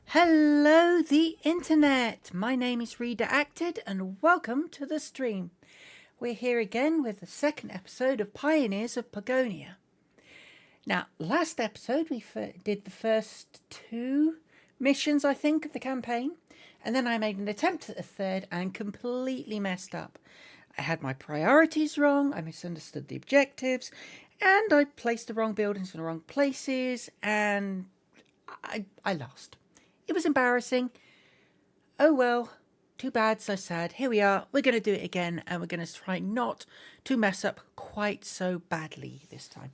Hello, the internet. My name is Reader Acted, and welcome to the stream. We're here again with the second episode of Pioneers of Pagonia. Now, last episode we did the first two missions, I think, of the campaign, and then I made an attempt at the third and completely messed up. I had my priorities wrong, I misunderstood the objectives, and I placed the wrong buildings in the wrong places, and I lost. It was embarrassing. Oh well, too bad, so sad. Here we are. We're going to do it again, and we're going to try not to mess up quite so badly this time.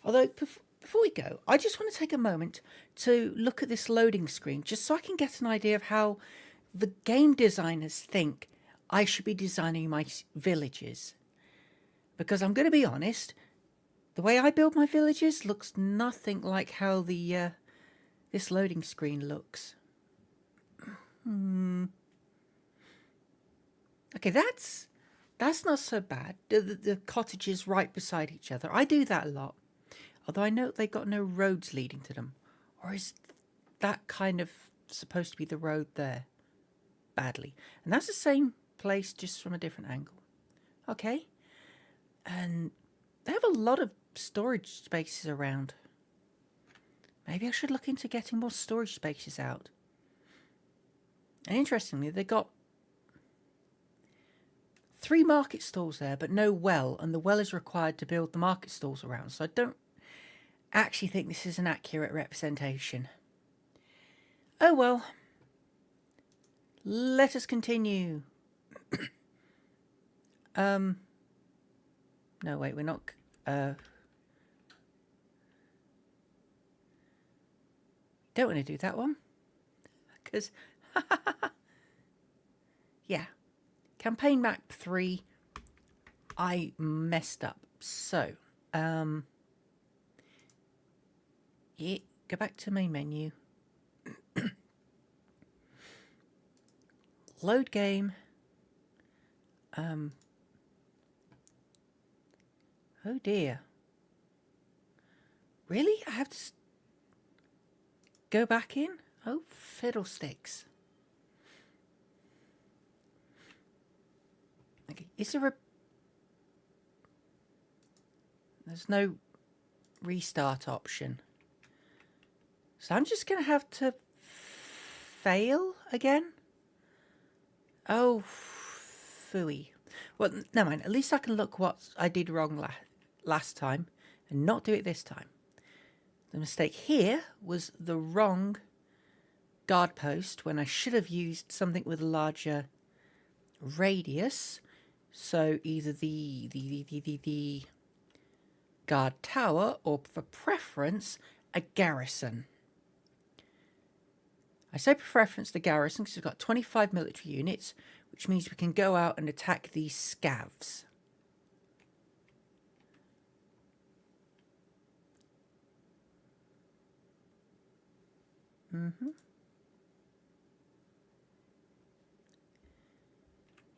Although, before we go, I just want to take a moment to look at this loading screen, just so I can get an idea of how the game designers think I should be designing my villages. Because I'm going to be honest, the way I build my villages looks nothing like how this loading screen looks. Okay, that's not so bad. The cottages right beside each other. I do that a lot. Although I know they've got no roads leading to them. Or is that kind of supposed to be the road there? Badly. And that's the same place, just from a different angle. Okay. And they have a lot of storage spaces around. Maybe I should look into getting more storage spaces out. And interestingly, they got 3 market stalls there, but no well, and the well is required to build the market stalls around. So I don't actually think this is an accurate representation. Oh well. Let us continue. No, wait, we're not... Don't want to do that one. Because... yeah. Campaign map 3. I messed up. So, yeah, go back to main menu. Load game. Oh dear. Really? I have to go back in? Oh, fiddlesticks. Okay, is there a... There's no restart option. So I'm just going to have to fail again? Oh, phooey. Well, never mind. At least I can look what I did wrong last time and not do it this time. The mistake here was the wrong guard post when I should have used something with a larger radius. So either the guard tower, or for preference, a garrison. I say preference the garrison because we've got 25 military units, which means we can go out and attack these scavs.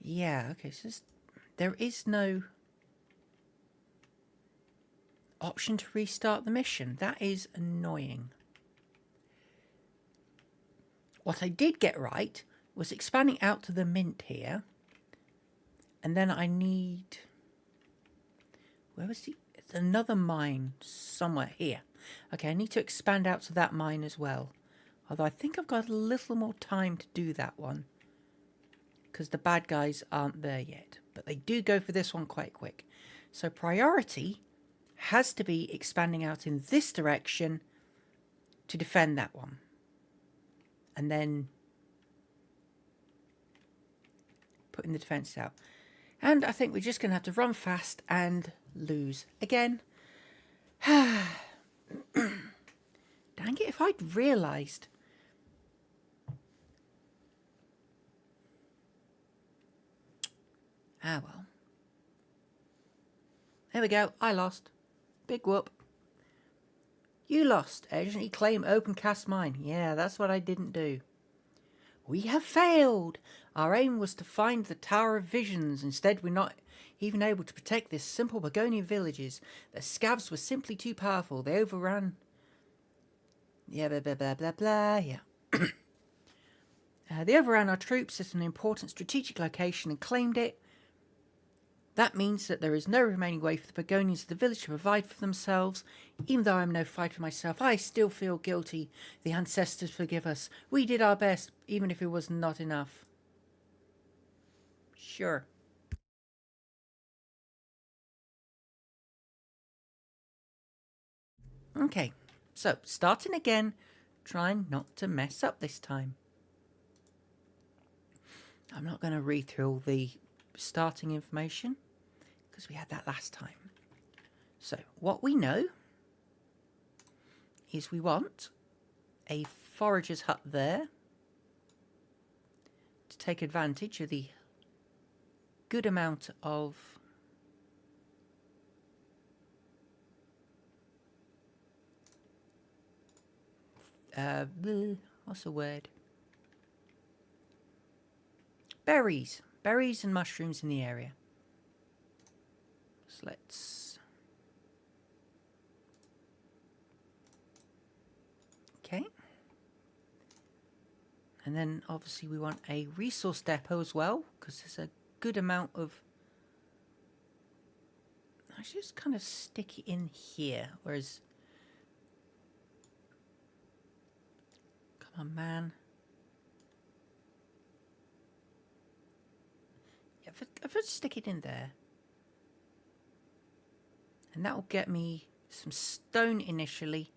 Yeah, okay, so there is no option to restart the mission. That is annoying. What I did get right was expanding out to the mint here. And then I need... Where was the... It's another mine somewhere here. Okay, I need to expand out to that mine as well. Although I think I've got a little more time to do that one, because the bad guys aren't there yet. But they do go for this one quite quick. So priority has to be expanding out in this direction to defend that one. And then putting the defense out. And I think we're just going to have to run fast and lose again. Dang it, if I'd realised. Ah well. There we go, I lost. Big whoop. You lost. Urgently claim open cast mine. Yeah, that's what I didn't do. We have failed. Our aim was to find the Tower of Visions. Instead, we're not even able to protect this simple Pagonian villages. The scavs were simply too powerful. They overran Yeah, blah, blah, blah, blah, blah, yeah. They overran our troops at an important strategic location and claimed it. That means that there is no remaining way for the Pagonians of the village to provide for themselves. Even though I'm no fighter myself, I still feel guilty. The ancestors forgive us. We did our best, even if it was not enough. Sure. Okay, so starting again, trying not to mess up this time. I'm not going to read through all the starting information because we had that last time. So what we know is we want a forager's hut there to take advantage of the good amount of what's the word? Berries and mushrooms in the area. So let's okay. And then obviously we want a resource depot as well, because there's a good amount of... I should just kind of stick it in here, whereas... Come on, man. Yeah, if I stick it in there. And that will get me some stone initially,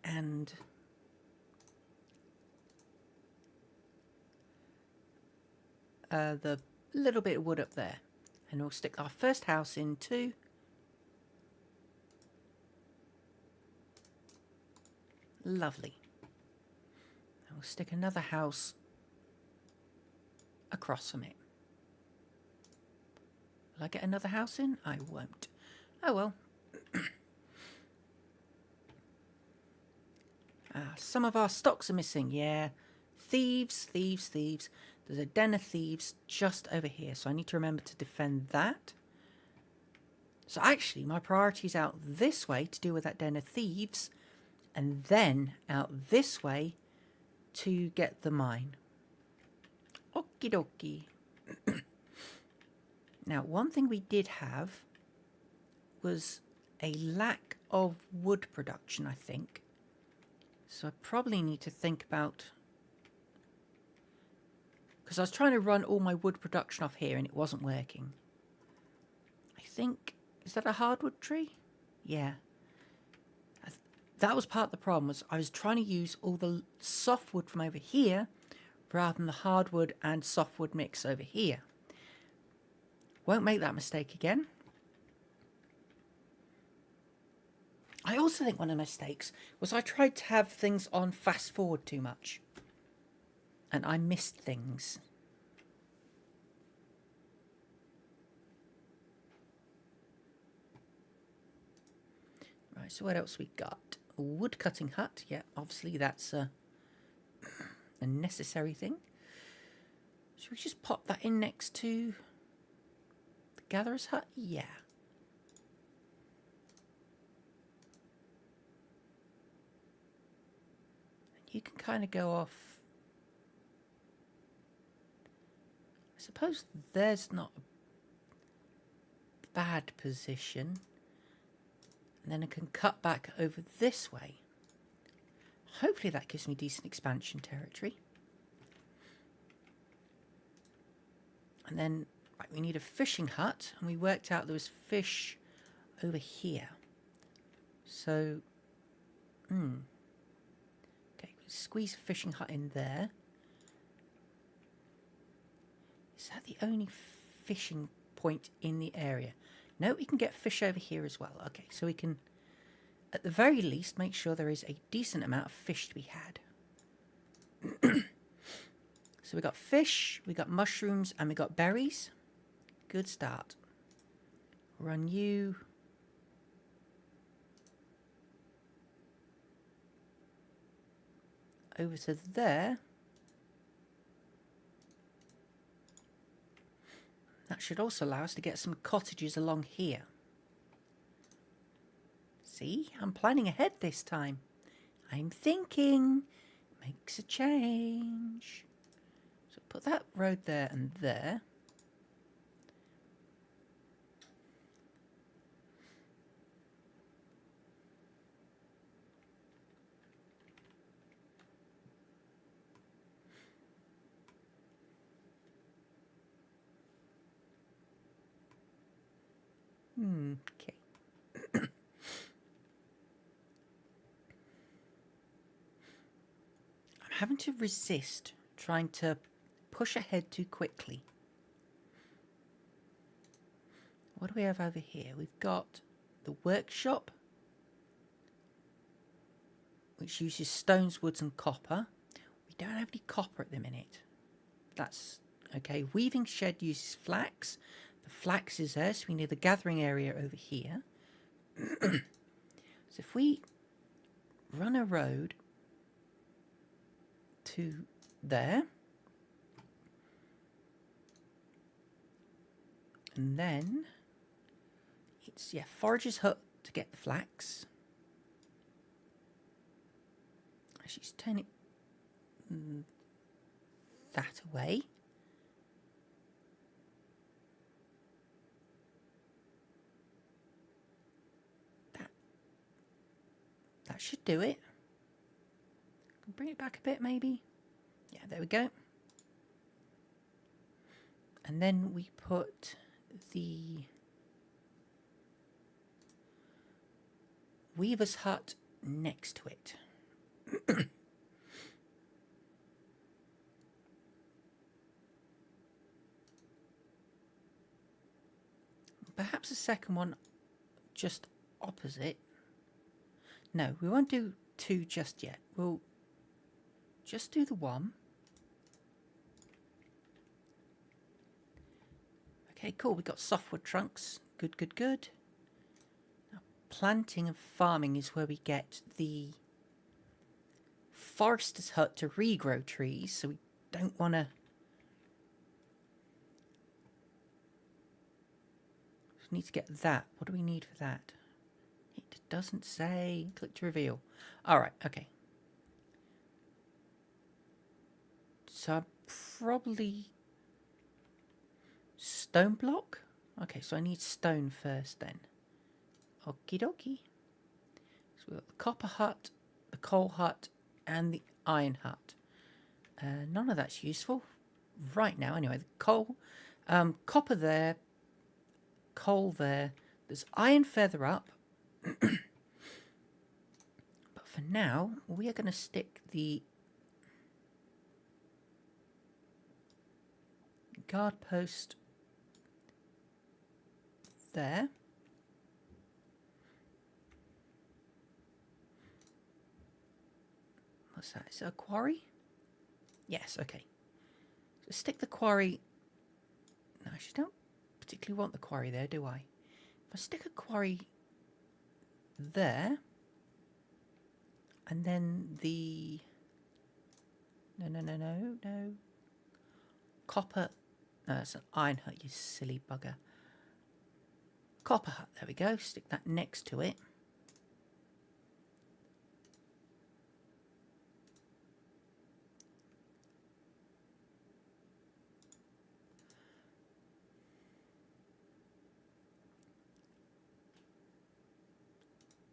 and... the little bit of wood up there. And we'll stick our first house in too. Lovely. And we'll stick another house across from it. Will I get another house in? I won't. Oh well. Some of our stocks are missing. Yeah. Thieves. There's a den of thieves just over here, so I need to remember to defend that. So actually, my priority is out this way to deal with that den of thieves, and then out this way to get the mine. Okie dokie. Now, one thing we did have was a lack of wood production, I think. So I probably need to think about... Because I was trying to run all my wood production off here and it wasn't working. I think... Is that a hardwood tree? Yeah. That was part of the problem, was I was trying to use all the softwood from over here rather than the hardwood and softwood mix over here. Won't make that mistake again. I also think one of the mistakes was I tried to have things on fast forward too much. And I missed things. Right, so what else we got? A wood cutting hut. Yeah, obviously that's a necessary thing. Should we just pop that in next to the gatherer's hut? Yeah. You can kind of go off. I suppose there's not a bad position. And then I can cut back over this way. Hopefully that gives me decent expansion territory. And then right, we need a fishing hut, and we worked out there was fish over here. So, okay, squeeze a fishing hut in there. Is that the only fishing point in the area? No, we can get fish over here as well. Okay, so we can, at the very least, make sure there is a decent amount of fish to be had. So we got fish, we got mushrooms, and we got berries. Good start. Run you. Over to there. That should also allow us to get some cottages along here. See, I'm planning ahead this time. I'm thinking. Makes a change. So put that road there and there. Okay. I'm having to resist trying to push ahead too quickly. What do we have over here? We've got the workshop, which uses stones, woods and copper. We don't have any copper at the minute. That's okay. Weaving shed uses flax. The flax is there, so we need the gathering area over here. So if we run a road to there, and then it's forager's hut to get the flax. She's turning that away. That should do it. Bring it back a bit, maybe. Yeah, there we go. And then we put the weaver's hut next to it. Perhaps a second one just opposite. No, we won't do two just yet. We'll just do the one. Okay, cool. We've got softwood trunks. Good, good, good. Now, planting and farming is where we get the forester's hut to regrow trees, so we don't want to... need to get that. What do we need for that? It doesn't say. Click to reveal. All right, okay. So I probably... stone block? Okay, so I need stone first then. Okie dokie. So we've got the copper hut, the coal hut, and the iron hut. None of that's useful right now. Anyway, the coal, copper there, coal there. There's iron further up. But for now, we are going to stick the guard post there. What's that? Is it a quarry? Yes, okay. So stick the quarry... No, I actually don't particularly want the quarry there, do I? If I stick a quarry there, and then the... No. Copper... No, that's an iron hut, you silly bugger. Copper hut, there we go. Stick that next to it.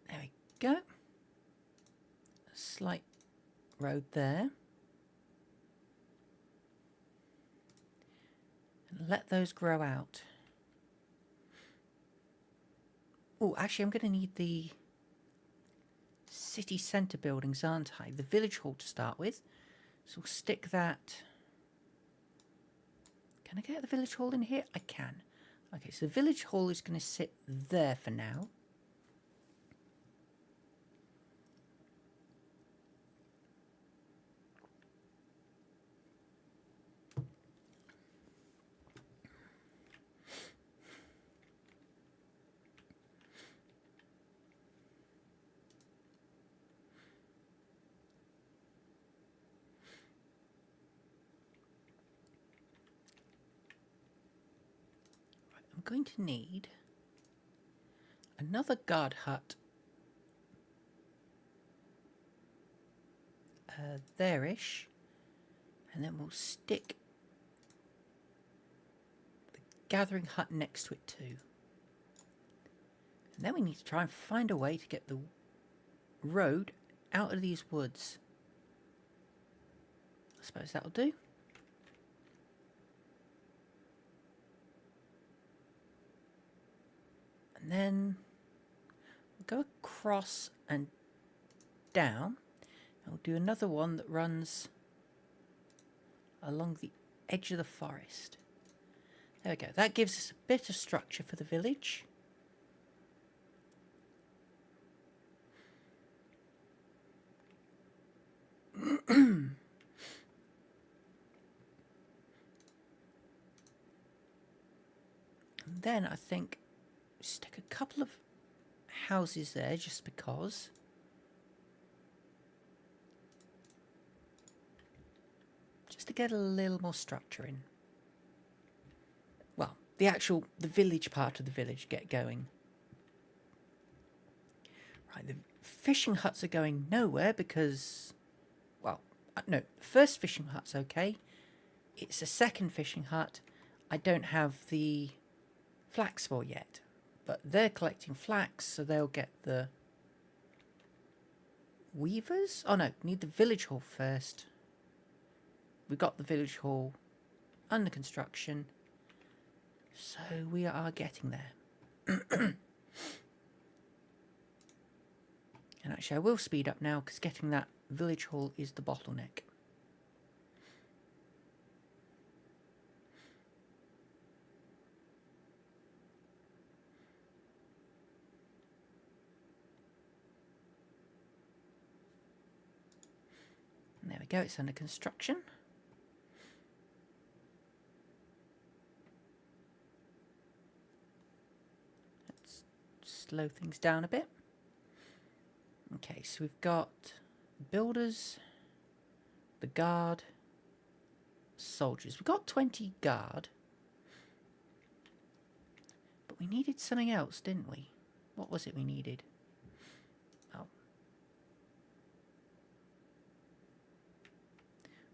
There we go. A slight road there. And let those grow out. Oh, actually, I'm going to need the city centre buildings, aren't I? The village hall to start with. So we'll stick that... Can I get the village hall in here? I can. Okay, so the village hall is going to sit there for now. I'm going to need another guard hut there-ish. And then we'll stick the gathering hut next to it too. And then we need to try and find a way to get the road out of these woods. I suppose that'll do. And then we'll go across and down. And we'll do another one that runs along the edge of the forest. There we go. That gives us a bit of structure for the village. And then I think stick a couple of houses there just because. Just to get a little more structure in. Well, the village part of the village get going. Right, the fishing huts are going nowhere because, well, no, the first fishing hut's okay. It's a second fishing hut I don't have the flax for yet. But they're collecting flax, so they'll get the weavers? Oh no, need the village hall first. We've got the village hall under construction, so we are getting there. And actually I will speed up now because getting that village hall is the bottleneck. And there we go, it's under construction. Let's slow things down a bit. Okay, so we've got builders, the guard, soldiers. We've got 20 guard. But we needed something else, didn't we? What was it we needed? Oh.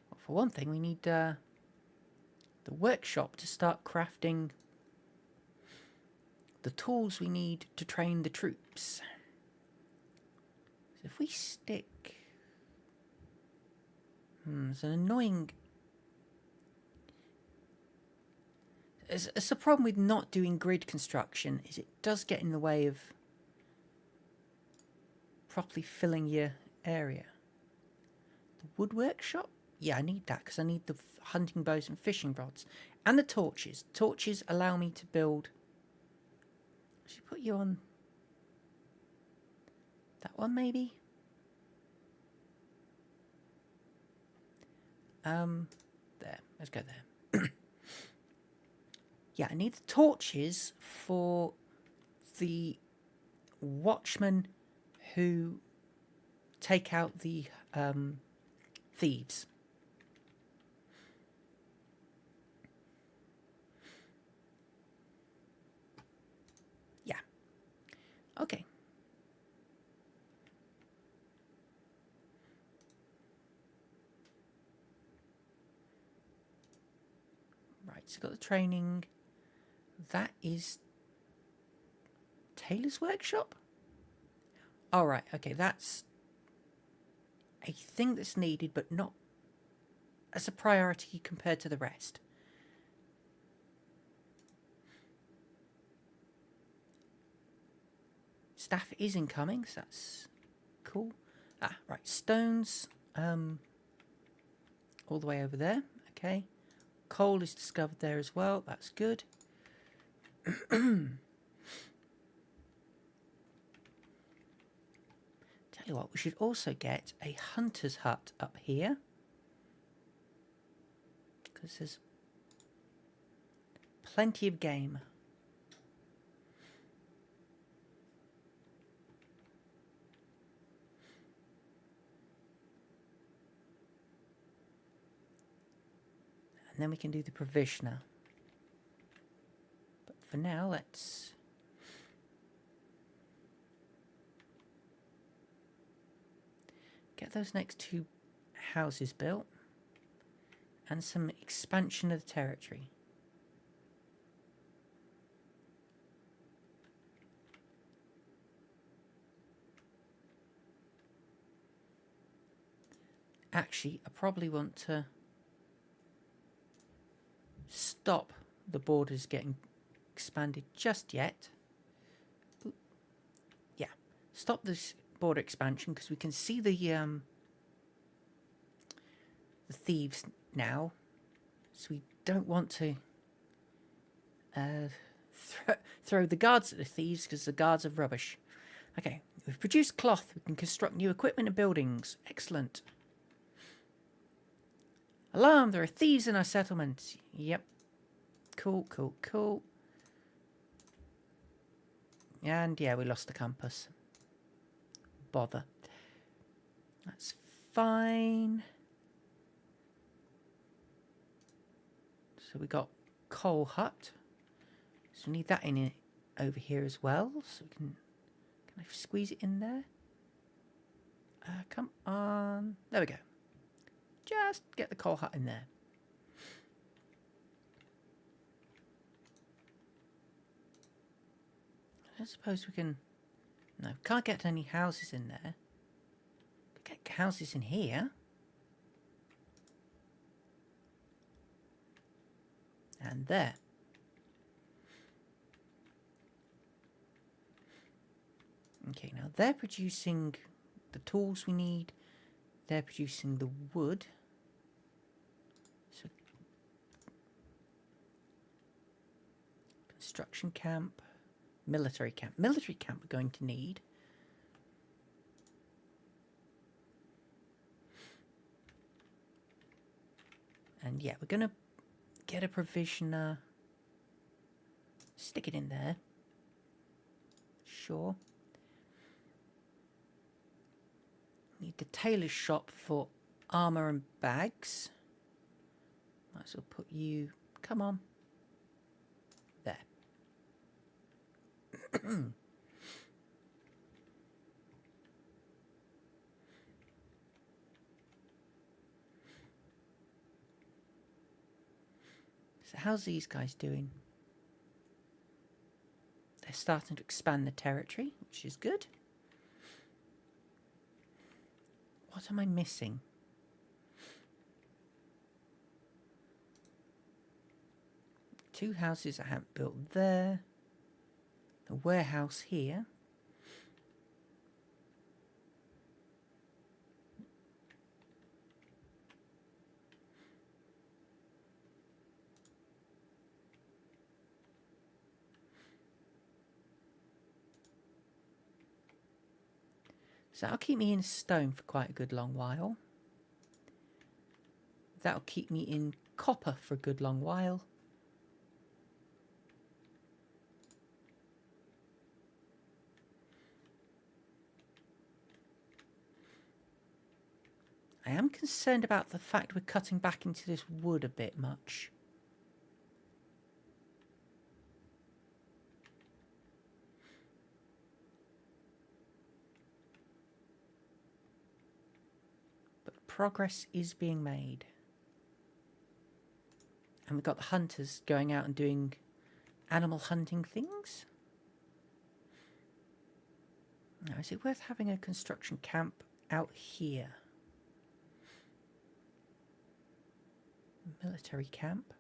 Well, for one thing, we need the workshop to start crafting the tools we need to train the troops. So if we stick... it's an annoying... It's a problem with not doing grid construction, is it does get in the way of properly filling your area. The wood workshop? Yeah, I need that because I need the hunting bows and fishing rods. And the torches. Torches allow me to build... I should put you on... that one maybe? There. Let's go there. Yeah, I need the torches for the watchmen who take out the thieves. Yeah. Okay. Right, so got the training. That is Taylor's workshop? All right, okay, that's a thing that's needed, but not as a priority compared to the rest. Staff is incoming, so that's cool. Ah, right, stones, all the way over there, okay. Coal is discovered there as well, that's good. Tell you what, we should also get a hunter's hut up here, because there's plenty of game. And then we can do the provisioner. But for now, let's... get those next two houses built and some expansion of the territory. Actually, I probably want to stop the borders getting expanded just yet. Ooh. Yeah, stop this border expansion because we can see the thieves now, so we don't want to throw the guards at the thieves because the guards are rubbish. Okay, we've produced cloth. We can construct new equipment and buildings. Excellent. Alarm! There are thieves in our settlement. Yep. Cool, cool, cool. And yeah, we lost the compass. Bother. That's fine. So we got coal hut. So we need that in it over here as well. So we can I squeeze it in there? Come on. There we go. Just get the coal hut in there. I suppose we can... No, can't get any houses in there. Get houses in here. And there. Okay, now they're producing the tools we need. They're producing the wood. So, construction camp, military camp. Military camp we're going to need. And yeah, we're going to get a provisioner. Stick it in there. Sure. Need the tailor's shop for armour and bags. Might as well put you... Come on. There. So how's these guys doing? They're starting to expand the territory, which is good. What am I missing? Two houses I haven't built there. The warehouse here. So that'll keep me in stone for quite a good long while. That'll keep me in copper for a good long while. I am concerned about the fact we're cutting back into this wood a bit much. But progress is being made. And we've got the hunters going out and doing animal hunting things. Now, is it worth having a construction camp out here? Military camp.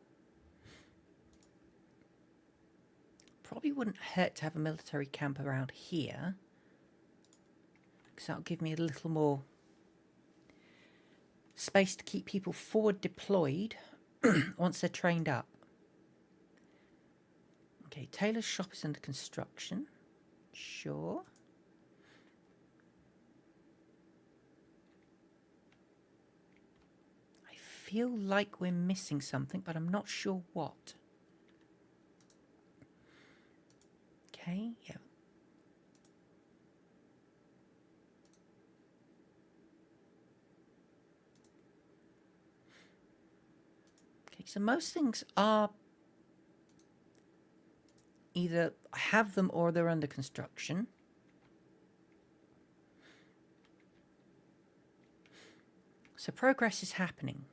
Probably wouldn't hurt to have a military camp around here, because that'll give me a little more space to keep people forward deployed once they're trained up. Okay, tailor's shop is under construction. Sure. I feel like we're missing something, but I'm not sure what. Okay, yeah. Okay, so most things are either I have them or they're under construction. So So progress is happening.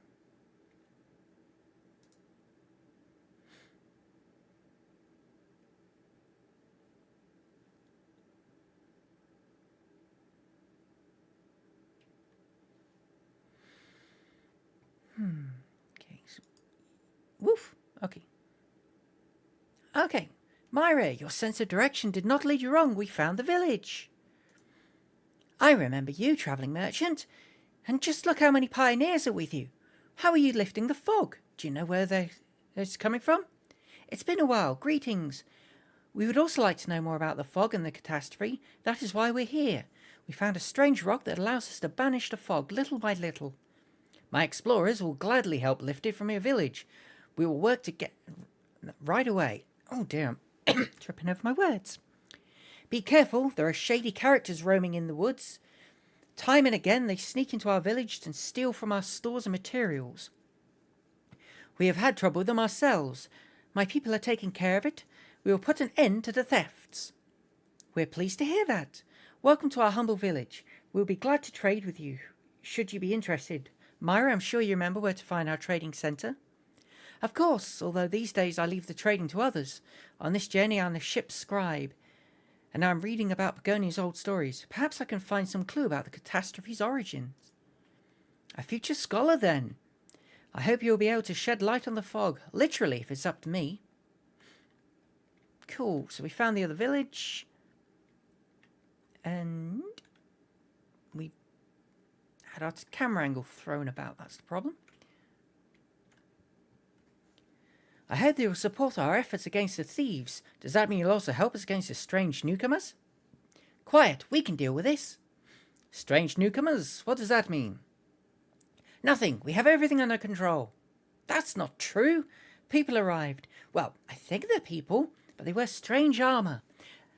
Okay. Woof. Okay. Okay. Myra, your sense of direction did not lead you wrong. We found the village. I remember you, travelling merchant. And just look how many pioneers are with you. How are you lifting the fog? Do you know where it's coming from? It's been a while. Greetings. We would also like to know more about the fog and the catastrophe. That is why we're here. We found a strange rock that allows us to banish the fog little by little. My explorers will gladly help lift it from your village. We will work to get right away. Oh dear, I'm tripping over my words. Be careful, there are shady characters roaming in the woods. Time and again they sneak into our village and steal from our stores and materials. We have had trouble with them ourselves. My people are taking care of it. We will put an end to the thefts. We're pleased to hear that. Welcome to our humble village. We'll be glad to trade with you, should you be interested. Myra, I'm sure you remember where to find our trading centre. Of course, although these days I leave the trading to others. On this journey I'm the ship's scribe, and I'm reading about Pagonia's old stories. Perhaps I can find some clue about the catastrophe's origins. A future scholar, then. I hope you'll be able to shed light on the fog, literally, if it's up to me. Cool, so we found the other village. And we had our camera angle thrown about, that's the problem. I heard you will support our efforts against the thieves. Does that mean you'll also help us against the strange newcomers? Quiet, we can deal with this. Strange newcomers? What does that mean? Nothing, we have everything under control. That's not true. People arrived. Well, I think they're people, but they wear strange armour.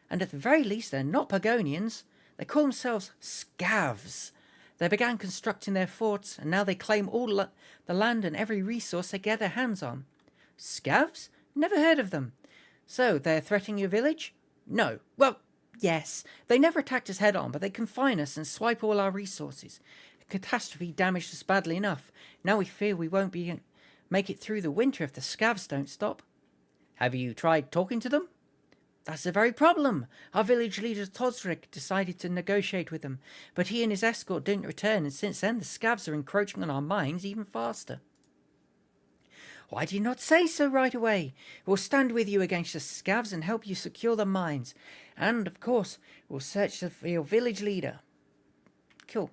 And at the very least, they're not Pagonians. They call themselves scavs. They began constructing their forts, and now they claim all the land and every resource they get their hands on. Scavs? Never heard of them. So, they're threatening your village? No. Well, yes. They never attacked us head on, but they confine us and swipe all our resources. The catastrophe damaged us badly enough. Now we fear we won't make it through the winter if the scavs don't stop. Have you tried talking to them? That's the very problem. Our village leader Todrick decided to negotiate with them, but he and his escort didn't return, and since then the scavs are encroaching on our mines even faster. Why did you not say so right away? We'll stand with you against the scavs and help you secure the mines. And, of course, we'll search for your village leader. Cool.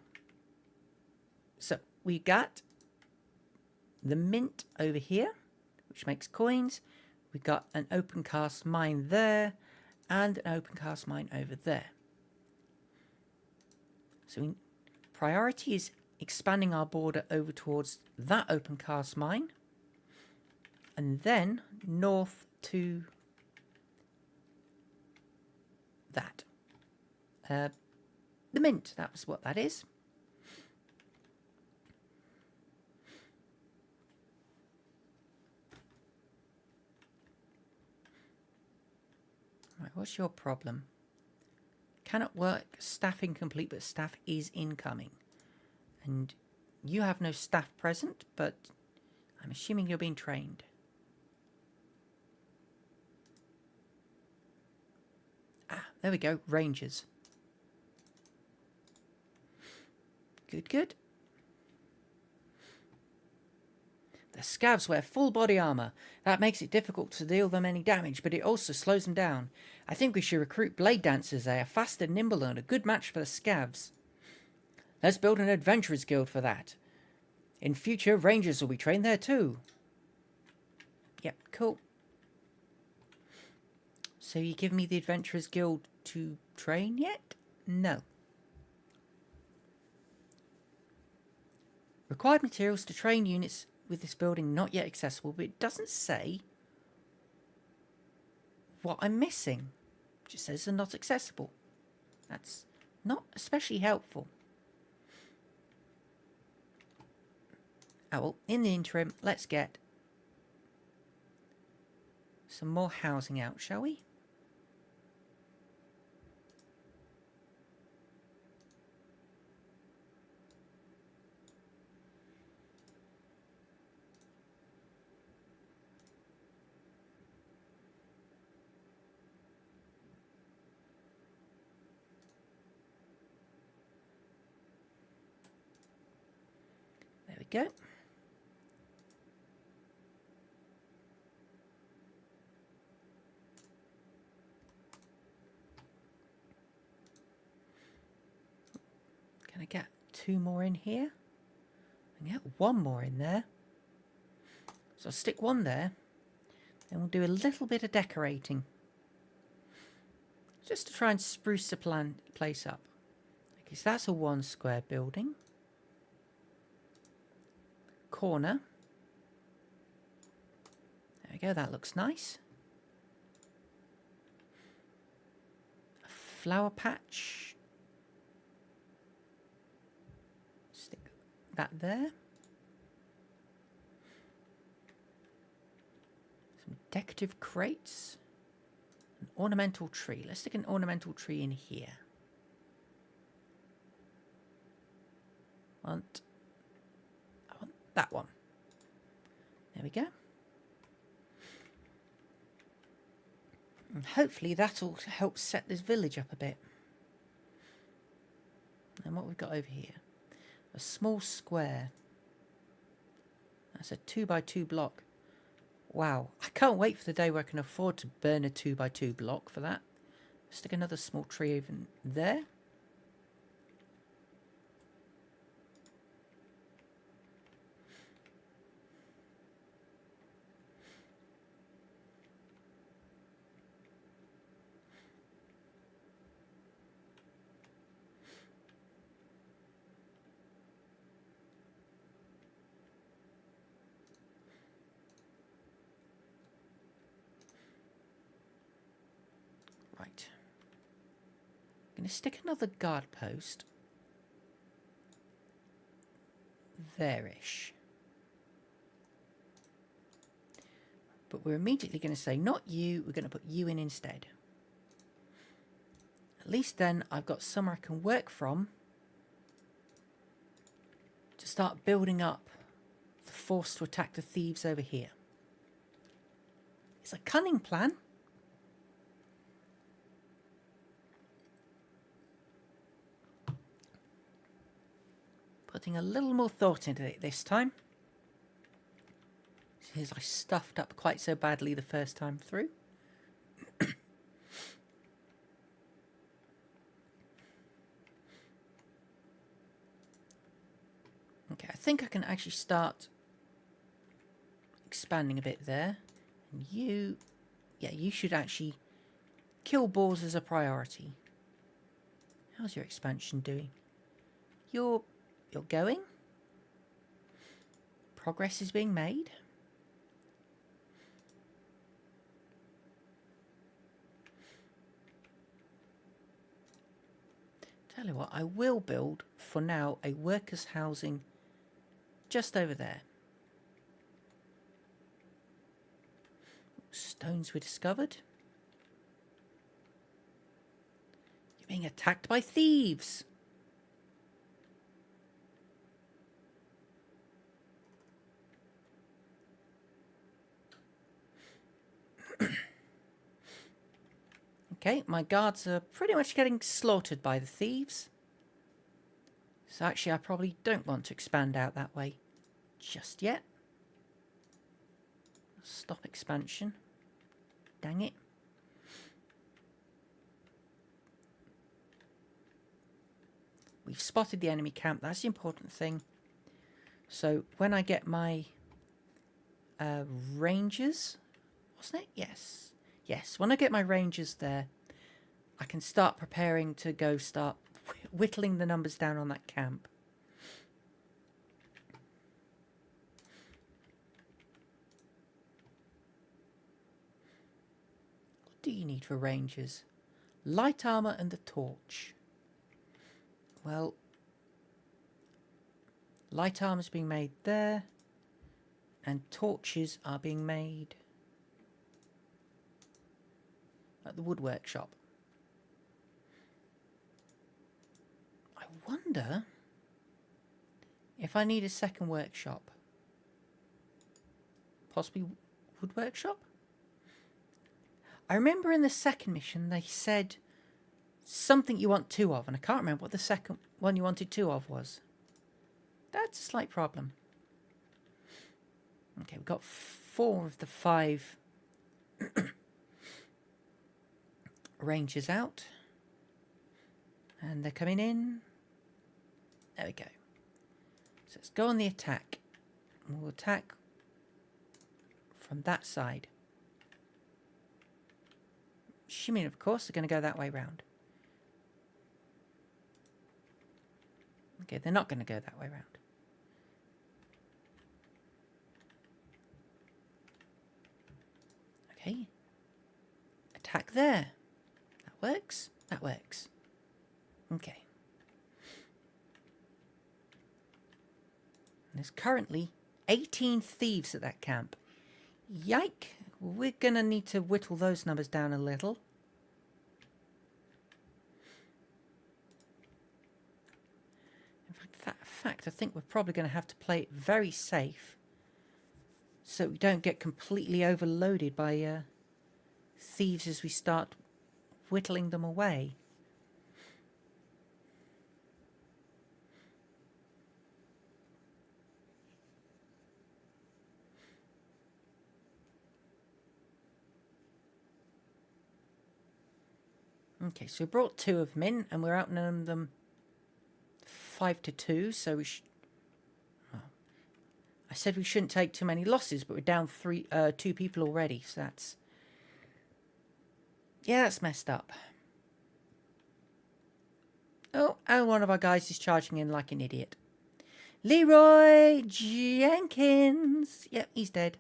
So, we got the mint over here, which makes coins. We got an open cast mine there, and an open cast mine over there. So, priority is expanding our border over towards that open cast mine. And then north to that. The mint, that was what that is. Right, what's your problem? Cannot work, staff incomplete, but staff is incoming. And you have no staff present, but I'm assuming you're being trained. There we go, rangers. Good, good. The scavs wear full body armour. That makes it difficult to deal them any damage, but it also slows them down. I think we should recruit blade dancers. They are fast and nimble and a good match for the scavs. Let's build an adventurers guild for that. In future, rangers will be trained there too. Yep, cool. So you give me the Adventurers Guild to train yet? No. Required materials to train units with this building not yet accessible, but it doesn't say what I'm missing. It just says they're not accessible. That's not especially helpful. Oh, well, in the interim, let's get some more housing out, shall we? we go. Can I get 2 more in here? And get 1 more in there. So I'll stick 1 there. And we'll do a little bit of decorating. Just to try and spruce the place up. Okay, so that's a 1 square building. Corner. There we go, that looks nice. A flower patch. Stick that there. Some decorative crates. An ornamental tree. Let's stick an ornamental tree in here. I want that one. There we go. And hopefully that'll help set this village up a bit. And what we've got over here. A small square. That's a 2x2 block. Wow, I can't wait for the day where I can afford to burn a 2x2 block for that. Stick another small tree even there. Right. I'm going to stick another guard post there-ish. But we're immediately going to say, not you, we're going to put you in instead. At least then I've got somewhere I can work from to start building up the force to attack the thieves over here. It's a cunning plan. Putting a little more thought into it this time. Since I stuffed up quite so badly the first time through. Okay, I think I can actually start expanding a bit there. And you, yeah, you should actually kill boars as a priority. How's your expansion doing? You're going. Progress is being made. Tell you what, I will build for now a workers' housing just over there. Stones were discovered. You're being attacked by thieves. Okay, my guards are pretty much getting slaughtered by the thieves. So actually I probably don't want to expand out that way just yet. Stop expansion. Dang it. We've spotted the enemy camp. That's the important thing. So when I get my rangers, wasn't it? Yes. Yes, when I get my rangers there, I can start preparing to go start whittling the numbers down on that camp. What do you need for rangers? Light armor and the torch. Well, light armor is being made there, and torches are being made at the woodwork shop. I wonder if I need a second workshop. Possibly woodwork shop? I remember in the second mission they said something you want 2 of, and I can't remember what the second one you wanted 2 of was. That's a slight problem. Okay, we've got 4 of the 5 rangers out. And they're coming in. There we go. So let's go on the attack. We'll attack from that side. Assuming, of course, they're going to go that way round. Okay, they're not going to go that way round. Okay. Attack there. That works. That works. Okay. There's currently 18 thieves at that camp. Yike. We're going to need to whittle those numbers down a little. In fact, I think we're probably going to have to play it very safe so we don't get completely overloaded by thieves as we start whittling them away. Okay, so we brought 2 of them in, and we're outnumbering them 5-2. So we I said we shouldn't take too many losses, but we're down 2 people already. So that's messed up. Oh, and one of our guys is charging in like an idiot. Leroy Jenkins. Yep, he's dead.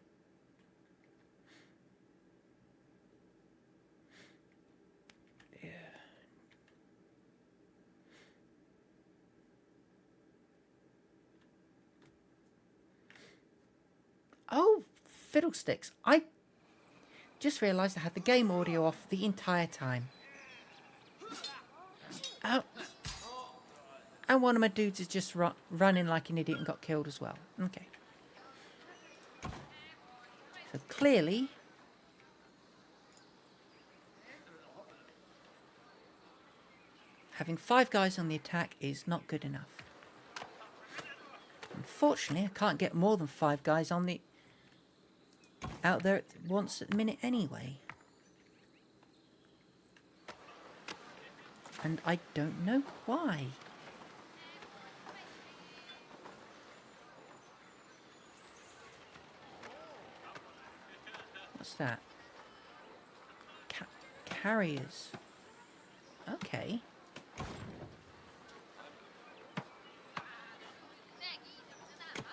Oh, fiddlesticks. I just realised I had the game audio off the entire time. Oh. And one of my dudes is just running like an idiot and got killed as well. Okay. So clearly, having 5 guys on the attack is not good enough. Unfortunately, I can't get more than 5 guys on the out there at once at the minute anyway. And I don't know why. What's that? Carriers. Okay.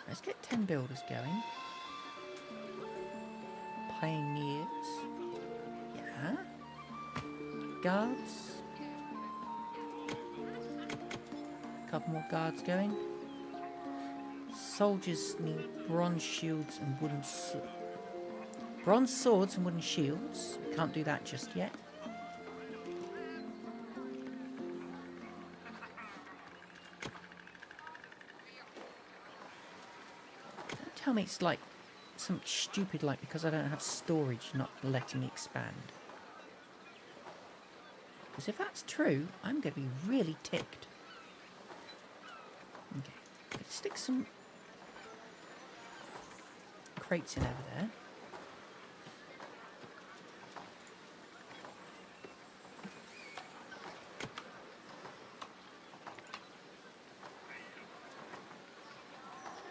Let's get 10 builders going. Pioneers. Yeah. Guards. Couple more guards going. Soldiers need bronze shields and wooden bronze swords and wooden shields. Can't do that just yet. Don't tell me it's like something stupid like because I don't have storage not letting me expand. Because if that's true, I'm going to be really ticked. Okay, let's stick some crates in over there.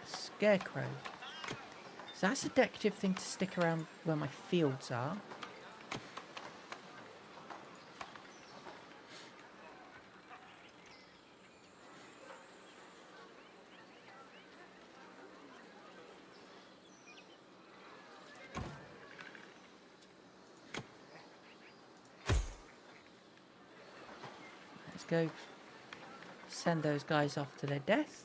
Scarecrow. So that's a decorative thing to stick around where my fields are. Let's go send those guys off to their death.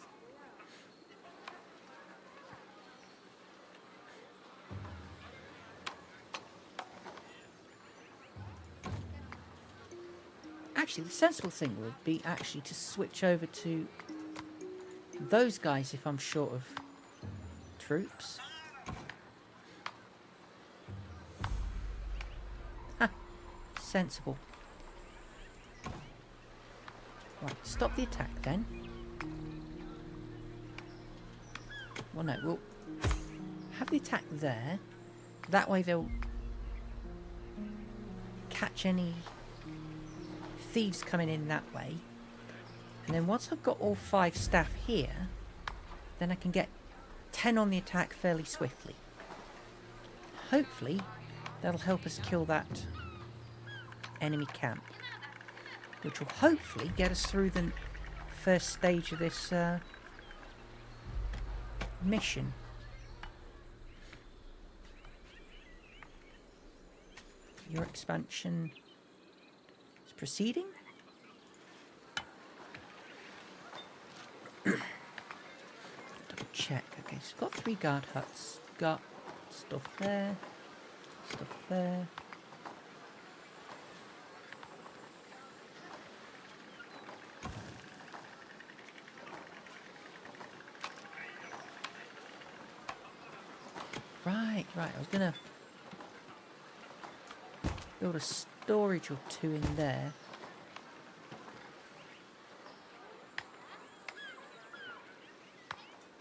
Actually, the sensible thing would be actually to switch over to those guys if I'm short of troops. Ha! Sensible. Right, stop the attack then. Well, no, we'll have the attack there. That way they'll catch any thieves coming in that way. And then once I've got all 5 staff here, then I can get 10 on the attack fairly swiftly. Hopefully that'll help us kill that enemy camp, which will hopefully get us through the first stage of this mission. Your expansion is proceeding. Double check. Okay, so we've got 3 guard huts. Got stuff there. Stuff there. Right. I was gonna build a storage or 2 in there.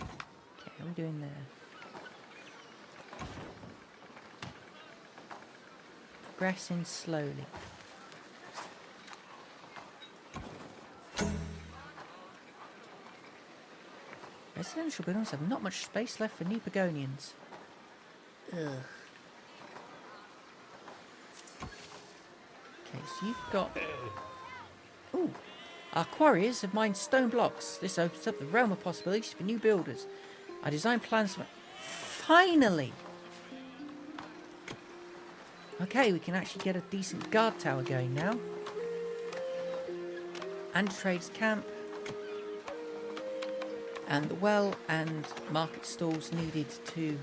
Okay, how are we doing there? Progressing slowly. Residential buildings have not much space left for new Pagonians. Ugh. Okay, so you've got... Ooh. Our quarries have mined stone blocks. This opens up the realm of possibilities for new builders. I designed plans for... Finally! Okay, we can actually get a decent guard tower going now. And a trades camp. And the well and market stalls needed to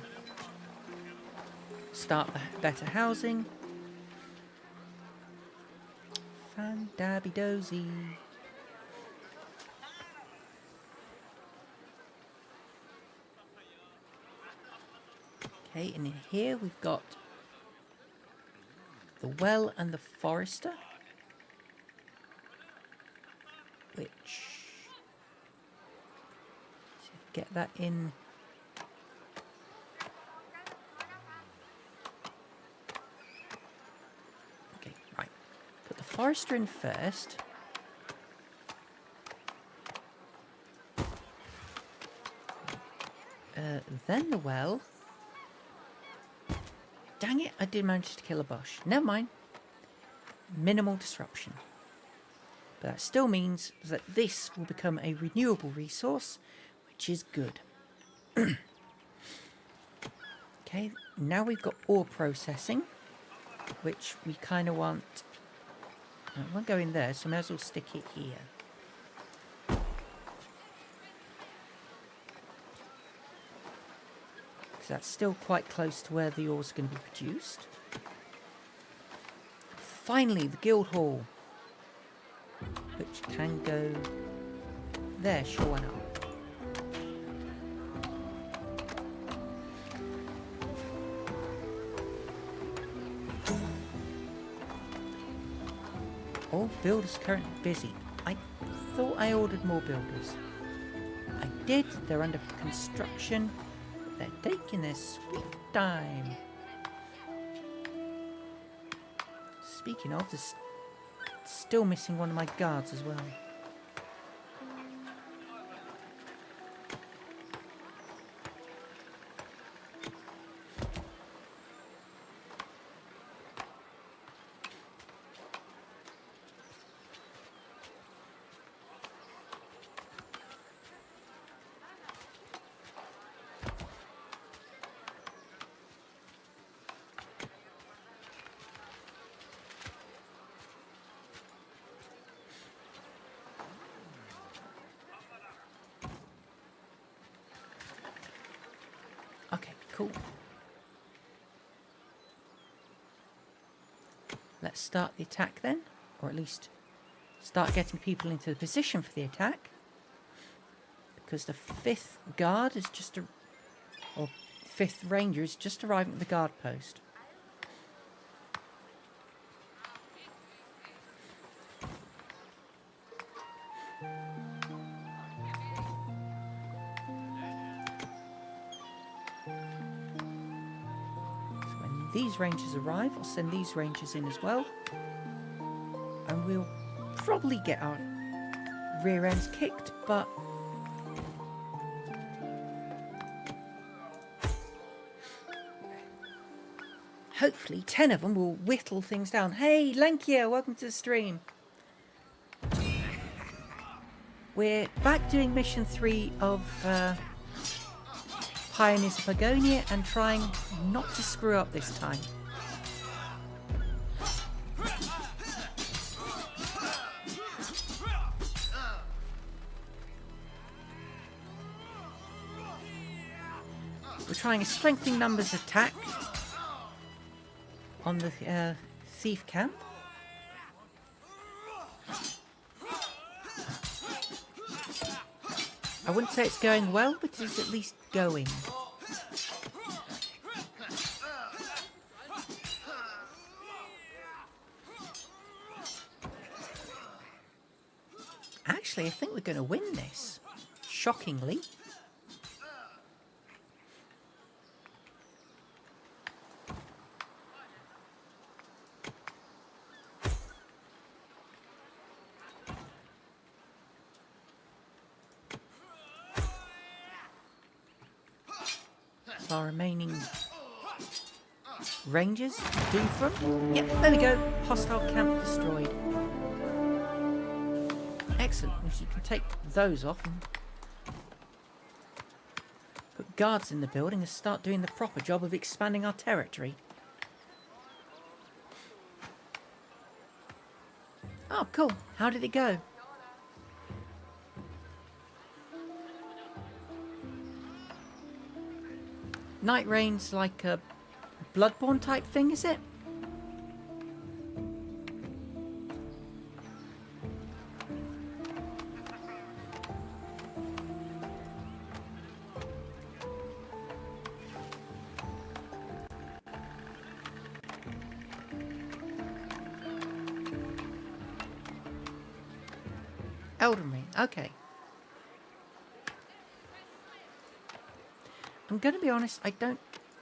start the better housing. Fan-dabby-dozy. Okay, and in here we've got the well and the forester, which, so get that in. Okay, right. Put the forester in first. Then the well. Dang it, I did manage to kill a bush. Never mind. Minimal disruption. But that still means that this will become a renewable resource, which is good. Okay, now we've got ore processing, which we kind of want. It won't go in there, so I may as well stick it here. Because that's still quite close to where the ore's going to be produced. Finally, the guild hall, which can go there, sure, why not? All builders currently busy. I thought I ordered more builders. I did, they're under construction, but they're taking their sweet time. Speaking of, there's still missing one of my guards as well. Okay, cool. Let's start the attack then, or at least start getting people into the position for the attack. Because the 5th guard is just or 5th ranger is just arriving at the guard post. these rangers arrive, I'll send these rangers in as well. And we'll probably get our rear ends kicked, but hopefully 10 of them will whittle things down. Hey, Lankia, welcome to the stream. We're back doing mission 3 of Pioneers of Pagonia and trying not to screw up this time. We're trying a strengthening numbers attack on the thief camp. I wouldn't say it's going well, but it's at least going. Actually, I think we're going to win this. Shockingly. Our remaining rangers do from. Yep, there we go. Hostile camp destroyed. Excellent. You can take those off and put guards in the building and start doing the proper job of expanding our territory. Oh, cool. How did it go? Night Rain's like a Bloodborne type thing, is it? Elden Ring, okay. I'm going to be honest, I don't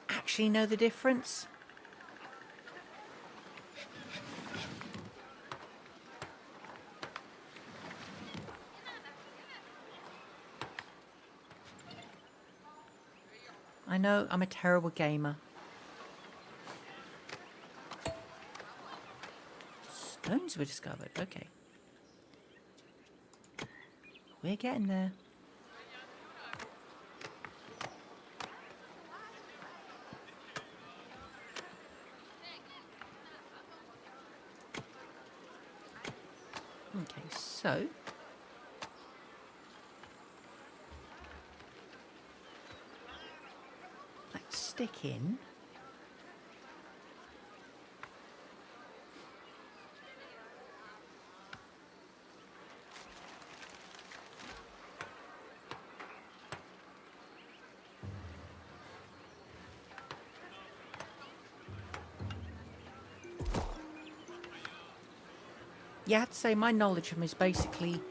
actually know the difference. I know I'm a terrible gamer. Stones were discovered, okay. We're getting there. Okay, so let's stick in you have to say my knowledge of them is basically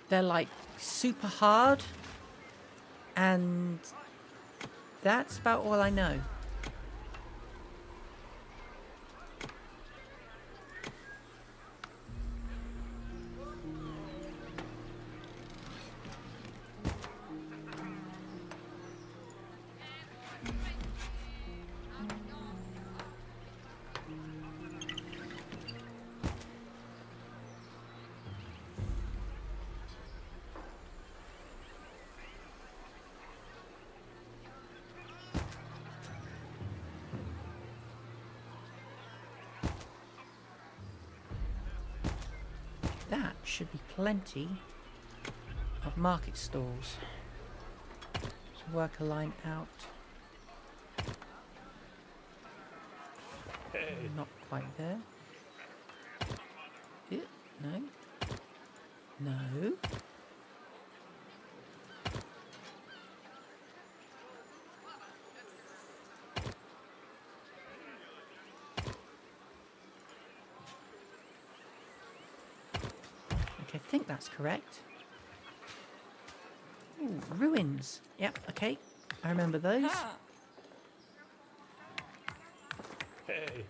they're like super hard and that's about all I know. That should be plenty of market stalls to work a line out. Not quite there. No. No. I think that's correct. Ooh, ruins. Yep, okay. I remember those. Hey.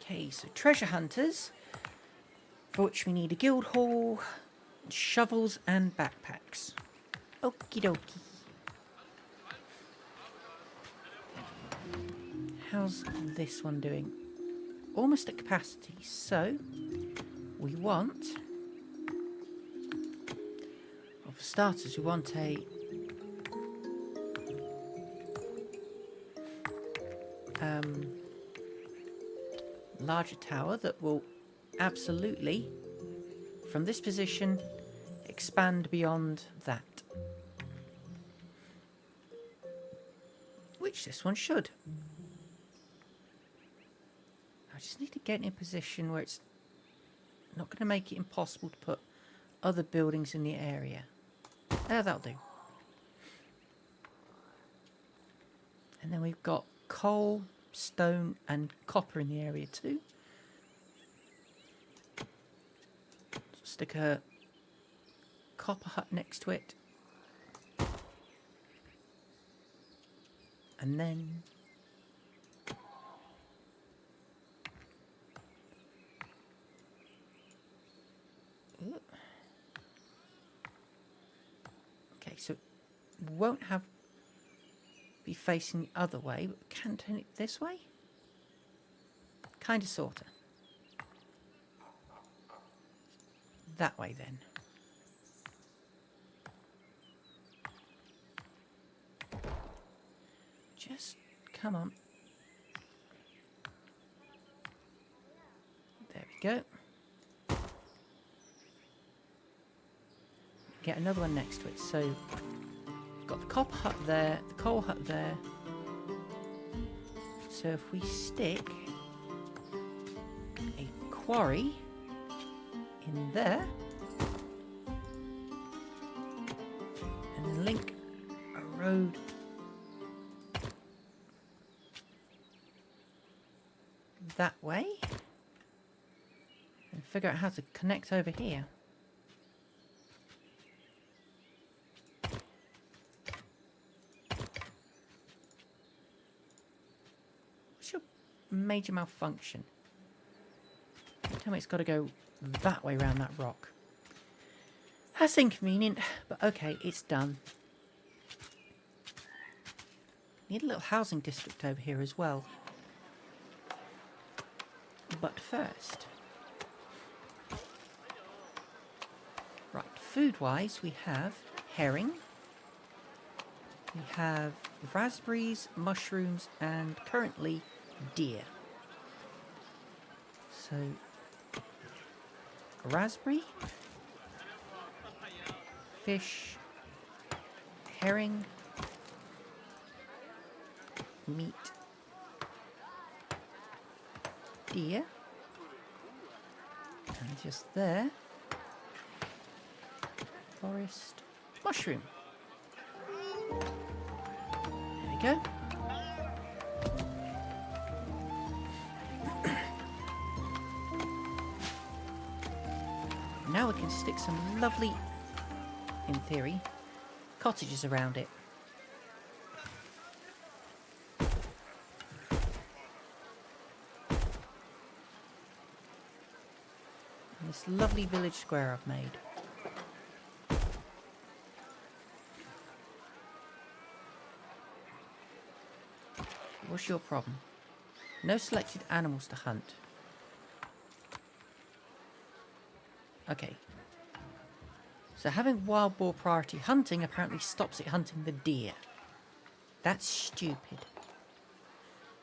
Okay, so treasure hunters, for which we need a guild hall, shovels and backpacks. Okie dokie. How's this one doing? Almost at capacity, so we want, well, for starters, we want a larger tower that will absolutely, from this position, expand beyond that. Which this one should. I just need to get in a position where it's not going to make it impossible to put other buildings in the area. That'll do. And then we've got coal, stone and copper in the area too. Stick a copper hut next to it. And then okay, so it won't be facing the other way, but we can turn it this way. Kinda sorta. That way then. Just come on. There we go. Get another one next to it. So we've got the copper hut there, the coal hut there. So if we stick a quarry in there and link a road that way and figure out how to connect over here. What's your major malfunction? Tell me it's got to go that way around that rock. That's inconvenient, but okay, it's done. Need a little housing district over here as well. But first, right, food-wise, we have herring, we have raspberries, mushrooms, and currently deer. So, raspberry, fish, herring, meat, deer, and just there, forest, mushroom. There we go. Now we can stick some lovely, in theory, cottages around it. This lovely village square I've made. What's your problem? No selected animals to hunt. Okay. So having wild boar priority hunting apparently stops it hunting the deer. That's stupid.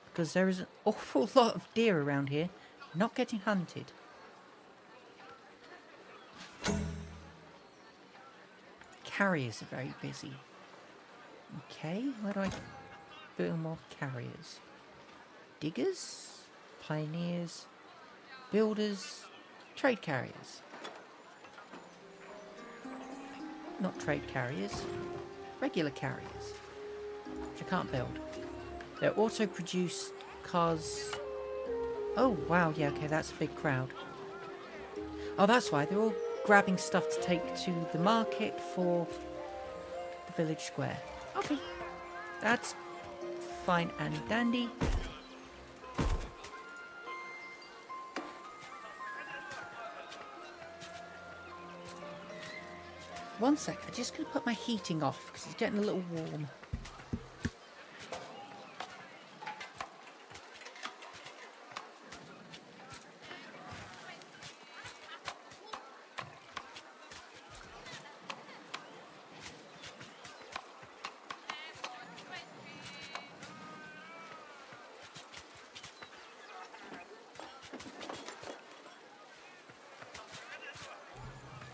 Because there is an awful lot of deer around here not getting hunted. Carriers are very busy. Okay, where do I build more carriers? Diggers, pioneers, builders, trade carriers. Not trade carriers, regular carriers, which I can't build. They're auto-produced cars. Oh, wow, yeah, okay, that's a big crowd. Oh, that's why they're all grabbing stuff to take to the market for the village square. Okay, that's fine and dandy. One sec, I'm just going to put my heating off because it's getting a little warm.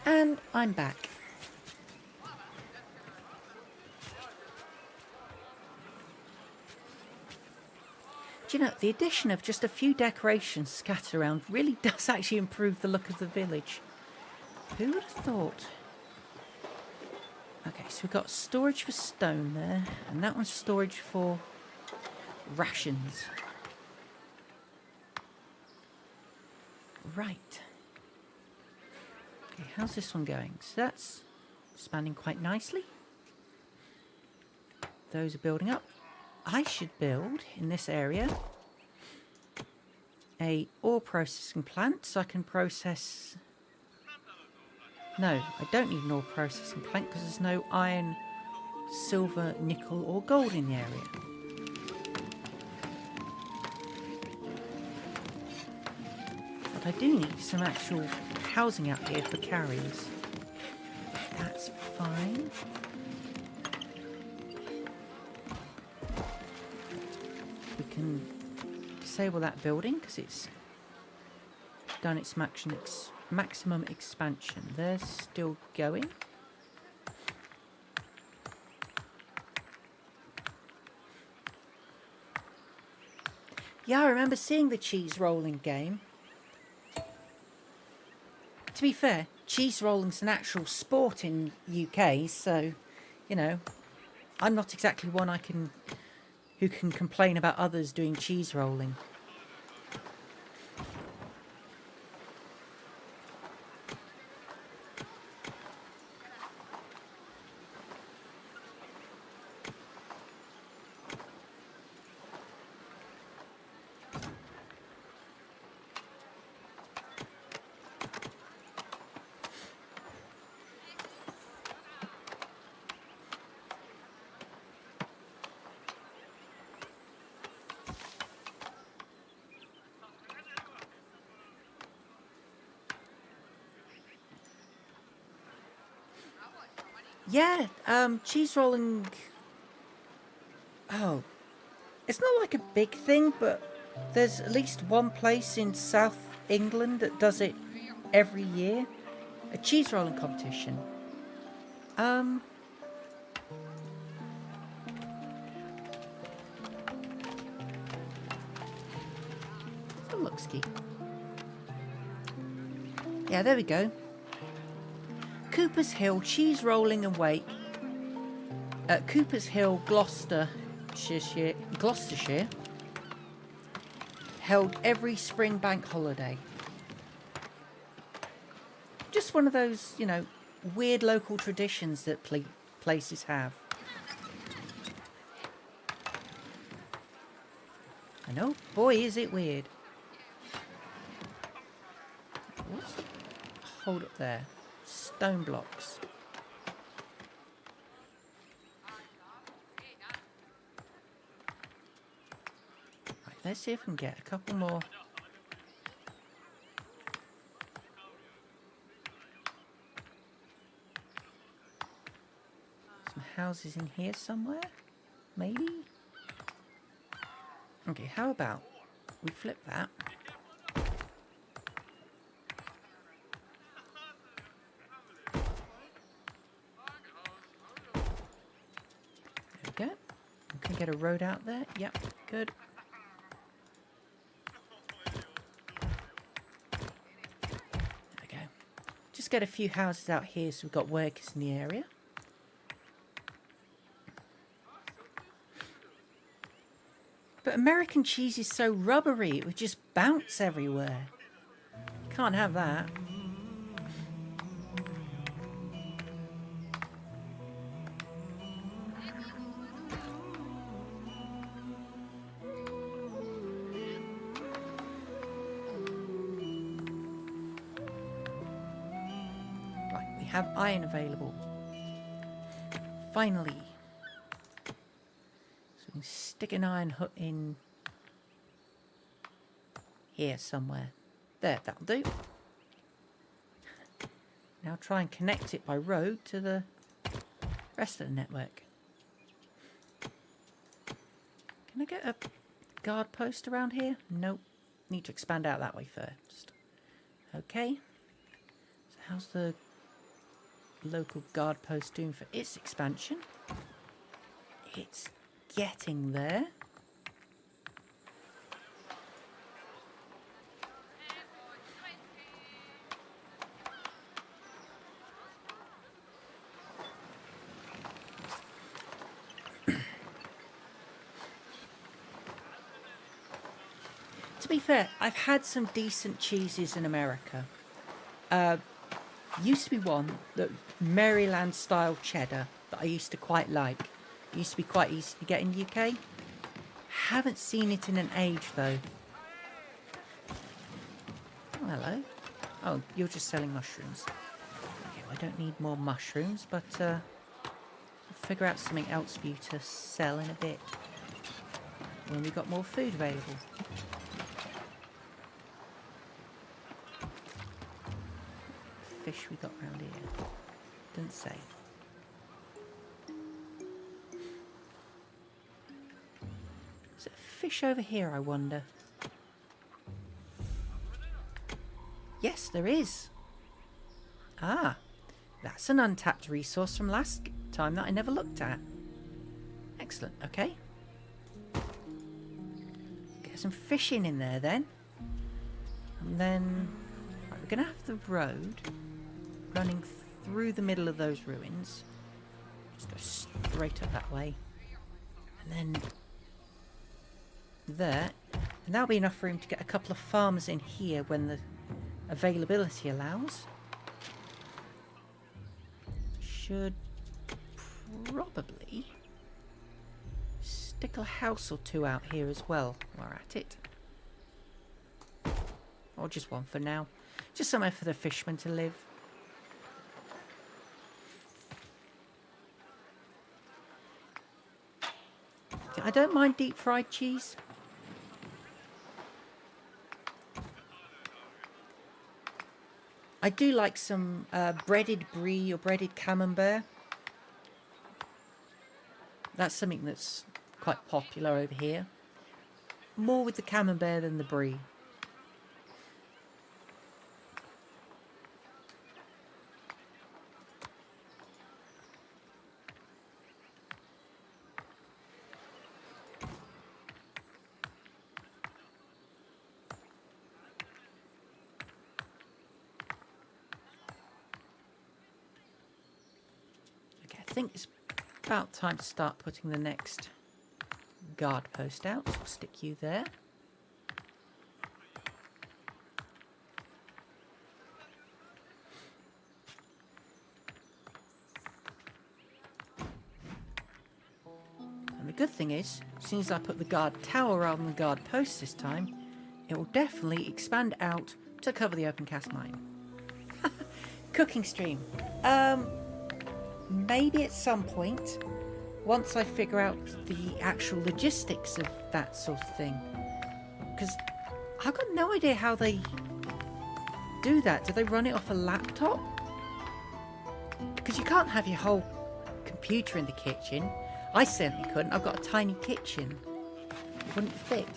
And I'm back. Do you know, the addition of just a few decorations scattered around really does actually improve the look of the village. Who would have thought? Okay, so we've got storage for stone there, and that one's storage for rations. Right. Okay, how's this one going? So that's expanding quite nicely. Those are building up. I should build in this area a ore processing plant so I can process... No, I don't need an ore processing plant because there's no iron, silver, nickel or gold in the area. But I do need some actual housing out here for carriers. That's fine. We can disable that building because it's done its maximum expansion. They're still going. Yeah, I remember seeing the cheese rolling game. To be fair, cheese rolling's an actual sport in UK, so, you know, I'm not exactly one who can complain about others doing cheese rolling. Yeah, cheese rolling... Oh, it's not like a big thing, but there's at least one place in South England that does it every year. A cheese rolling competition. So look-ski. Yeah, there we go. Cooper's Hill Cheese Rolling and Wake at Cooper's Hill, Gloucestershire, held every spring bank holiday. Just one of those, you know, weird local traditions that places have. I know, boy, is it weird. What's the hold up there? Stone blocks. Right, let's see if we can get a couple more. Some houses in here somewhere, maybe? Okay, how about we flip that? There we go. We can get a road out there. Yep, good. There we go. Just get a few houses out here so we've got workers in the area. But American cheese is so rubbery, it would just bounce everywhere. Can't have that. have iron available. Finally. So we can stick an iron hook in here somewhere. There, that'll do. Now try and connect it by road to the rest of the network. Can I get a guard post around here? Nope. Need to expand out that way first. Okay. So how's the local guard post doing for its expansion? It's getting there. To be fair, I've had some decent cheeses in America. Used to be one, that Maryland style cheddar, that I used to quite like. It used to be quite easy to get in the UK. Haven't seen it in an age though. Oh, hello. Oh, you're just selling mushrooms. Okay, well, I don't need more mushrooms, but I'll figure out something else for you to sell in a bit. When we've got more food available. Fish we got around here? Didn't say. Is it a fish over here, I wonder? Yes, there is. Ah, that's an untapped resource from last time that I never looked at. Excellent, okay. Get some fishing in there then. And then right, we're going to have the road running through the middle of those ruins. Just go straight up that way. And then there. And that'll be enough room to get a couple of farmers in here when the availability allows. Should probably stick a house or two out here as well while we're at it. Or just one for now. Just somewhere for the fishermen to live. I don't mind deep fried cheese. I do like some breaded brie or breaded camembert. That's something that's quite popular over here. More with the camembert than the brie. I think it's about time to start putting the next guard post out. So I'll stick you there. And the good thing is, as soon as I put the guard tower rather than the guard post this time, it will definitely expand out to cover the open cast mine. Cooking stream. Maybe at some point, once I figure out the actual logistics of that sort of thing. Because I've got no idea how they do that. Do they run it off a laptop? Because you can't have your whole computer in the kitchen. I certainly couldn't. I've got a tiny kitchen. It wouldn't fit.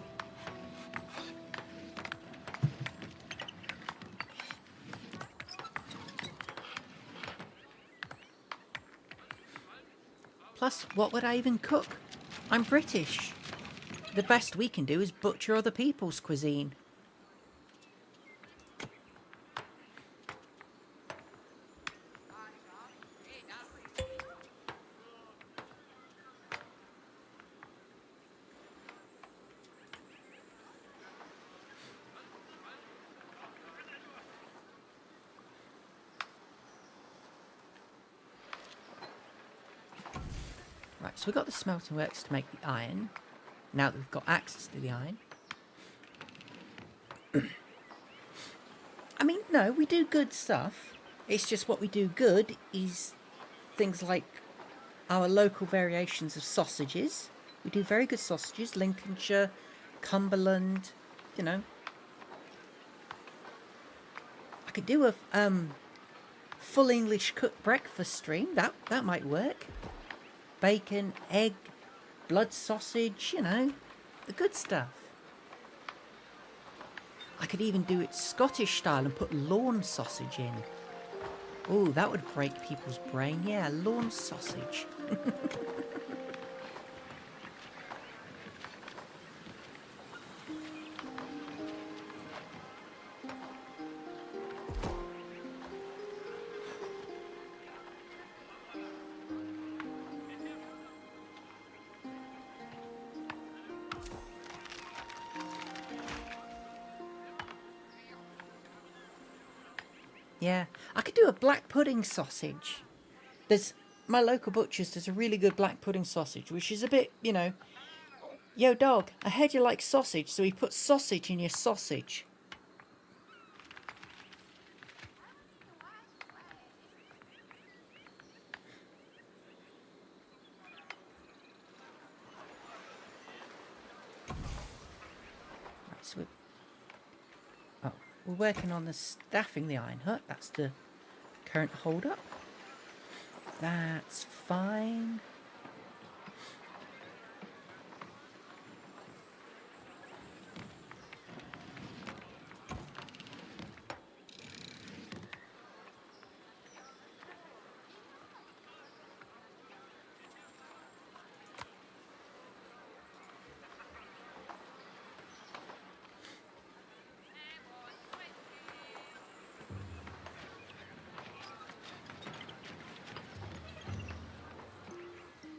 Plus, what would I even cook? I'm British. The best we can do is butcher other people's cuisine. Right, so we've got the smelting works to make the iron. Now that we've got access to the iron. I mean, no, we do good stuff. It's just what we do good is things like our local variations of sausages. We do very good sausages, Lincolnshire, Cumberland, you know. I could do a full English cooked breakfast stream. That might work. Bacon, egg, blood sausage, you know, the good stuff. I could even do it Scottish style and put lawn sausage in. Oh, that would break people's brain. Yeah, lawn sausage. Yeah, I could do a black pudding sausage. There's my local butcher's does a really good black pudding sausage, which is a bit, you know, yo dog, I heard you like sausage, so he puts sausage in your sausage. Right, so we're working on the staffing the iron hut. That's the current hold up. That's fine.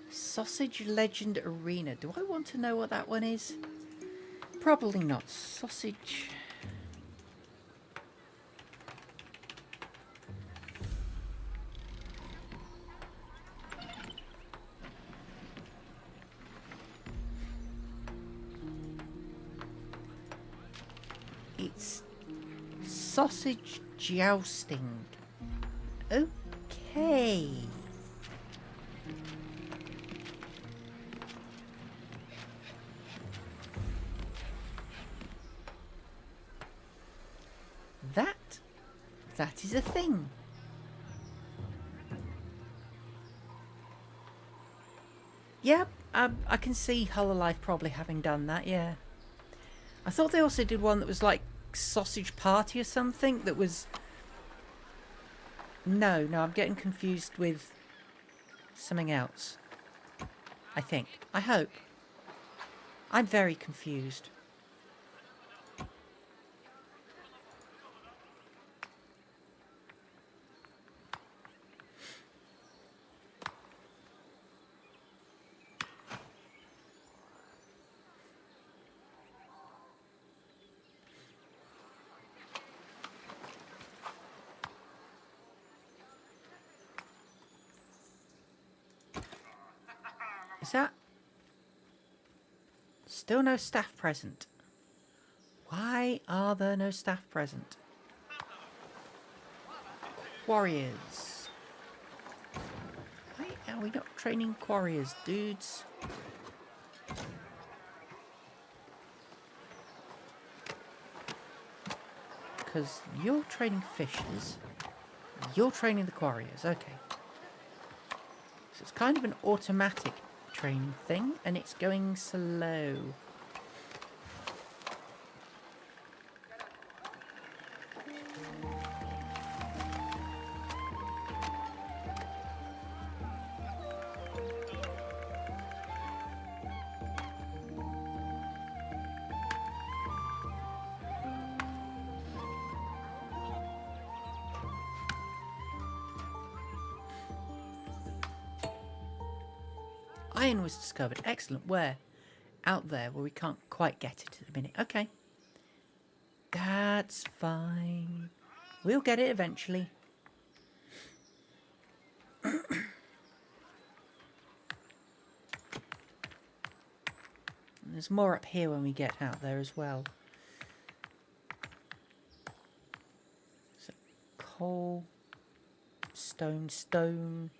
Sausage Legend Arena. Do I want to know what that one is? Probably not. Sausage. It's sausage jousting. Okay. That is a thing. Yep, I can see Hull Alive probably having done that, yeah. I thought they also did one that was like Sausage Party or something that was... No, I'm getting confused with something else. I think. I hope. I'm very confused. Is that... Still no staff present. Why are there no staff present? Warriors. Why are we not training warriors, dudes? Because you're training fishers. You're training the quarriers. Okay. So it's kind of an automatic training thing, and it's going slow. Iron was discovered. Excellent. Where? Out there, where we can't quite get it at the minute. Okay. That's fine. We'll get it eventually. There's more up here when we get out there as well. So, coal. Stone, stone.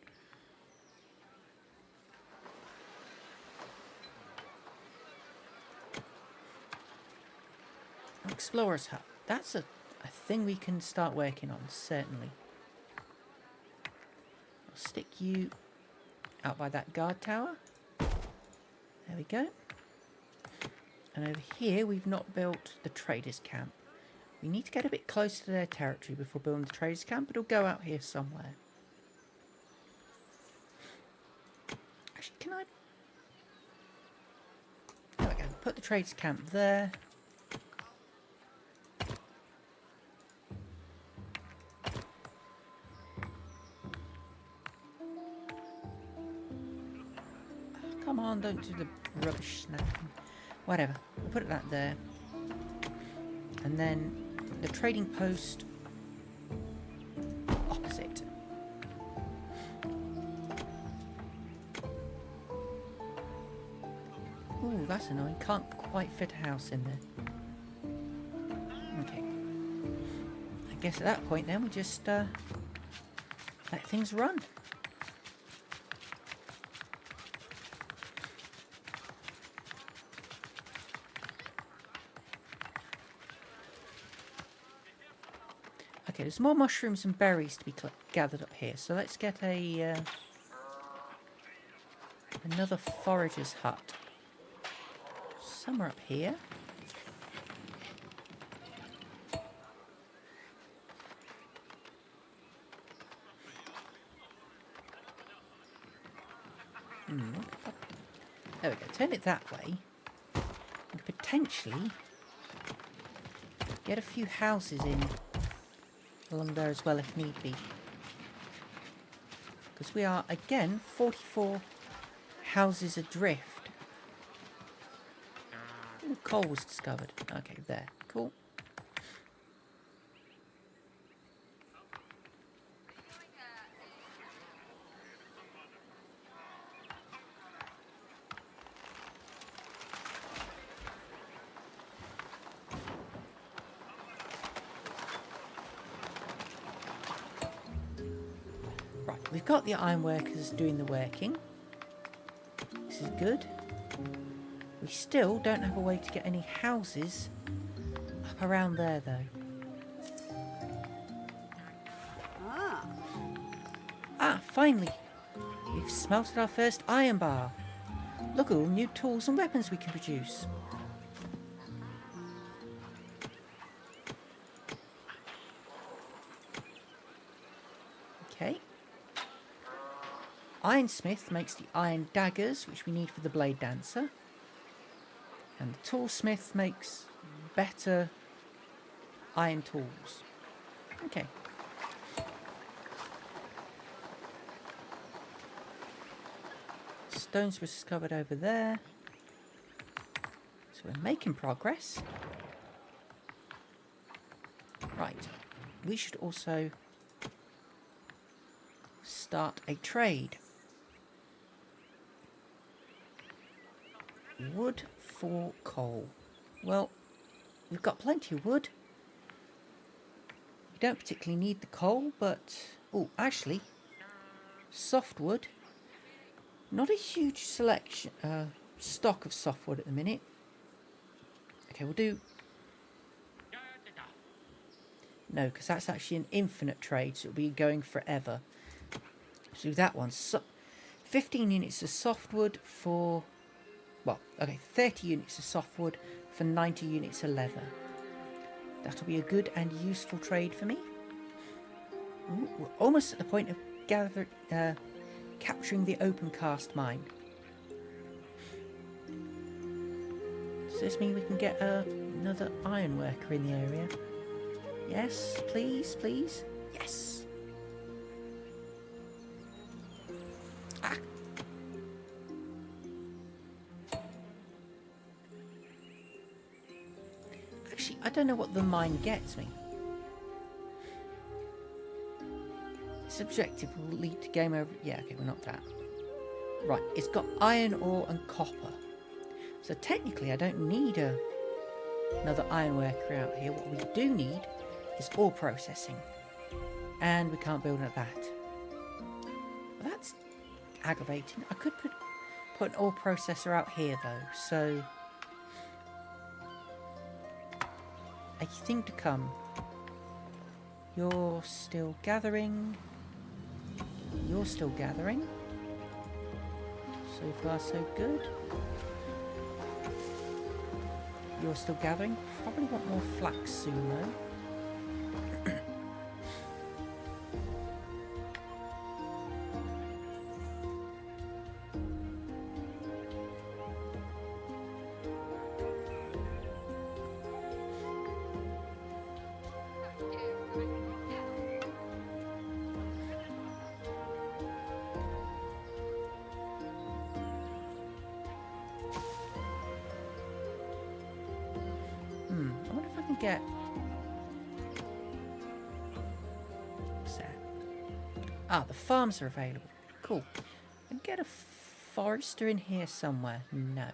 Explorer's hut. That's a thing we can start working on, certainly. I'll stick you out by that guard tower. There we go. And over here, we've not built the traders' camp. We need to get a bit closer to their territory before building the traders' camp, but it'll go out here somewhere. Actually, can I... There we go. Put the traders' camp there. Come on, don't do the rubbish snapping. Whatever. We'll put that there. And then the trading post opposite. Ooh, that's annoying. Can't quite fit a house in there. Okay. I guess at that point then we just let things run. Okay, there's more mushrooms and berries to be gathered up here, so let's get a another forager's hut somewhere up here. There we go. Turn it that way. And potentially get a few houses in along there as well if need be. Because we are, again, 44 houses adrift. Ooh, coal was discovered. Okay, there. Cool. We've got the ironworkers doing the working. This is good. We still don't have a way to get any houses up around there, though. Ah, finally! We've smelted our first iron bar. Look at all the new tools and weapons we can produce. Okay. Ironsmith makes the iron daggers, which we need for the blade dancer. And the toolsmith makes better iron tools. Okay. Stones were discovered over there. So we're making progress. Right. We should also start a trade. Wood for coal. Well, we've got plenty of wood. We don't particularly need the coal, but... Oh, actually, softwood. Not a huge selection, stock of softwood at the minute. Okay, we'll do... No, because that's actually an infinite trade, so it'll be going forever. So do that one. 15 units of softwood for... Well, okay, 30 units of softwood for 90 units of leather. That'll be a good and useful trade for me. Ooh, we're almost at the point of capturing the open cast mine. Does this mean we can get another iron worker in the area? Yes, please, please. Yes. Actually, I don't know what the mine gets me. This objective will lead to game over. Yeah, okay, we're not that. Right, it's got iron ore and copper. So technically I don't need another iron worker out here. What we do need is ore processing. And we can't build at that. That's aggravating. I could put an ore processor out here though, so a thing to come. You're still gathering. You're still gathering. So far so good. You're still gathering. Probably want more flax soon though. I wonder if I can get... What's that? Ah, the farms are available. Cool. I can get a forester in here somewhere. No.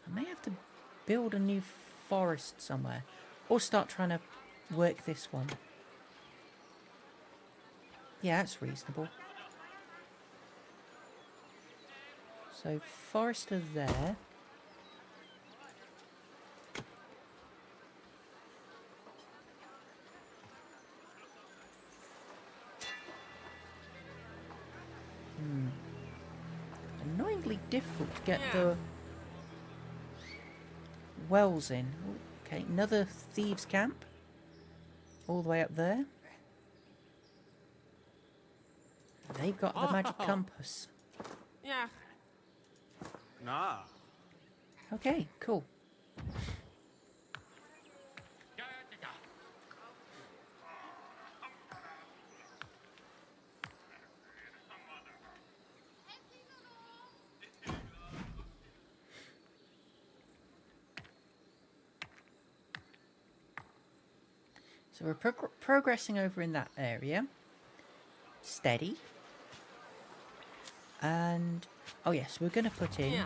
I may have to build a new forest somewhere. Or start trying to work this one. Yeah, that's reasonable. So, forester there. Annoyingly difficult to get the wells in. Okay, another thieves' camp. All the way up there. They've got the magic compass. Yeah. Nah. Okay, cool. So we're progressing over in that area. Steady. And, oh yes, we're going to put in... Yeah.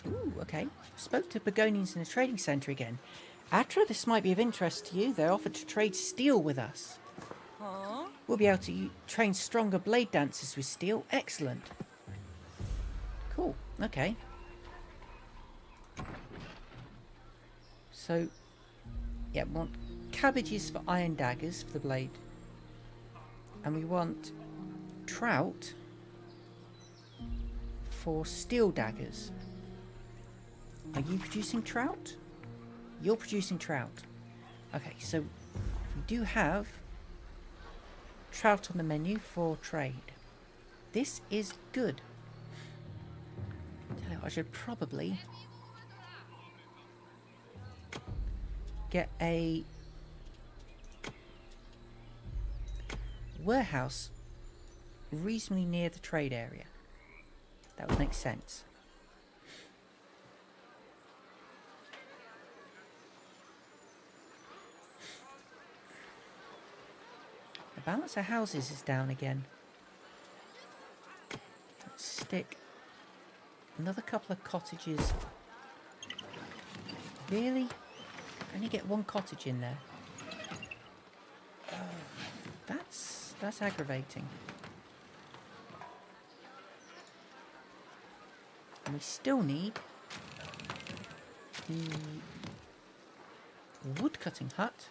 Ooh, okay. Spoke to Pagonians in the trading centre again. Atra, this might be of interest to you. They're offered to trade steel with us. Huh? We'll be able to train stronger blade dancers with steel. Excellent. Cool. Okay. So, yeah, we want cabbages for iron daggers for the blade. And we want trout for steel daggers. Are you producing trout? You're producing trout. Okay, so we do have trout on the menu for trade. This is good. Tell you what, I should probably get a warehouse reasonably near the trade area. That would make sense. The balance of houses is down again. Let's stick another couple of cottages. Really? Only get one cottage in there. That's aggravating. And we still need the woodcutting hut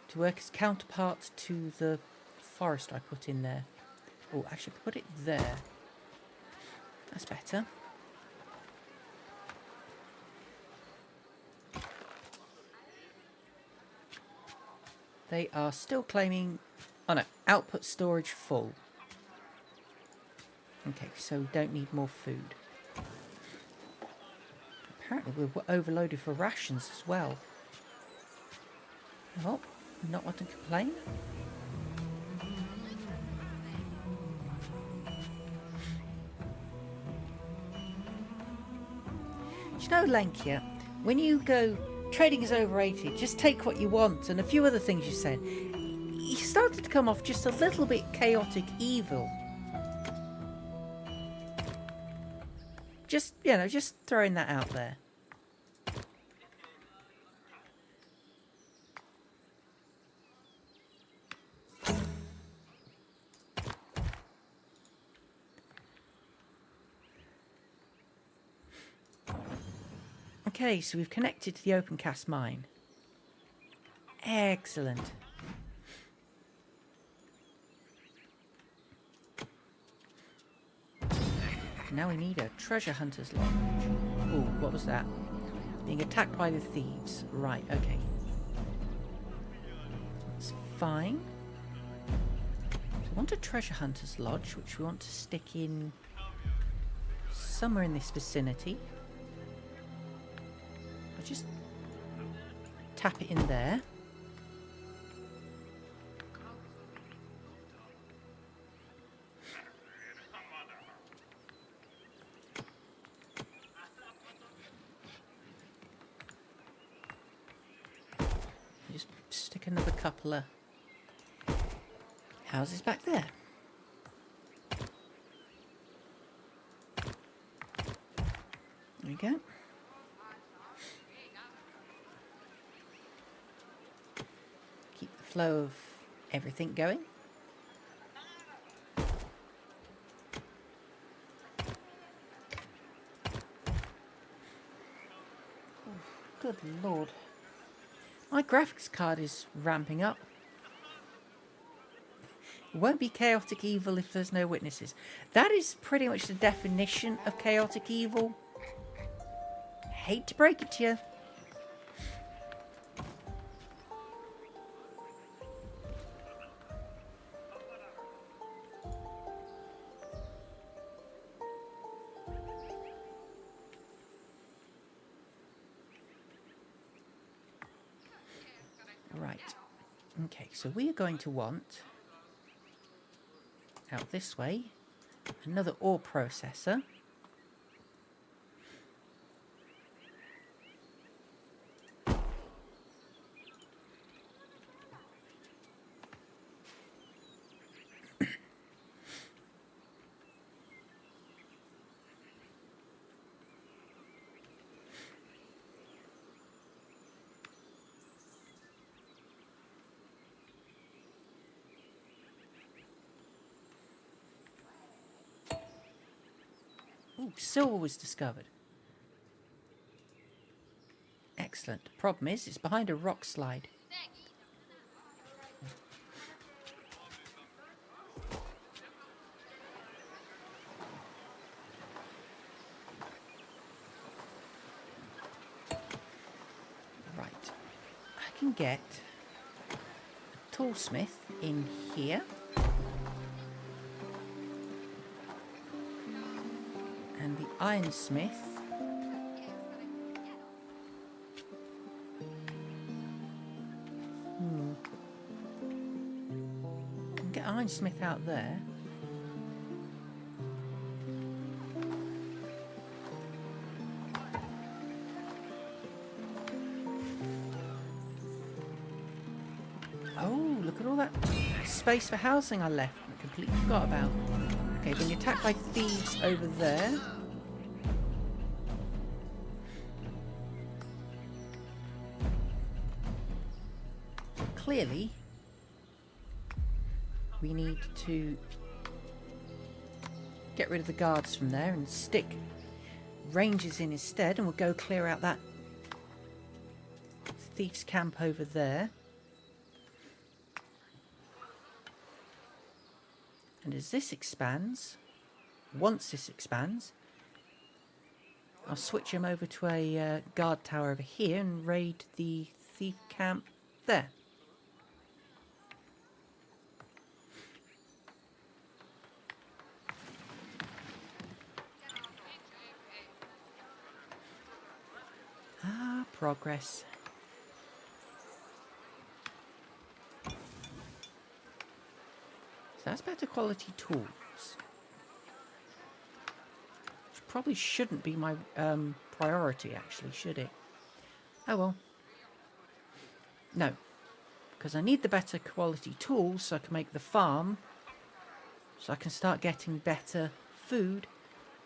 to work as counterpart to the forest I put in there. Oh, actually, put it there. That's better. They are still claiming... Oh no, output storage full. Okay, so we don't need more food. Apparently we're overloaded for rations as well. Well, not want to complain. Do you know, Lankia, when you go, trading is overrated, just take what you want, and a few other things you said, you started to come off just a little bit chaotic evil. Just, you know, just throwing that out there. Okay, so we've connected to the open cast mine. Excellent. Now we need a treasure hunter's lodge. Oh, what was that? Being attacked by the thieves. Right, okay. It's fine. So we want a treasure hunter's lodge, which we want to stick in somewhere in this vicinity. I'll just tap it in there. Just stick another couple of houses back there. There we go. Keep the flow of everything going. Oh, good lord. My graphics card is ramping up. It won't be chaotic evil if there's no witnesses. That is pretty much the definition of chaotic evil. Hate to break it to you. Right. Okay, so we are going to want, out this way, another ore processor. Ooh, silver was discovered. Excellent. Problem is, it's behind a rock slide. Right. I can get a toolsmith in here. And the ironsmith can get ironsmith out there. Oh, look at all that space for housing I left. I completely forgot about. Okay, being attacked by thieves over there. Clearly, we need to get rid of the guards from there and stick rangers in instead, and we'll go clear out that thieves' camp over there. And as this expands, once this expands, I'll switch him over to a guard tower over here and raid the thief camp there. Ah, progress. So that's better quality tools. Which probably shouldn't be my priority, actually, should it? Oh well. No. Because I need the better quality tools so I can make the farm. So I can start getting better food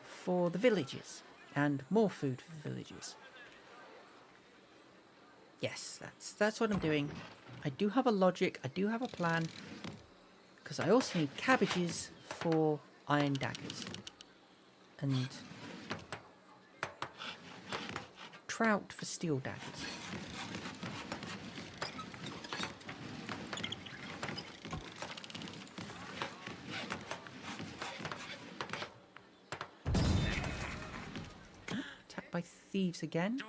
for the villages. And more food for the villages. Yes, that's what I'm doing. I do have a logic, I do have a plan. Because I also need cabbages for iron daggers. And trout for steel daggers. Attacked by thieves again.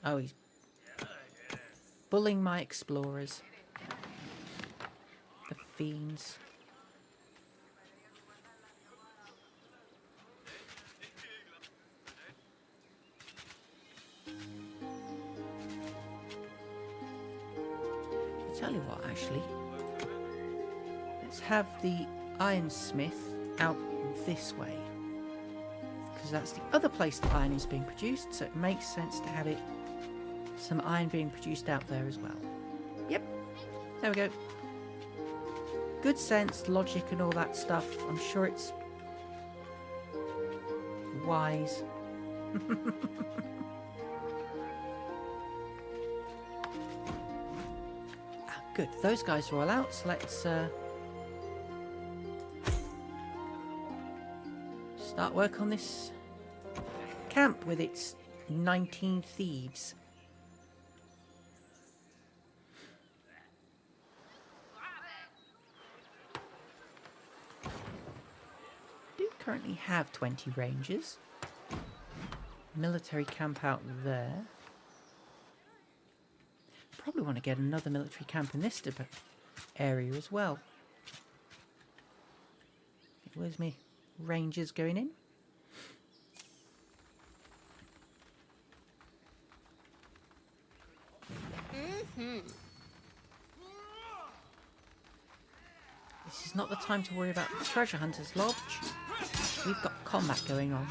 Oh, he's bullying my explorers. The fiends. I'll tell you what, actually. Let's have the ironsmith out this way. Because that's the other place the iron is being produced, so it makes sense to have it some iron being produced out there as well. Yep, there we go. Good sense, logic and all that stuff. I'm sure it's wise. Good, those guys are all out, so let's start work on this camp with its 19 thieves. Do currently have 20 rangers. Military camp out there. Probably want to get another military camp in this area as well. Where's me rangers going in? This is not the time to worry about the treasure hunters lodge. We've got combat going on.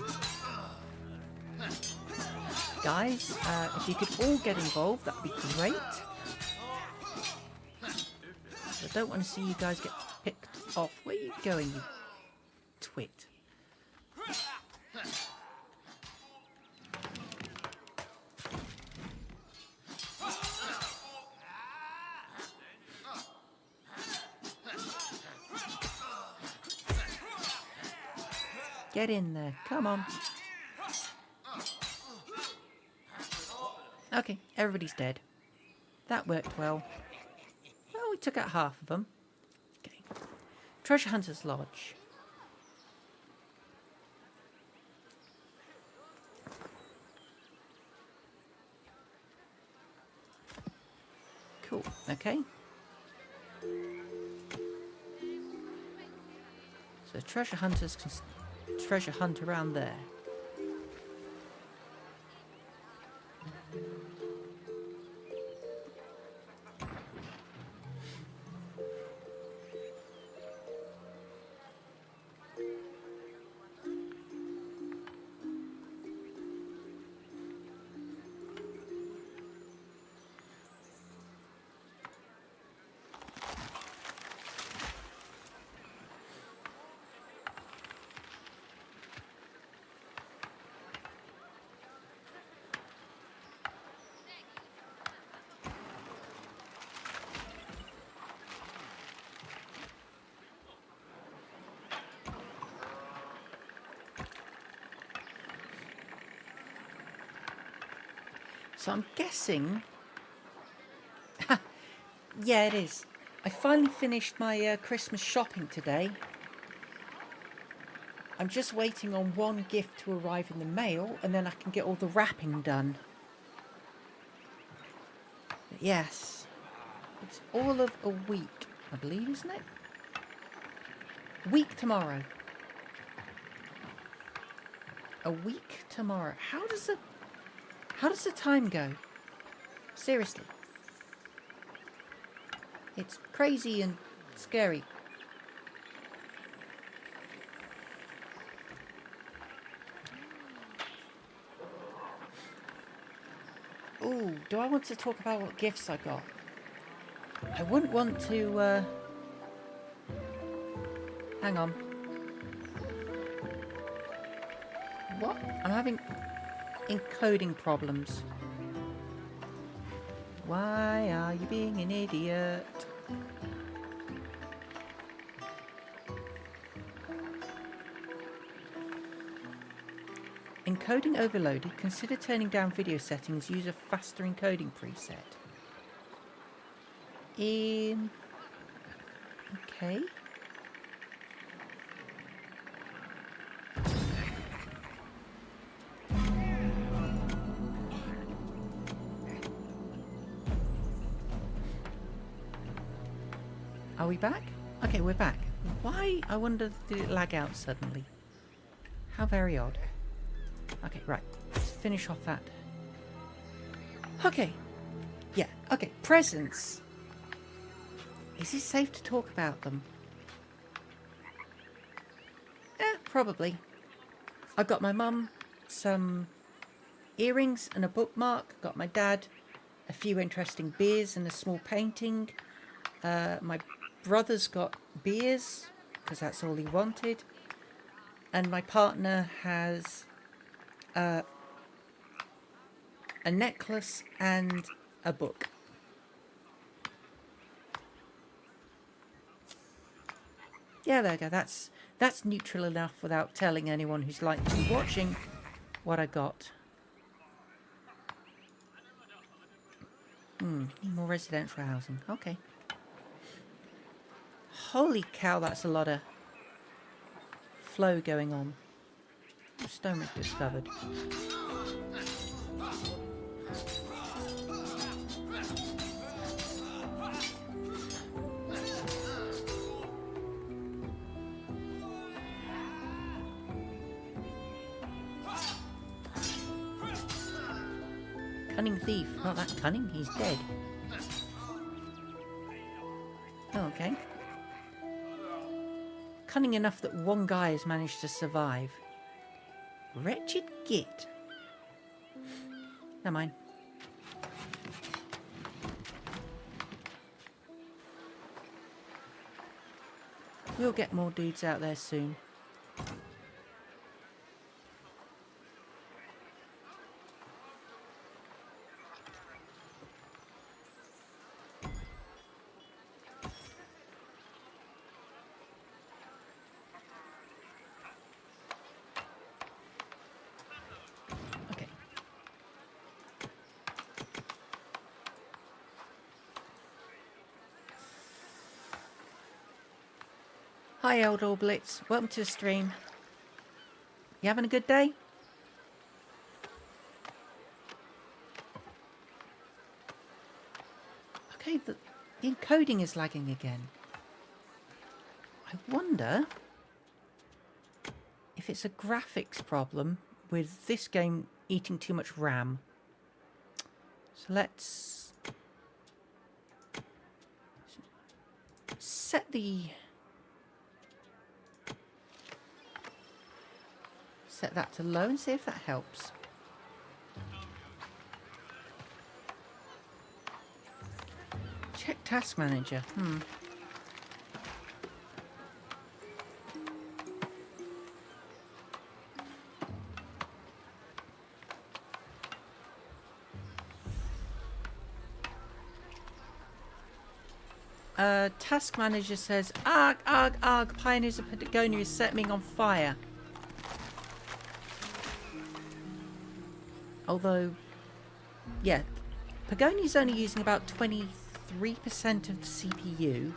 Guys, if you could all get involved, that'd be great. I don't want to see you guys get picked off. Where are you going, you twit? Get in there, come on. Okay, everybody's dead. That worked well. Well, we took out half of them. Okay. Treasure Hunter's Lodge. Cool, okay. So treasure hunters can treasure hunt around there. So I'm guessing... yeah, it is. I finally finished my Christmas shopping today. I'm just waiting on one gift to arrive in the mail, and then I can get all the wrapping done. But yes, it's all of a week, I believe, isn't it? A week tomorrow. A week tomorrow. How does the time go? Seriously. It's crazy and scary. Ooh, do I want to talk about what gifts I got? I wouldn't want to, hang on. What? I'm having encoding problems. Why are you being an idiot? Encoding overloaded. Consider turning down video settings. Use a faster encoding preset. Okay. Are we back? Okay, we're back. Why? I wonder, did it lag out suddenly? How very odd. Okay, right. Let's finish off that. Okay. Yeah, okay. Presents. Is it safe to talk about them? Probably. I got my mum some earrings and a bookmark. Got my dad a few interesting beers and a small painting. My brother's got beers because that's all he wanted. And my partner has a necklace and a book. Yeah, there you go. That's neutral enough without telling anyone who's likely to be watching what I got. More residential housing. Okay. Holy cow, that's a lot of flow going on. Stone was discovered. Cunning thief. Not that cunning, he's dead. Oh, okay. Cunning enough that one guy has managed to survive. Wretched git. Never mind. We'll get more dudes out there soon. Hi, Eldor Blitz. Welcome to the stream. You having a good day? Okay, the encoding is lagging again. I wonder if it's a graphics problem with this game eating too much RAM. So let's set that to low and see if that helps. Check task manager. Task manager says, arg, arg, arg, Pioneers of Pagonia is setting on fire. Although, yeah, Pagonia's only using about 23% of the CPU.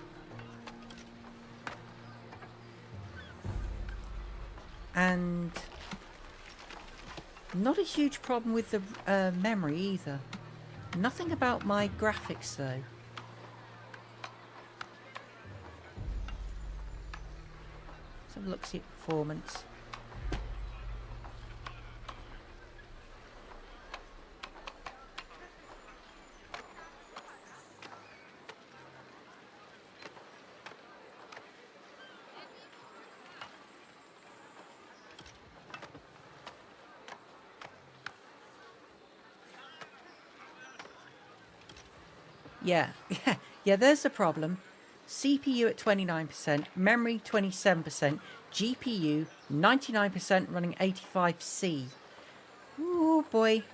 And not a huge problem with the memory either. Nothing about my graphics though. Let's have a look, see at performance. Yeah, there's the problem. CPU at 29%, memory 27%, GPU 99% running 85C. Oh boy.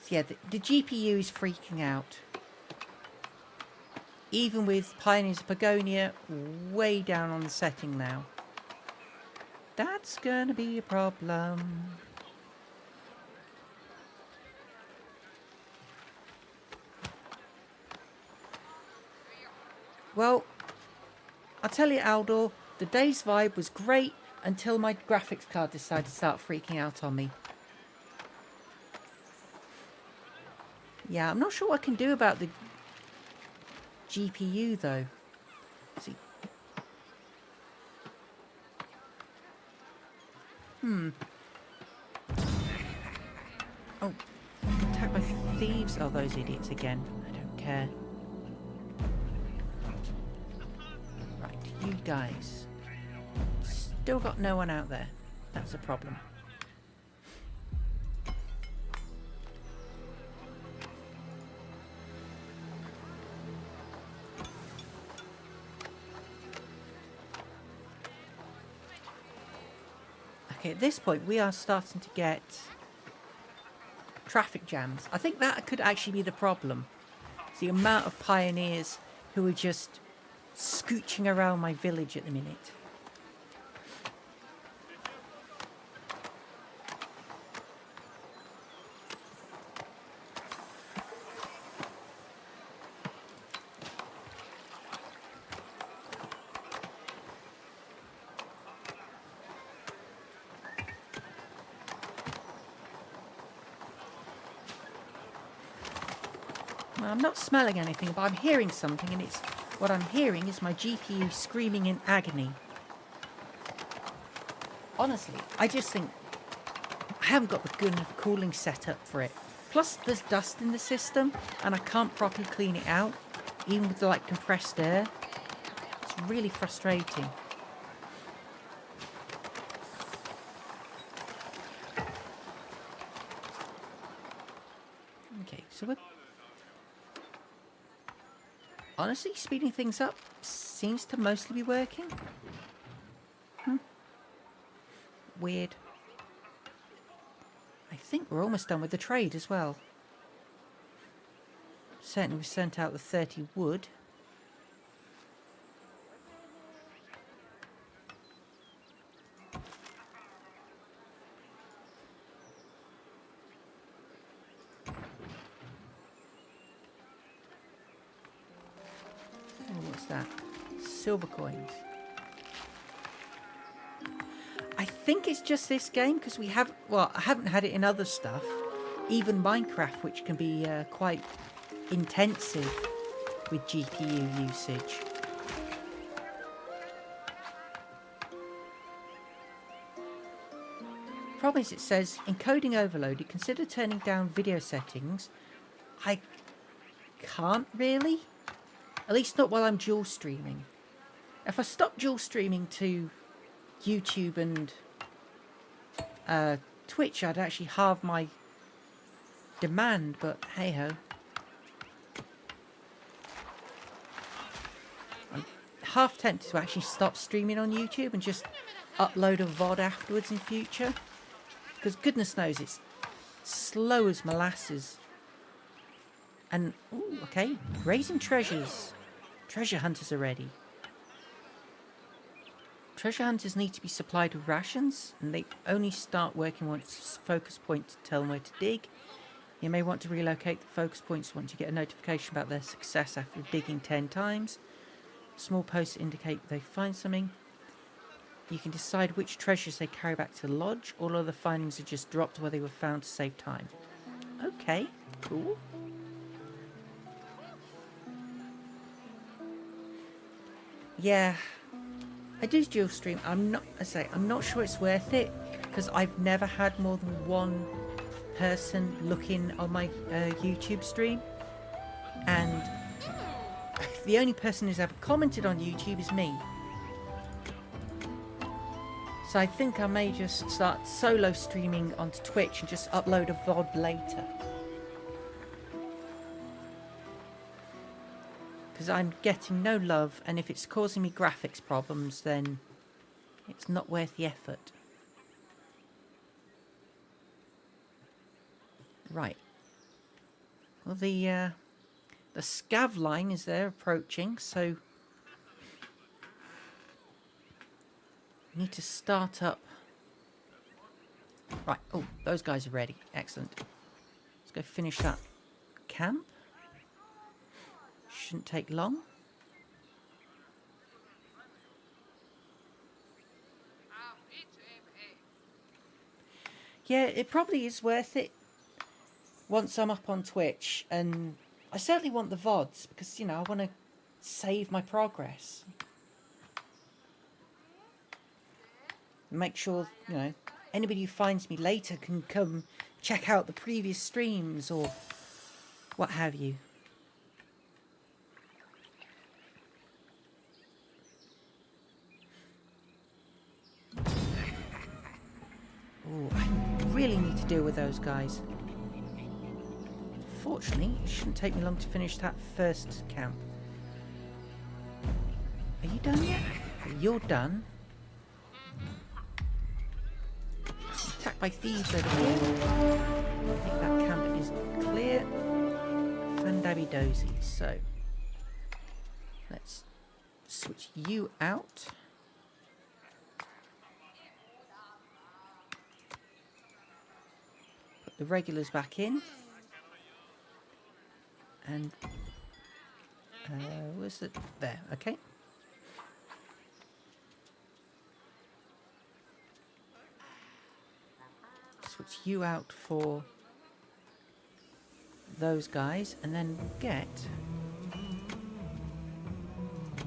So yeah, the GPU is freaking out. Even with Pioneers of Pagonia way down on the setting now. That's gonna be a problem. Well, I'll tell you, Aldor, the day's vibe was great until my graphics card decided to start freaking out on me. Yeah, I'm not sure what I can do about the GPU though. See. Oh, attacked by thieves. Oh, those idiots again. I don't care. Right, you guys. Still got no one out there. That's a problem. Okay, at this point we are starting to get traffic jams. I think that could actually be the problem. It's the amount of pioneers who are just scooching around my village at the minute. Well, I'm not smelling anything, but I'm hearing something, and what I'm hearing is my GPU screaming in agony. Honestly, I just think I haven't got the good enough cooling setup for it. Plus, there's dust in the system, and I can't properly clean it out, even with like compressed air. It's really frustrating. Okay, so we're honestly speeding things up seems to mostly be working. Weird. I think we're almost done with the trade as well. Certainly we sent out the 30 wood. Oh, what's that? Silver coins. I think it's just this game because I haven't had it in other stuff. Even Minecraft, which can be quite intensive with GPU usage. Problem is, it says encoding overloaded. Consider turning down video settings. I can't really. At least not while I'm dual streaming. If I stop dual streaming to YouTube and Twitch, I'd actually halve my demand, but hey ho. I'm half tempted to actually stop streaming on YouTube and just upload a VOD afterwards in future. Because goodness knows it's slow as molasses. And, ooh, okay, raising treasures. Treasure hunters are ready. Treasure hunters need to be supplied with rations, and they only start working once focus points tell them where to dig. You may want to relocate the focus points once you get a notification about their success after digging 10 times. Small posts indicate they find something. You can decide which treasures they carry back to the lodge. All other findings are just dropped where they were found to save time. Okay, cool. Yeah, I do dual stream. I'm not sure it's worth it because I've never had more than one person looking on my YouTube stream, and the only person who's ever commented on YouTube is me. So I think I may just start solo streaming onto Twitch and just upload a VOD later. Because I'm getting no love, and if it's causing me graphics problems, then it's not worth the effort. Right. Well, the scav line is there approaching, so Need to start up. Right. Oh, those guys are ready. Excellent. Let's go finish that camp. Shouldn't take long. Yeah, it probably is worth it once I'm up on Twitch, and I certainly want the VODs because, you know, I want to save my progress. Make sure, you know, anybody who finds me later can come check out the previous streams or what have you. Oh, I really need to deal with those guys. Fortunately, it shouldn't take me long to finish that first camp. Are you done yet? You're done. Attacked by thieves over here. I think that camp is clear. Fandabby dozy. So, let's switch you out. Put the regulars back in. And where's it? There, okay. Switch you out for those guys, and then we'll get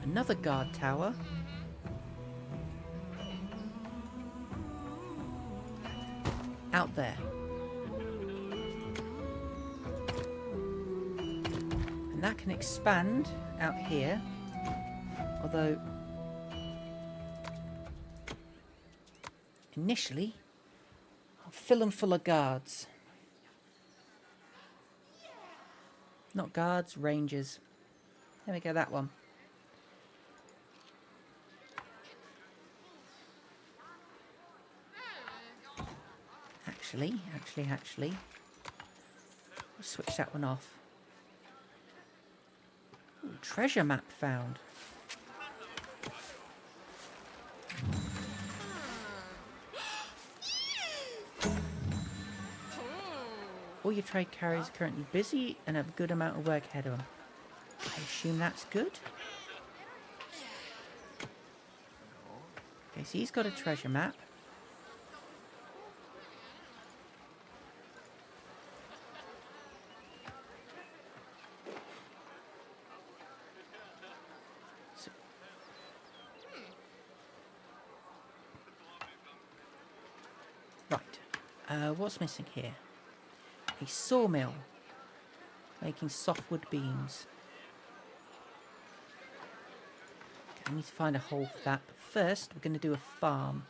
another guard tower. Out there. And that can expand out here, although initially I'll fill them full of guards. Not guards, rangers. There we go, that one. Actually, we'll switch that one off. Ooh, treasure map found. All your trade carriers are currently busy and have a good amount of work ahead of them. I assume that's good. Okay, so he's got a treasure map. Right. What's missing here? A sawmill making softwood beams. Okay, I need to find a hole for that, but first we're going to do a farm.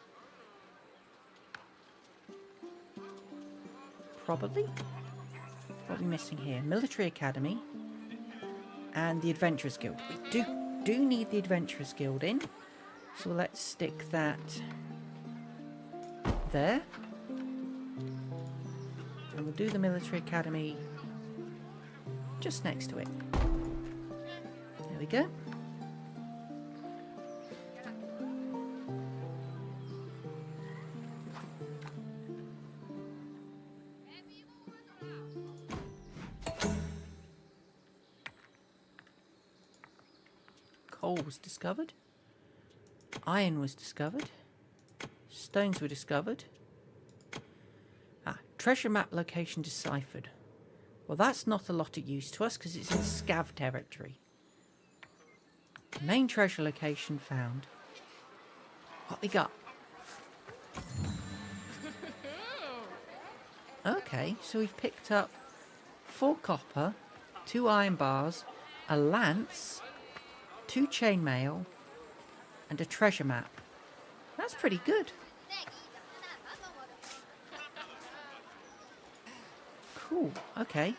Probably. What are we missing here? Military Academy and the Adventurers Guild. We do need the Adventurers Guild in, so let's stick that there. And we'll do the Military Academy just next to it. There we go. Coal was discovered. Iron was discovered. Stones were discovered. Treasure map location deciphered. Well, that's not a lot of use to us because it's in scav territory. Main treasure location found. What we got? Okay, so we've picked up 4 copper, 2 iron bars, a lance, 2 chainmail, and a treasure map. That's pretty good. Cool, okay.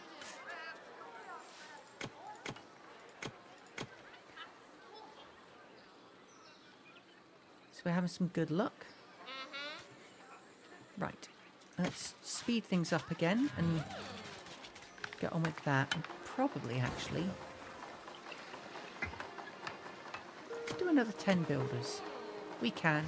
So we're having some good luck. Right, let's speed things up again and get on with that. And probably, actually, let's do another 10 builders. We can.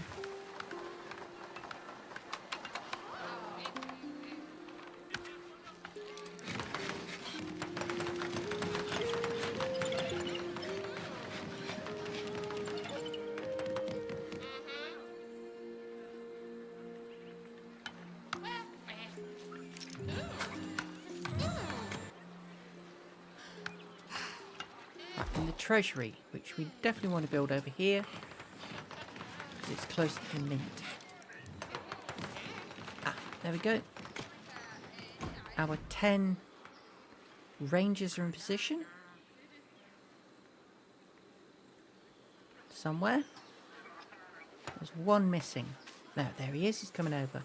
treasury, which we definitely want to build over here. It's close to the mint. Ah, there we go. Our 10 rangers are in position. Somewhere. There's one missing. No, there he is. He's coming over.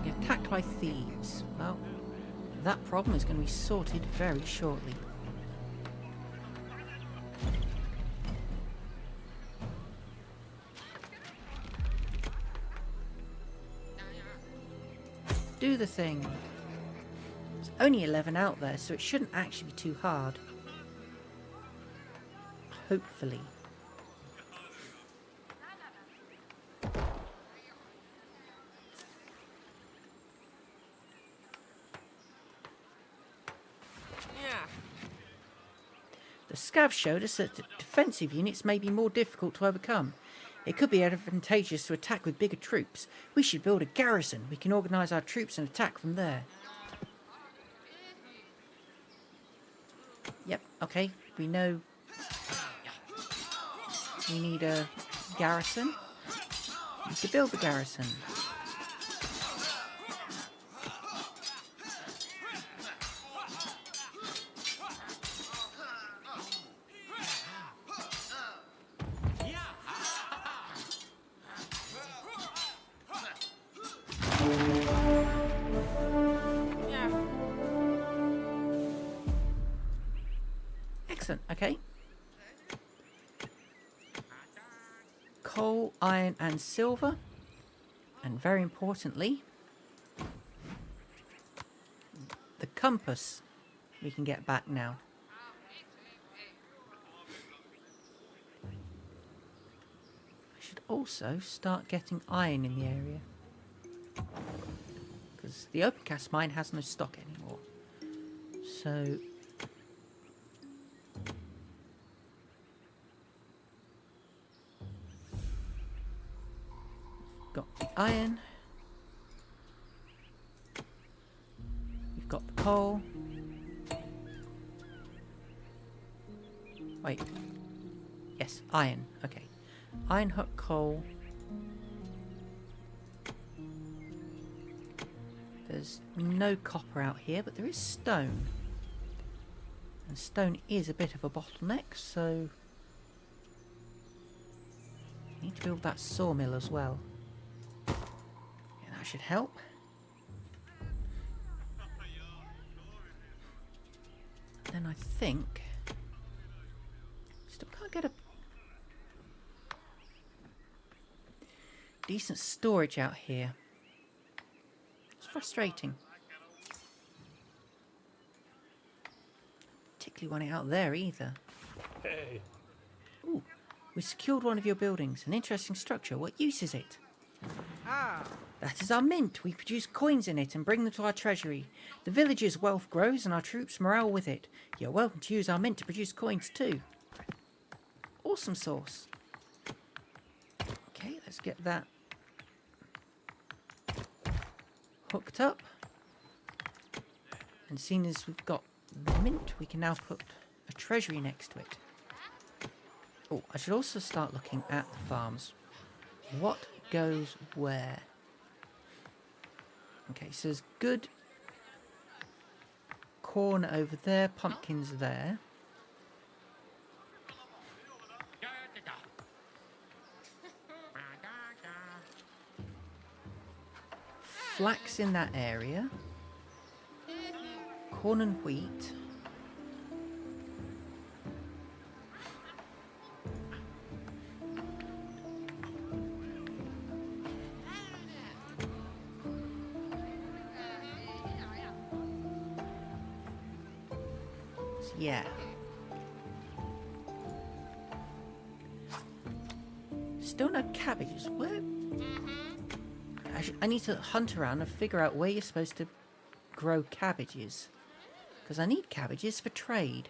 Get attacked by thieves. Well, that problem is going to be sorted very shortly. Do the thing. There's only 11 out there, so it shouldn't actually be too hard. Hopefully. Yeah. The scav showed us that defensive units may be more difficult to overcome. It could be advantageous to attack with bigger troops. We should build a garrison. We can organise our troops and attack from there. Yep, okay. We know we need a garrison. We need to build the garrison. Yeah. Excellent, okay. Coal, iron and silver. And very importantly, the compass we can get back now. I should also start getting iron in the area. Because the open cast mine has no stock anymore. So got the iron. We've got the coal. Wait. Yes, iron. Okay. Iron hook coal. There's no copper out here, but there is stone. And stone is a bit of a bottleneck, so I need to build that sawmill as well. Yeah, that should help. Then I think still can't get a decent storage out here. It's frustrating. Particularly want it out there either. Hey. Ooh, we secured one of your buildings. An interesting structure. What use is it? Ah. That is our mint. We produce coins in it and bring them to our treasury. The village's wealth grows and our troops' morale with it. You're welcome to use our mint to produce coins too. Awesome sauce. Okay, let's get that hooked up. And seeing as we've got the mint, we can now put a treasury next to it. Oh, I should also start looking at the farms. What goes where? Okay, so there's good corn over there, pumpkins there. Flax in that area. Corn and wheat. Yeah. Still no cabbages. Where? I need to hunt around and figure out where you're supposed to grow cabbages. Because I need cabbages for trade.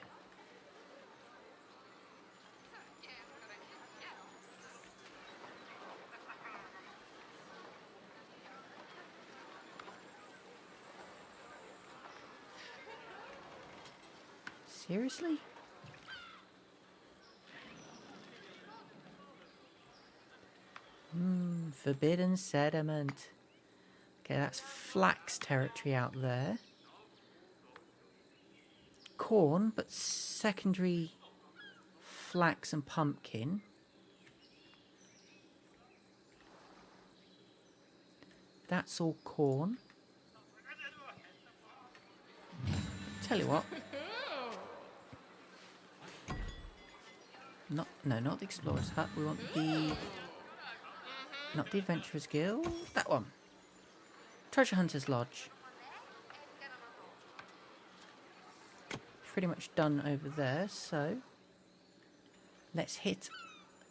Seriously? Forbidden sediment. Okay, that's flax territory out there. Corn, but secondary flax and pumpkin. That's all corn. Tell you what. No, not the Explorer's Hut. We want the... Not the Adventurer's Guild. That one. Treasure Hunter's Lodge. Pretty much done over there, so... Let's hit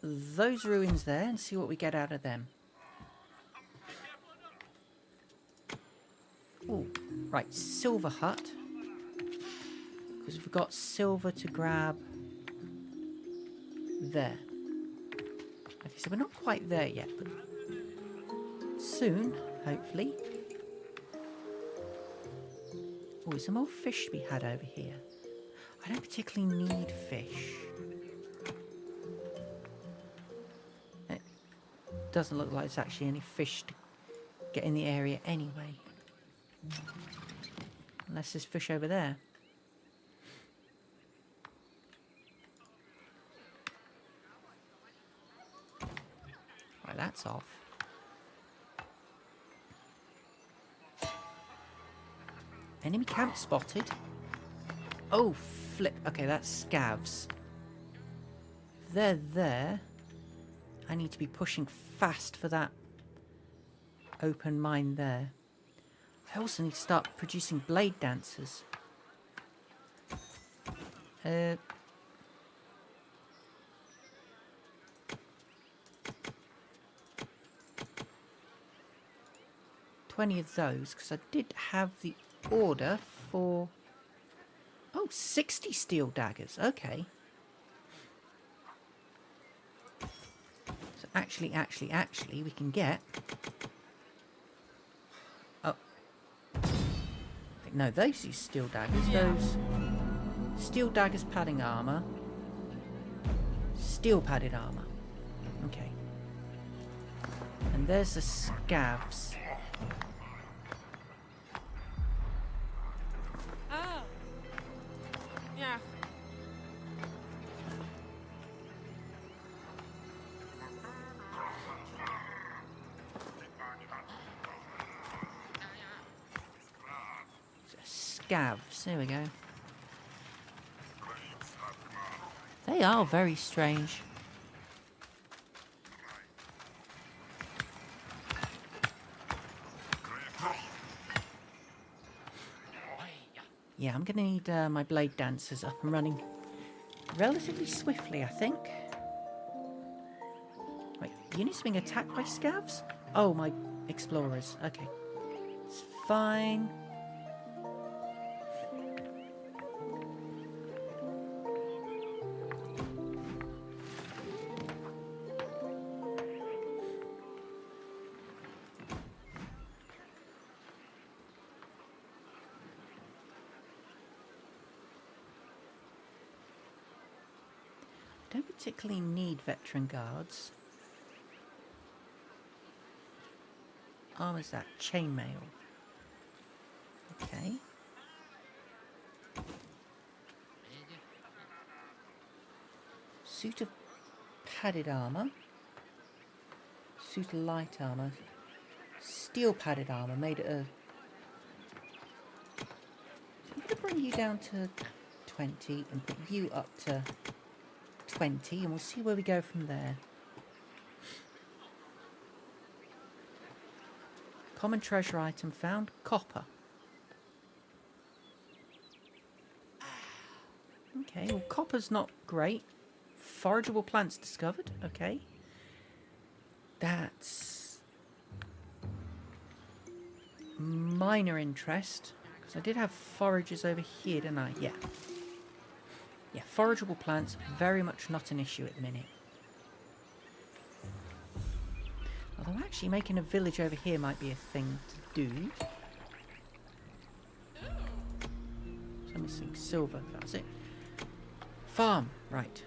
those ruins there and see what we get out of them. Oh, right, Silver Hut. Because we've got silver to grab there. Okay, so we're not quite there yet, but soon, hopefully. Oh, some more fish to be had over here. I don't particularly need fish. It doesn't look like there's actually any fish to get in the area anyway. Unless there's fish over there. Right, that's off. Enemy camp spotted. Oh, flip. Okay, that's scavs. If they're there, I need to be pushing fast for that open mine there. I also need to start producing blade dancers. 20 of those, because I did have the order for... Oh, 60 steel daggers. Okay. So actually, we can get... Oh. No, those use steel daggers. Yeah. Those... Steel daggers padding armor. Steel padded armor. Okay. And there's the scavs. Oh. Yeah. Scavs. There we go. They are very strange. Yeah, I'm going to need my blade dancers up and running relatively swiftly, I think. Wait, units being attacked by scavs? Oh, my explorers. Okay. It's fine. Don't particularly need veteran guards. Armor's that chainmail. Okay. Suit of padded armor. Suit of light armor. Steel padded armor made at a... I'm going to bring you down to 20 and put you up to 20 and we'll see where we go from there. Common treasure item found, copper. Okay, well copper's not great. Forageable plants discovered, okay. That's minor interest. Because I did have foragers over here, didn't I? Yeah. Yeah, forageable plants, very much not an issue at the minute. Although actually making a village over here might be a thing to do. So I'm missing silver, that's it. farm, right.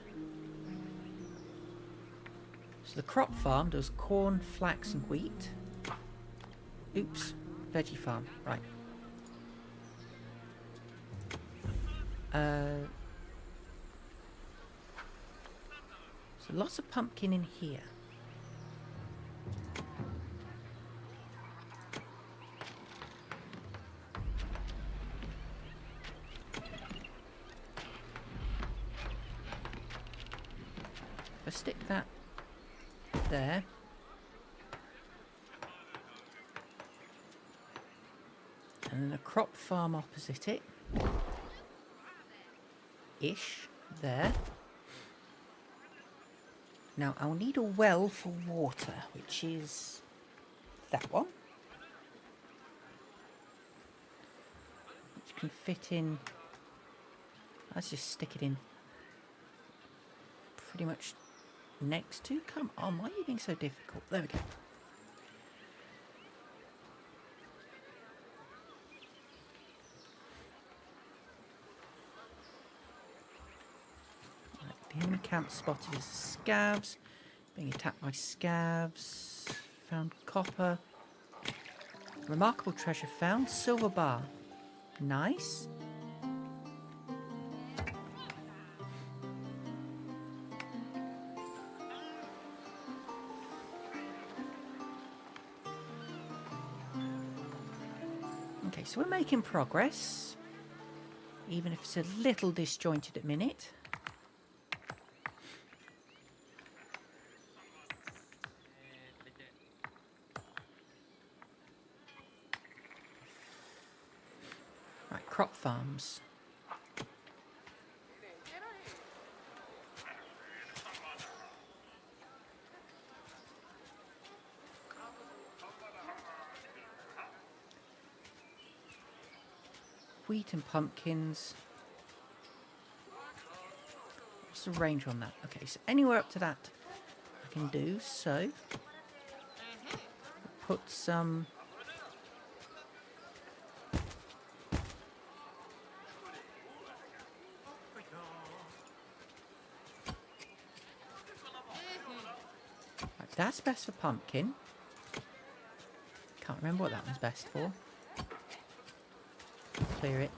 So the crop farm does corn, flax and wheat. Oops, veggie farm, right. So lots of pumpkin in here. If I stick that there. And then a crop farm opposite it. Ish, there. Now I'll need a well for water, which is that one. Which can fit in. Let's just stick it in pretty much next to. Come on, why are you being so difficult? There we go. The enemy camp spotted as scavs. Being attacked by scavs. Found copper. Remarkable treasure found. Silver bar. Nice. Okay, so we're making progress. Even if it's a little disjointed at the minute. Right, crop farms. Wheat and pumpkins. What's the range on that? Okay, so anywhere up to that I can do. So put some right, that's best for pumpkin. Can't remember what that one's best for. Clear it.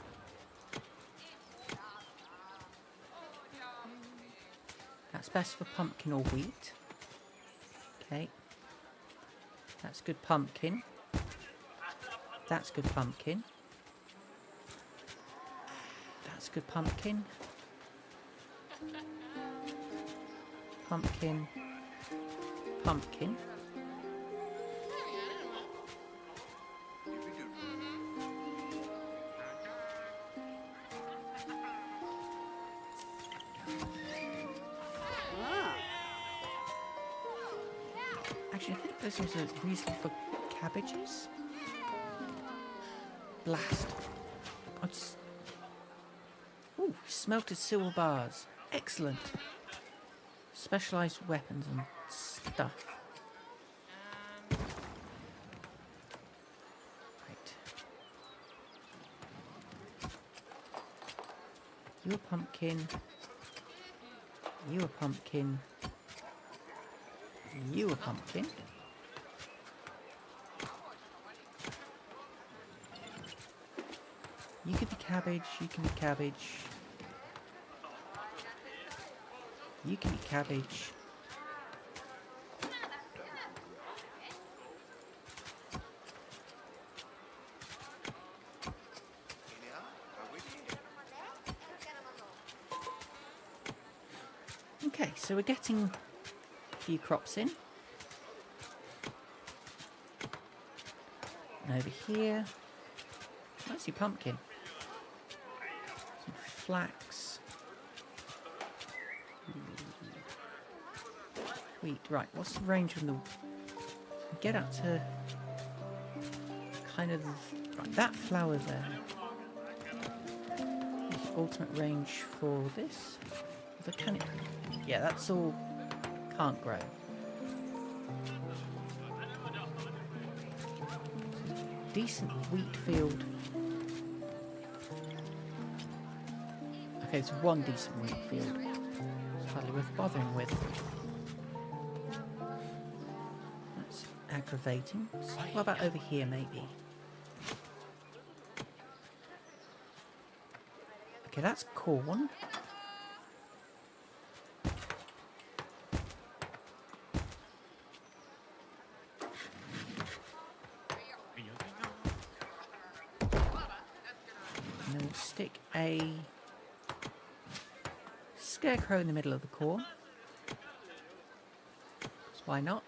That's best for pumpkin or wheat. Okay. That's good pumpkin. That's good pumpkin. That's good pumpkin. Pumpkin. Pumpkin. Actually, I think this was a reason for cabbages. Blast. I just... Ooh, smelted silver bars. Excellent. Specialised weapons and stuff. Right. You a pumpkin. You a pumpkin. You a pumpkin. You can be cabbage, you can be cabbage. You can be cabbage. Okay, so we're getting a few crops in. And over here, that's your pumpkin. Some flax. Wheat, right, what's the range from the... Get up to kind of... Right, that flower there. The ultimate range for this. The can it... Yeah, that's all... Can't grow. Decent wheat field. I Okay, it's one decent wheat field. It's hardly worth bothering with. That's aggravating. What about over here, maybe? Okay, that's corn. And then we'll stick a scarecrow in the middle of the corn. So why not?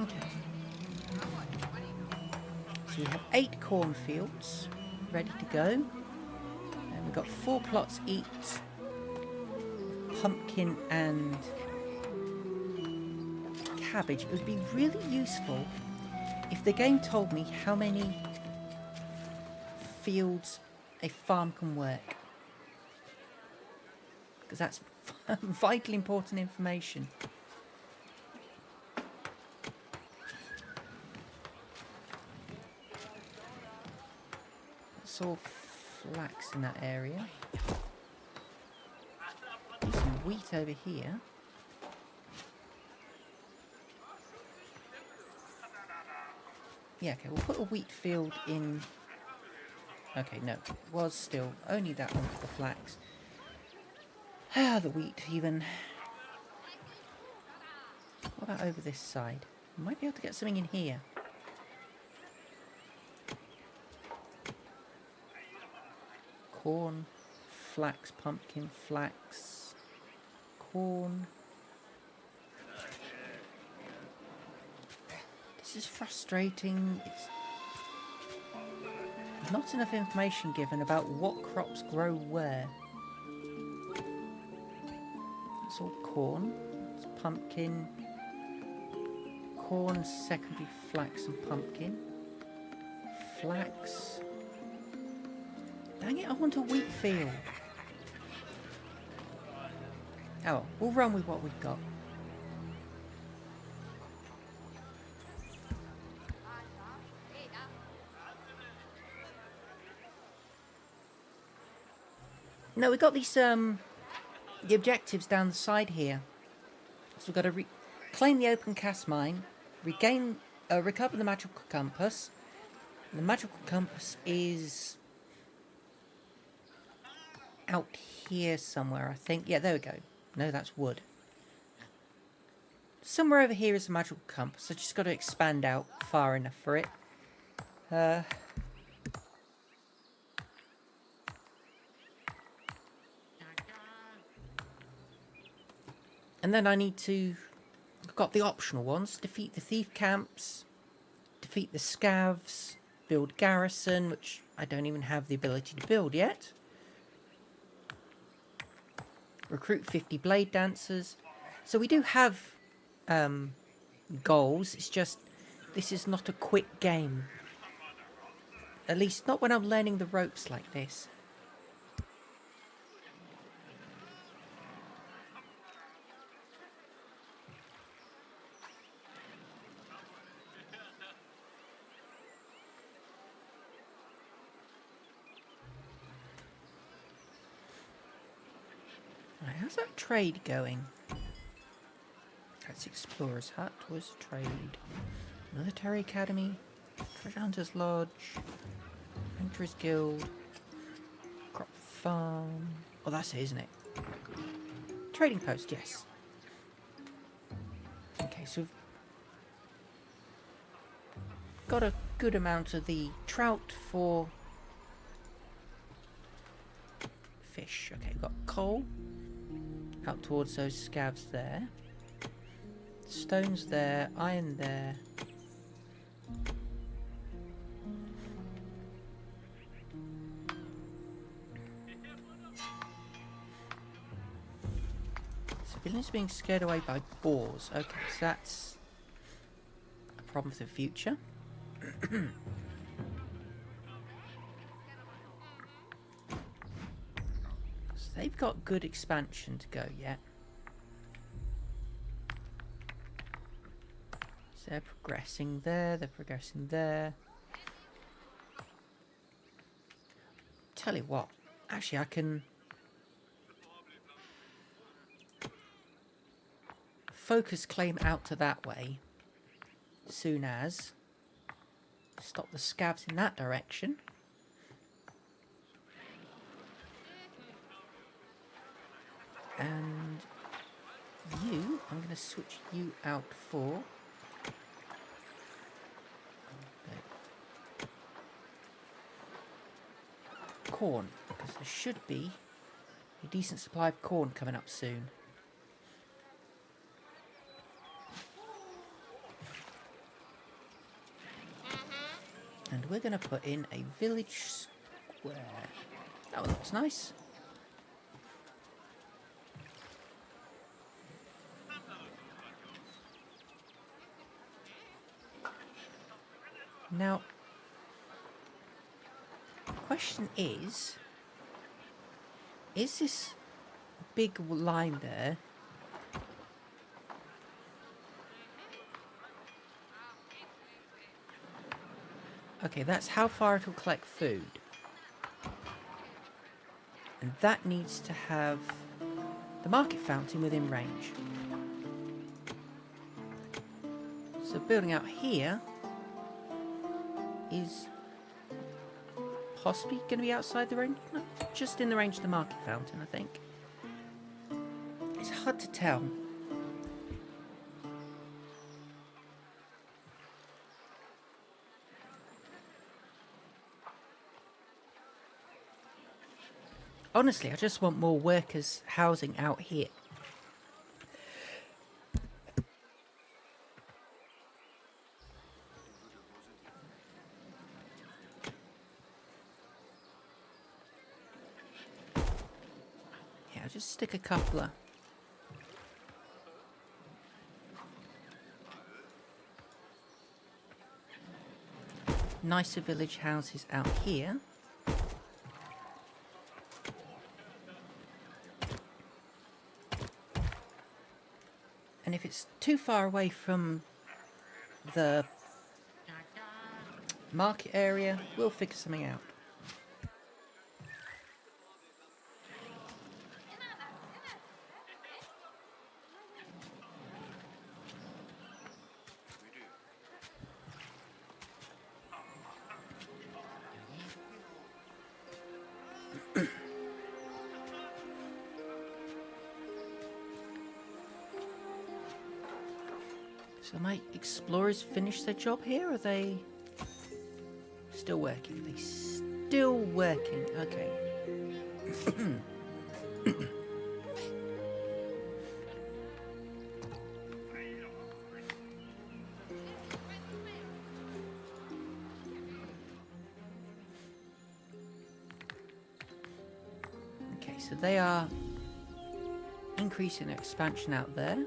Okay. So we have 8 cornfields ready to go. And we've got 4 plots each. Pumpkin and cabbage. It would be really useful if the game told me how many fields a farm can work. Because that's vitally important information. It's all flax in that area. There's some wheat over here. Yeah, okay, we'll put a wheat field in. Okay, no, it was still only that one for the flax. Ah, the wheat even. What about over this side? Might be able to get something in here. Corn, flax, pumpkin, flax, corn. This is frustrating. It's not enough information given about what crops grow where. It's all corn. It's pumpkin. Corn, secondary flax and pumpkin. Flax. Dang it, I want a wheat field. Oh, we'll run with what we've got. No, we've got these, the objectives down the side here. So we've got to claim the open cast mine, recover the magical compass. The magical compass is out here somewhere, I think. Yeah, there we go. No, that's wood. Somewhere over here is the magical compass. I just got to expand out far enough for it. And then I need to... I've got the optional ones. Defeat the thief camps. Defeat the scavs. Build garrison, which I don't even have the ability to build yet. Recruit 50 blade dancers. So we do have goals. It's just this is not a quick game. At least not when I'm learning the ropes like this. Right, how's that trade going? That's Explorer's Hut was trade. Military Academy. Treasure Hunter's Lodge. Adventurers Guild. Crop Farm. Oh, that's it, isn't it? Trading Post, yes. Okay, so we've got a good amount of the trout for fish. Okay, we've got coal out towards those scavs there. Stones there, iron there. Villains being scared away by boars. Okay, so that's a problem for the future. So they've got good expansion to go yet. So they're progressing there, they're progressing there. Tell you what, actually I can focus claim out to that way soon as stop the scabs in that direction. And you, I'm going to switch you out for corn, because there should be a decent supply of corn coming up soon. And we're going to put in a village square. That one looks nice. Now, the question is this big line there okay, that's how far it'll collect food. And that needs to have the market fountain within range. So building out here is possibly going to be outside the range. No, just in the range of the market fountain, I think. It's hard to tell. Honestly, I just want more workers' housing out here. Yeah, I'll just stick a couple of nicer village houses out here. And if it's too far away from the market area, we'll figure something out. So my explorers finished their job here, or are they still working? They still working, okay. Okay, so they are increasing their expansion out there.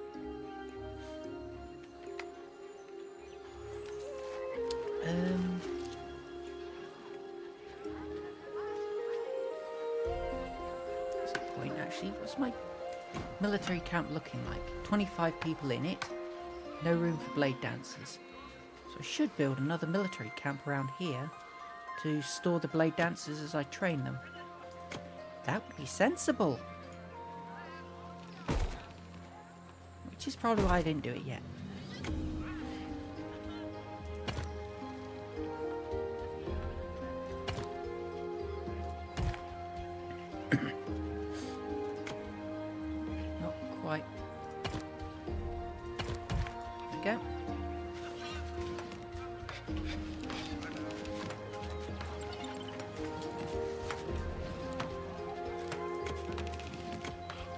What's the point actually? What's my military camp looking like? 25 people in it. No room for blade dancers. So I should build another military camp around here to store the blade dancers as I train them. That would be sensible. Which is probably why I didn't do it yet. Not quite. There we go.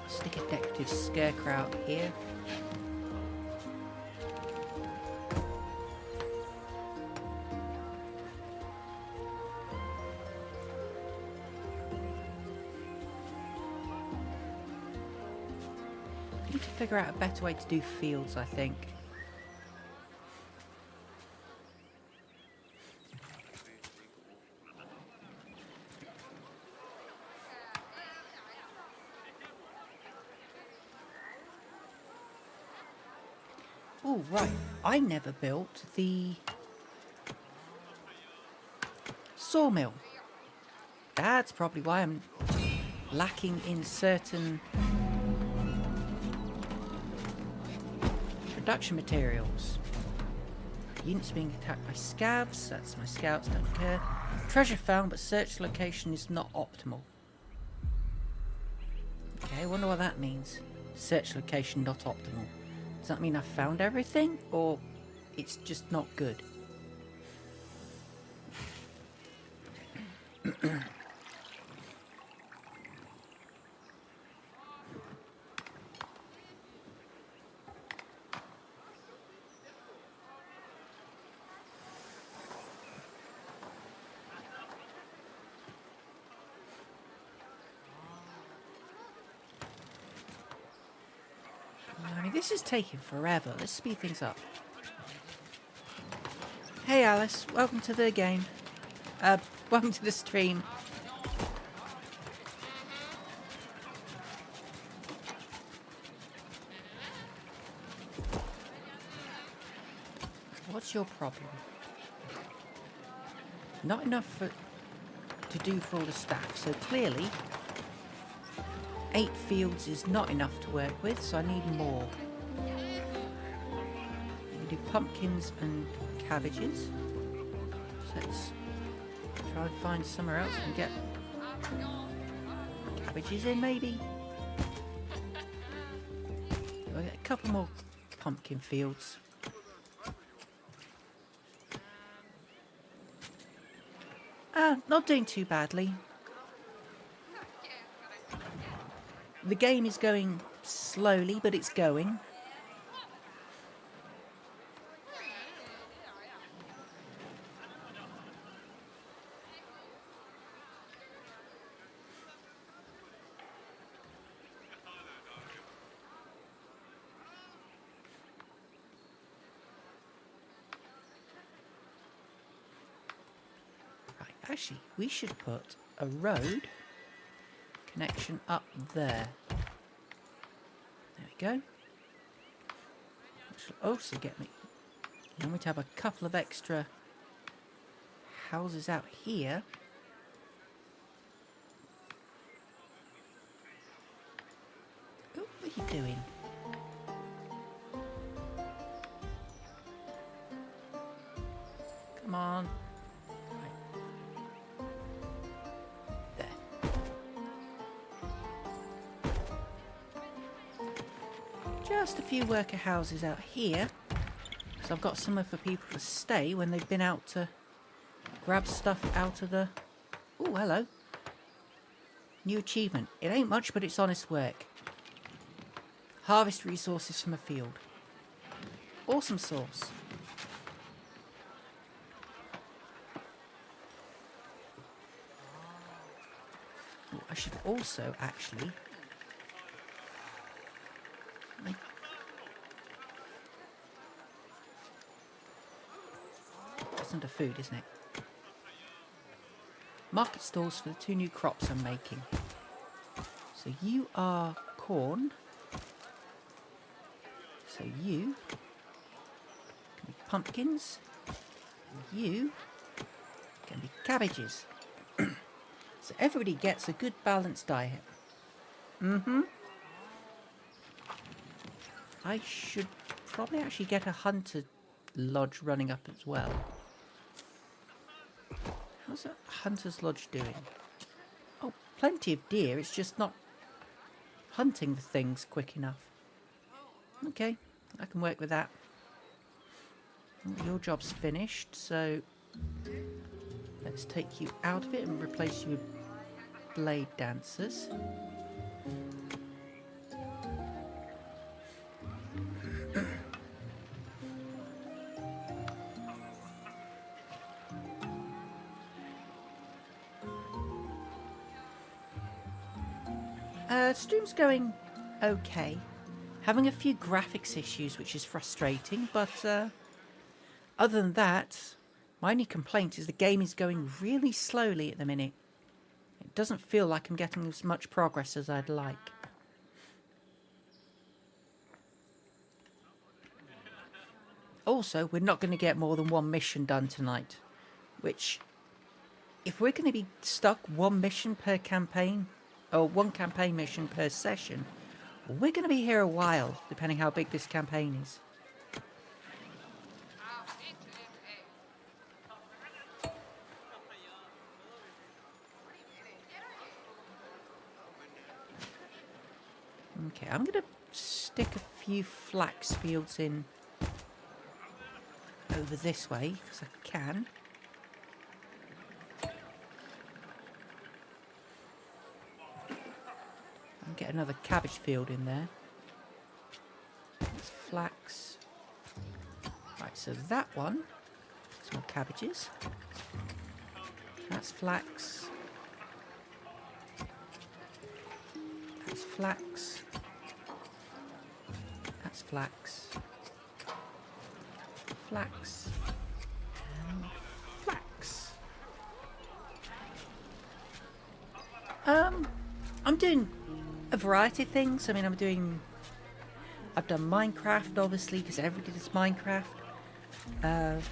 Stick a decorative scarecrow out here. I need to figure out a better way to do fields, I think. Oh, right. I never built the sawmill. That's probably why I'm lacking in certain production materials. Units being attacked by scavs. That's my scouts, don't care. Treasure found, but search location is not optimal. Okay, I wonder what that means. Search location not optimal. Does that mean I found everything, or it's just not good? I mean, this is taking forever. Let's speed things up. Hey Alice, welcome to the game. Welcome to the stream. What's your problem? Not enough to do for all the staff, so clearly 8 fields is not enough to work with, so I need more. We do pumpkins and cabbages. So let's try and find somewhere else and get cabbages in, maybe. I'll get a couple more pumpkin fields. Not doing too badly. The game is going slowly, but it's going. Right, actually, we should put a road connection up there. There we go. Which will also get me. I'm going to have a couple of extra houses out here. Oh, what are you doing? Come on. Just a few worker houses out here, so I've got somewhere for people to stay when they've been out to grab stuff out of the... Oh, hello. New achievement. It ain't much, but it's honest work. Harvest resources from a field. Awesome sauce. Oh, I should also actually... That's under food, isn't it? Market stalls for the 2 new crops I'm making. So you are corn. So you can be pumpkins. And you can be cabbages. So everybody gets a good balanced diet. I should probably actually get a hunter lodge running up as well. How's that hunter's lodge doing? Oh, plenty of deer. It's just not hunting the things quick enough. Okay, I can work with that. Your job's finished, so let's take you out of it and replace you with blade dancers. Stream's going okay. Having a few graphics issues, which is frustrating, but other than that, my only complaint is the game is going really slowly at the minute. It doesn't feel like I'm getting as much progress as I'd like. Also, we're not going to get more than one mission done tonight, which, if we're going to be stuck one mission per campaign, or one campaign mission per session, we're going to be here a while, depending how big this campaign is. Okay, I'm going to stick a few flax fields in over this way, because I can. And get another cabbage field in there. That's flax. Right, so that one, some more cabbages. That's flax. That's flax. That's flax. Flax. And flax. I'm doing a variety of things. I mean, I've done Minecraft, obviously, because everybody does Minecraft. I've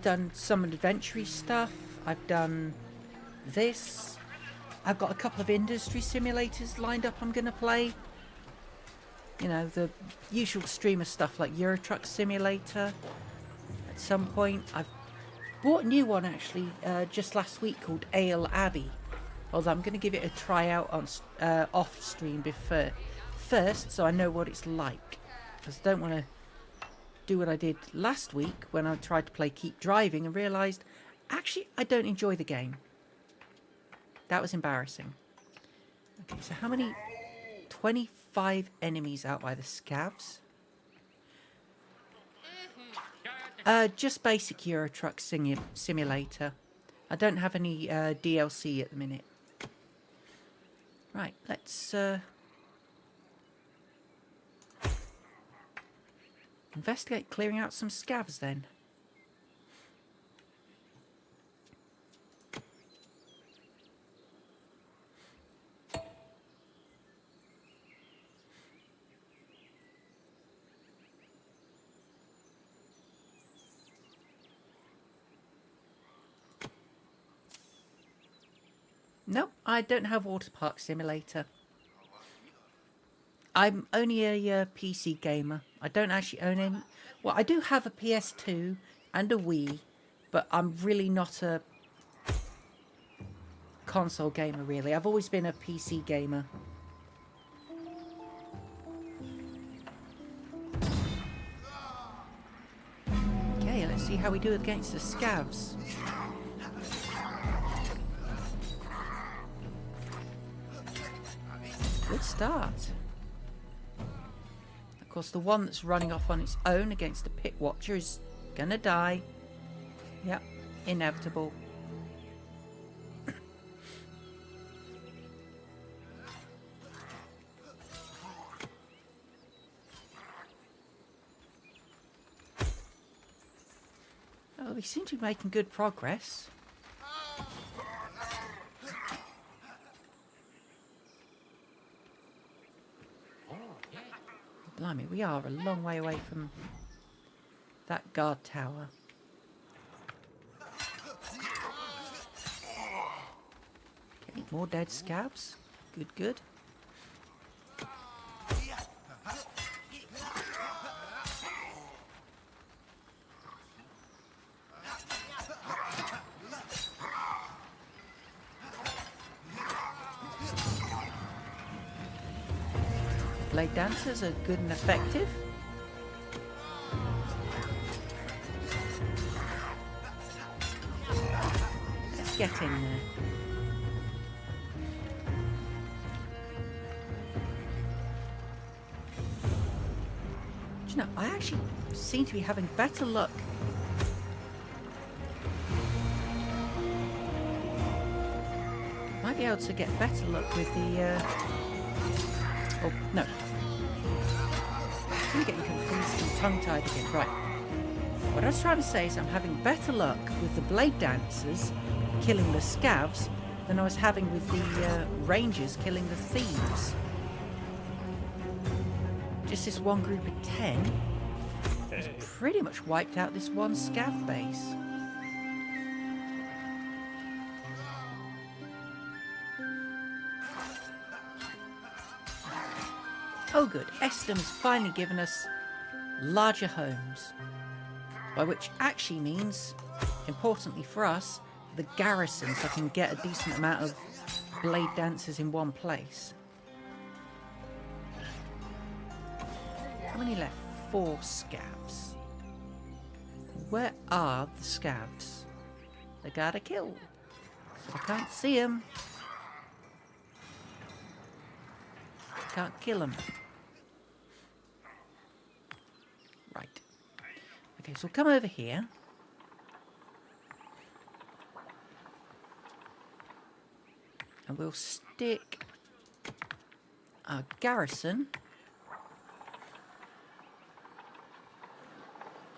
done some adventure stuff. I've done this. I've got a couple of industry simulators lined up I'm going to play. You know, the usual streamer stuff like Euro Truck Simulator. At some point, I've bought a new one actually just last week called Ale Abbey. Although I'm going to give it a try out on off stream first, so I know what it's like. Because I don't want to do what I did last week when I tried to play Keep Driving and realised, actually, I don't enjoy the game. That was embarrassing. Okay, so how many? 25 enemies out by the scavs. Just basic Euro Truck Simulator. I don't have any DLC at the minute. Right, let's investigate clearing out some scavs then. Nope, I don't have Water Park Simulator. I'm only a PC gamer. I don't actually own any. Well, I do have a PS2 and a Wii, but I'm really not a console gamer, really. I've always been a PC gamer. Okay, let's see how we do against the scavs. Good start. Of course, the one that's running off on its own against the pit watcher is gonna die. Yep, inevitable. Oh, they seem to be making good progress. Blimey, we are a long way away from that guard tower. Okay, more dead scavs. Good, good. Blade dancers are good and effective. Let's get in there. Do you know, I actually seem to be having better luck. Might be able to get better luck with the... Oh, no. I'm getting confused and tongue-tied again. Right. What I was trying to say is I'm having better luck with the blade dancers killing the scavs than I was having with the rangers killing the thieves. Just this one group of 10 has pretty much wiped out this one scav base. Oh good, Eston has finally given us larger homes. By which actually means, importantly for us, the garrison, so I can get a decent amount of blade dancers in one place. How many left? 4 scavs. Where are the scavs? They gotta kill. So I can't see them. Can't kill them. Right. Okay, so we'll come over here. And we'll stick our garrison.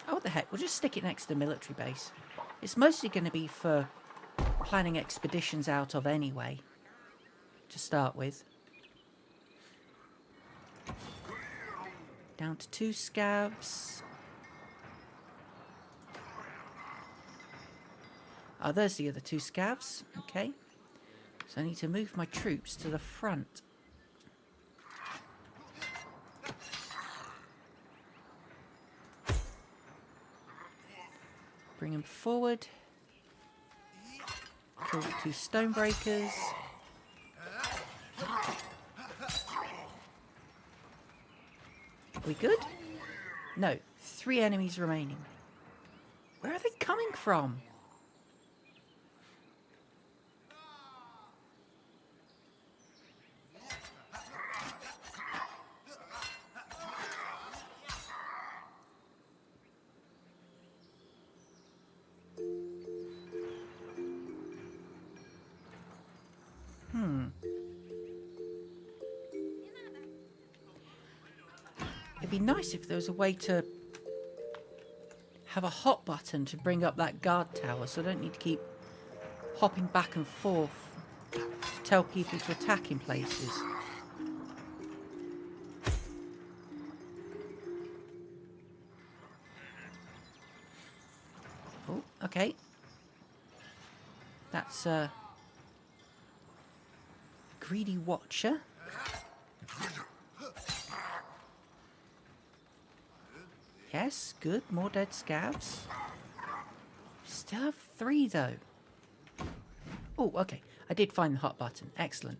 Oh, what the heck, we'll just stick it next to the military base. It's mostly going to be for planning expeditions out of anyway, to start with. Down to 2 scavs. Oh, there's the other 2 scavs. Okay. So I need to move my troops to the front. Bring them forward. Kill the 2 stonebreakers. Are we good? No. 3 enemies remaining. Where are they coming from? It'd be nice if there was a way to have a hot button to bring up that guard tower, so I don't need to keep hopping back and forth to tell people to attack in places. Oh, okay. That's a greedy watcher. Yes, good. More dead scavs. Still have 3 though. Oh, okay. I did find the hot button. Excellent.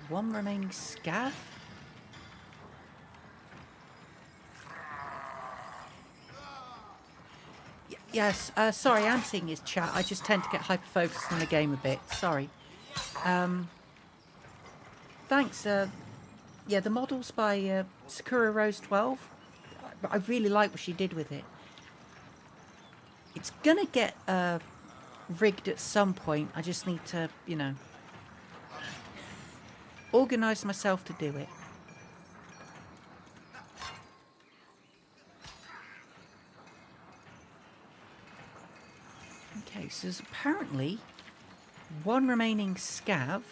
One remaining scav. Yes, sorry, I'm seeing his chat. I just tend to get hyper-focused on the game a bit. Sorry. Thanks. Yeah, the model's by Sakura Rose 12. I really like what she did with it. It's gonna get rigged at some point. I just need to, you know, organise myself to do it. Okay, so there's apparently 1 remaining scav,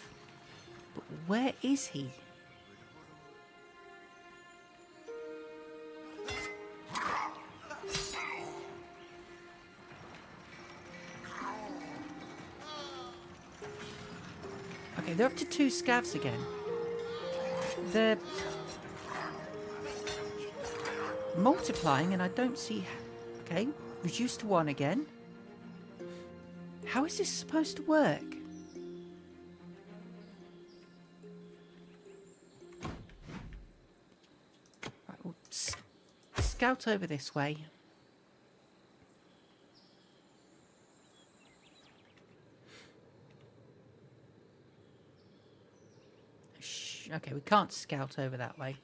but where is he? Okay, they're up to 2 scavs again. They're multiplying and I don't see... Okay, reduced to 1 again. How is this supposed to work? Right, we'll scout over this way. Okay, we can't scout over that way.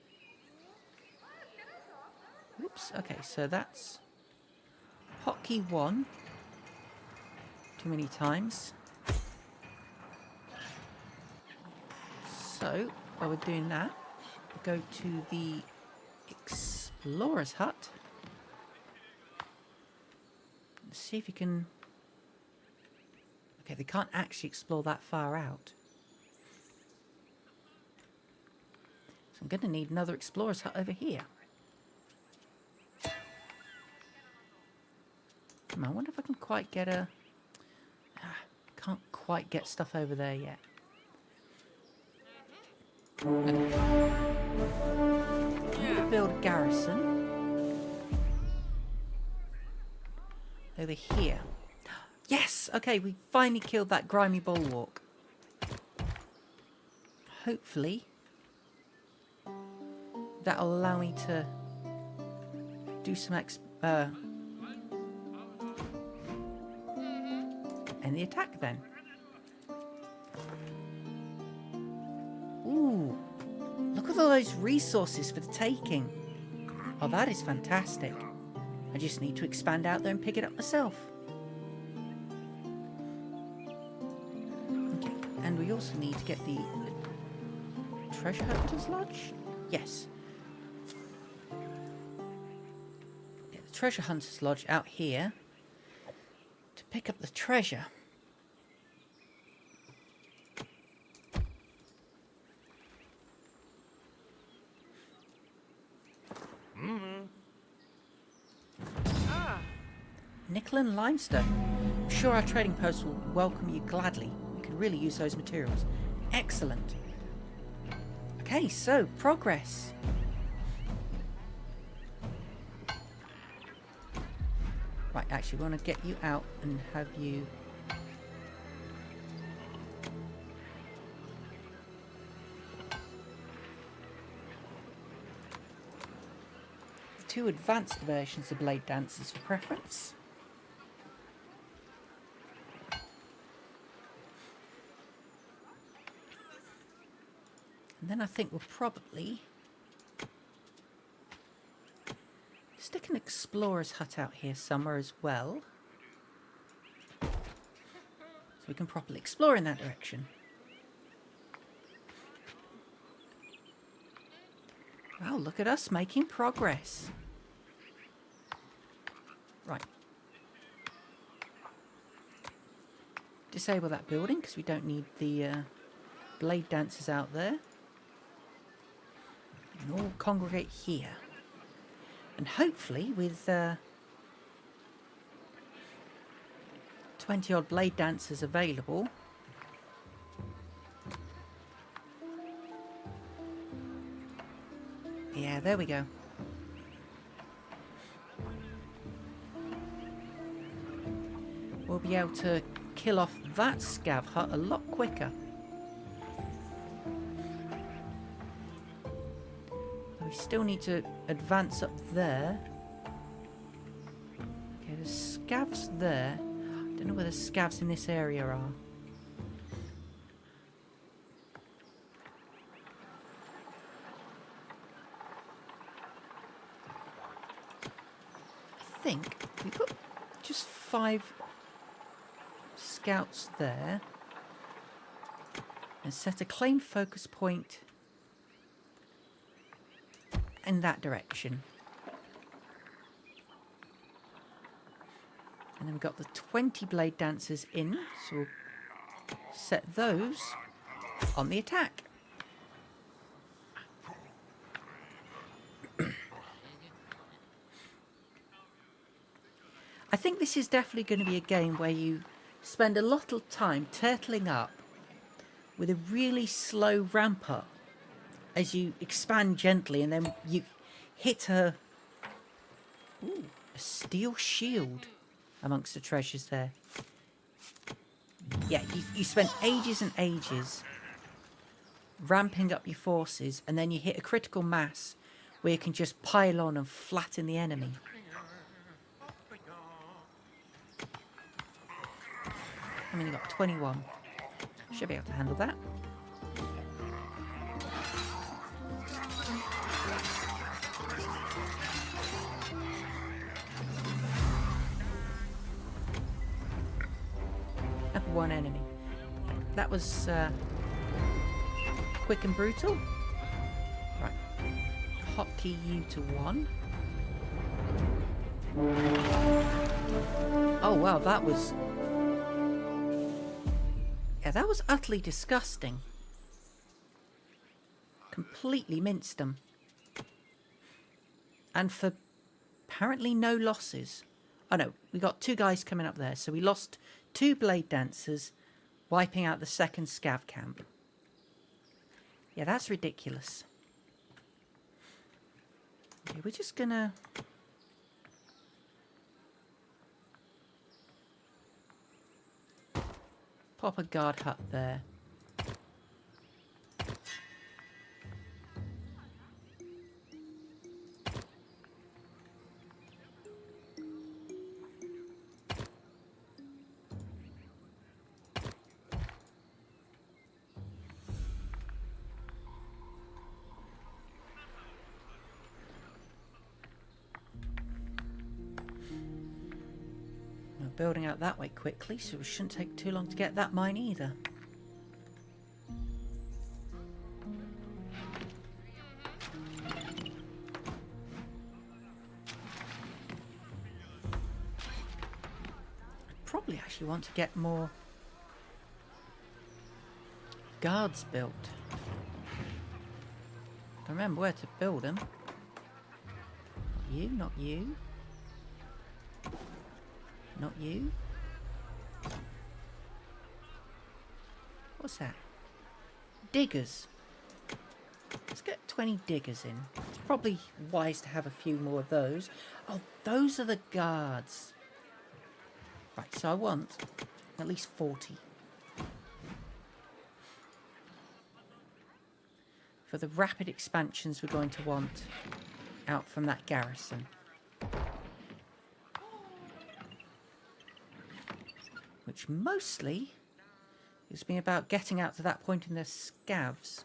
Oops, okay, so that's hotkey 1. Too many times. So, while we're doing that, we'll go to the explorer's hut. Let's see if you can... Okay, they can't actually explore that far out. So I'm going to need another explorer's hut over here. I wonder if I can quite get a... Can't quite get stuff over there yet. Okay. Build a garrison. Over here. Yes! Okay, we finally killed that grimy bulwark. Hopefully that'll allow me to do some end the attack then. Ooh, look at all those resources for the taking. Oh, that is fantastic. I just need to expand out there and pick it up myself. Okay, and we also need to get the treasure hunter's lodge? Yes. Get the treasure hunter's lodge out here to pick up the treasure. Nickel and limestone. I'm sure our trading post will welcome you gladly. We could really use those materials. Excellent. Okay, so progress. Right, actually, we want to get you out and have you... Two advanced versions of Blade Dancers for preference. And then I think we'll probably stick an explorer's hut out here somewhere as well. So we can properly explore in that direction. Wow, look at us making progress. Right. Disable that building because we don't need the blade dancers out there. And all congregate here. And hopefully with 20 odd blade dancers available, yeah, there we go. We'll be able to kill off that scav hut a lot quicker. We still need to advance up there. Okay, there's scavs there. I don't know where the scavs in this area are. I think we put just 5 scouts there and set a claim focus point in that direction. And then we've got the 20 blade dancers in, so we'll set those on the attack. I think this is definitely going to be a game where you spend a lot of time turtling up with a really slow ramp up as you expand gently, and then you hit a steel shield amongst the treasures there. Yeah, you spent ages and ages ramping up your forces, and then you hit a critical mass where you can just pile on and flatten the enemy. I mean, you got 21. Should be able to handle that. And one enemy. That was quick and brutal. Right. Hotkey you to 1. Oh wow, that was... Yeah, that was utterly disgusting. Completely minced them. And for apparently no losses. Oh no, we got 2 guys coming up there. So we lost 2 blade dancers, wiping out the second scav camp. Yeah, that's ridiculous. Okay, we're just gonna... pop a guard hut there. We're building out that way quickly, so it shouldn't take too long to get that mine either. Probably actually want to get more guards built. I remember where to build them. Not you, not you. Not you. What's that? Diggers. Let's get 20 diggers in. It's probably wise to have a few more of those. Oh, those are the guards. Right, so I want at least 40. For the rapid expansions we're going to want out from that garrison. Which mostly has been about getting out to that point in their scavs.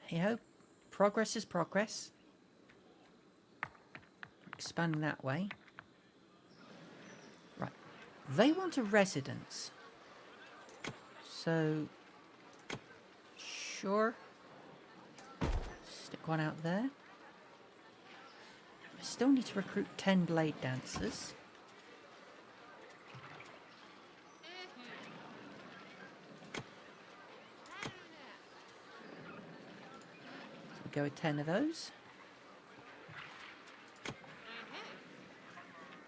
Hey ho, progress is progress. Expanding that way. Right, they want a residence. So, sure. Stick one out there. I still need to recruit 10 blade dancers. So we go with 10 of those.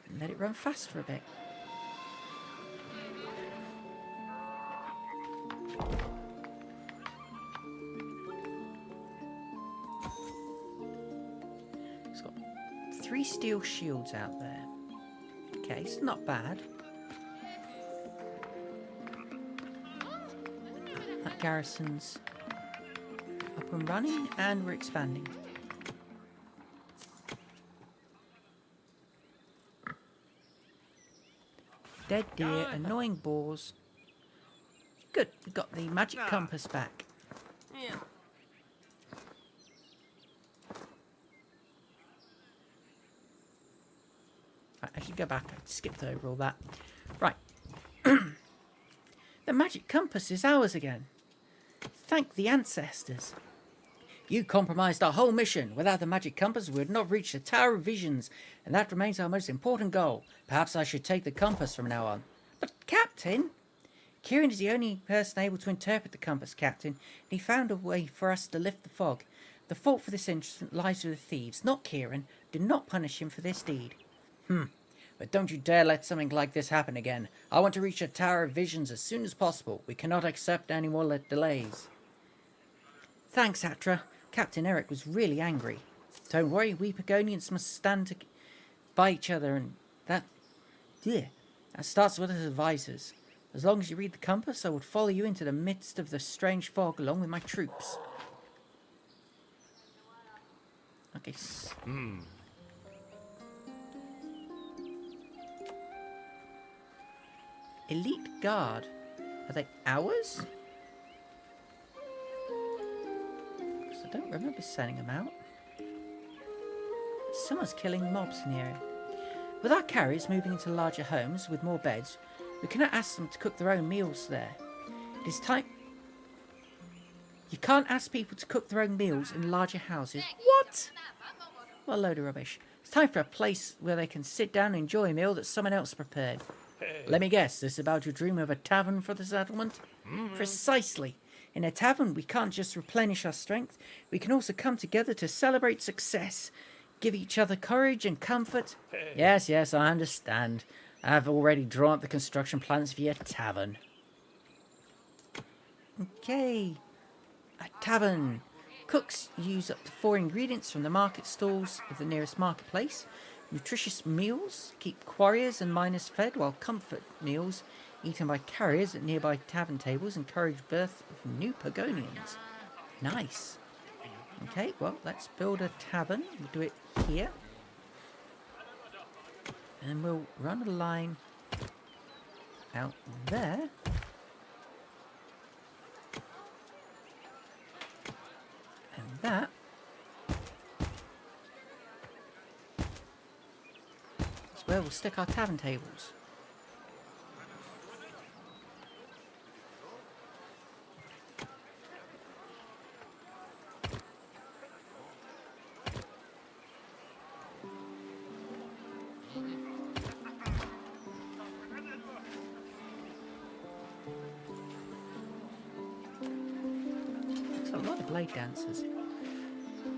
And let it run fast for a bit. It's got 3 steel shields out there. Okay, it's not bad. That garrison's up and running, and we're expanding. Dead deer, annoying boars. Good, we got the magic compass back. Yeah. Right, I should go back. I skipped over all that. Right. The magic compass is ours again. Thank the ancestors. You compromised our whole mission. Without the magic compass, we would not reach the Tower of Visions, and that remains our most important goal. Perhaps I should take the compass from now on. But, Captain... Kieran is the only person able to interpret the compass, Captain, and he found a way for us to lift the fog. The fault for this incident lies with the thieves, not Kieran. Do not punish him for this deed. But don't you dare let something like this happen again. I want to reach the Tower of Visions as soon as possible. We cannot accept any more delays. Thanks, Atra. Captain Eric was really angry. Don't worry, we Pagonians must stand by each other, and that starts with us advisors. As long as you read the compass, I would follow you into the midst of the strange fog along with my troops. Okay. Elite Guard. Are they ours? 'Cause I don't remember sending them out. Someone's killing mobs in the area. With our carriers moving into larger homes with more beds, we cannot ask them to cook their own meals there. It is time... You can't ask people to cook their own meals in larger houses. What? What a load of rubbish. It's time for a place where they can sit down and enjoy a meal that someone else prepared. Let me guess, this is about your dream of a tavern for the settlement? Precisely. In a tavern, we can't just replenish our strength. We can also come together to celebrate success. Give each other courage and comfort. Yes, I understand. I've already drawn up the construction plans for your tavern. Okay. A tavern. Cooks use up to 4 ingredients from the market stalls of the nearest marketplace. Nutritious meals keep quarriers and miners fed, while comfort meals eaten by carriers at nearby tavern tables encourage birth of new Pagonians. Nice. Okay, well, let's build a tavern. We'll do it here. And we'll run a line out there. And that is where we'll stick our tavern tables. A lot of blade dancers.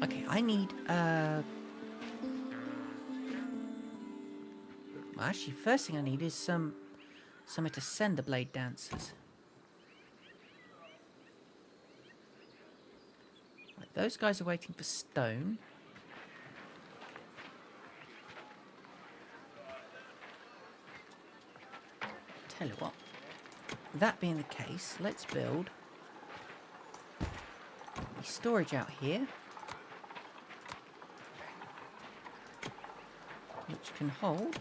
Okay, I need well, actually, first thing I need is somewhere to send the blade dancers. Right, those guys are waiting for stone. Tell you what, that being the case, let's build storage out here, which can hold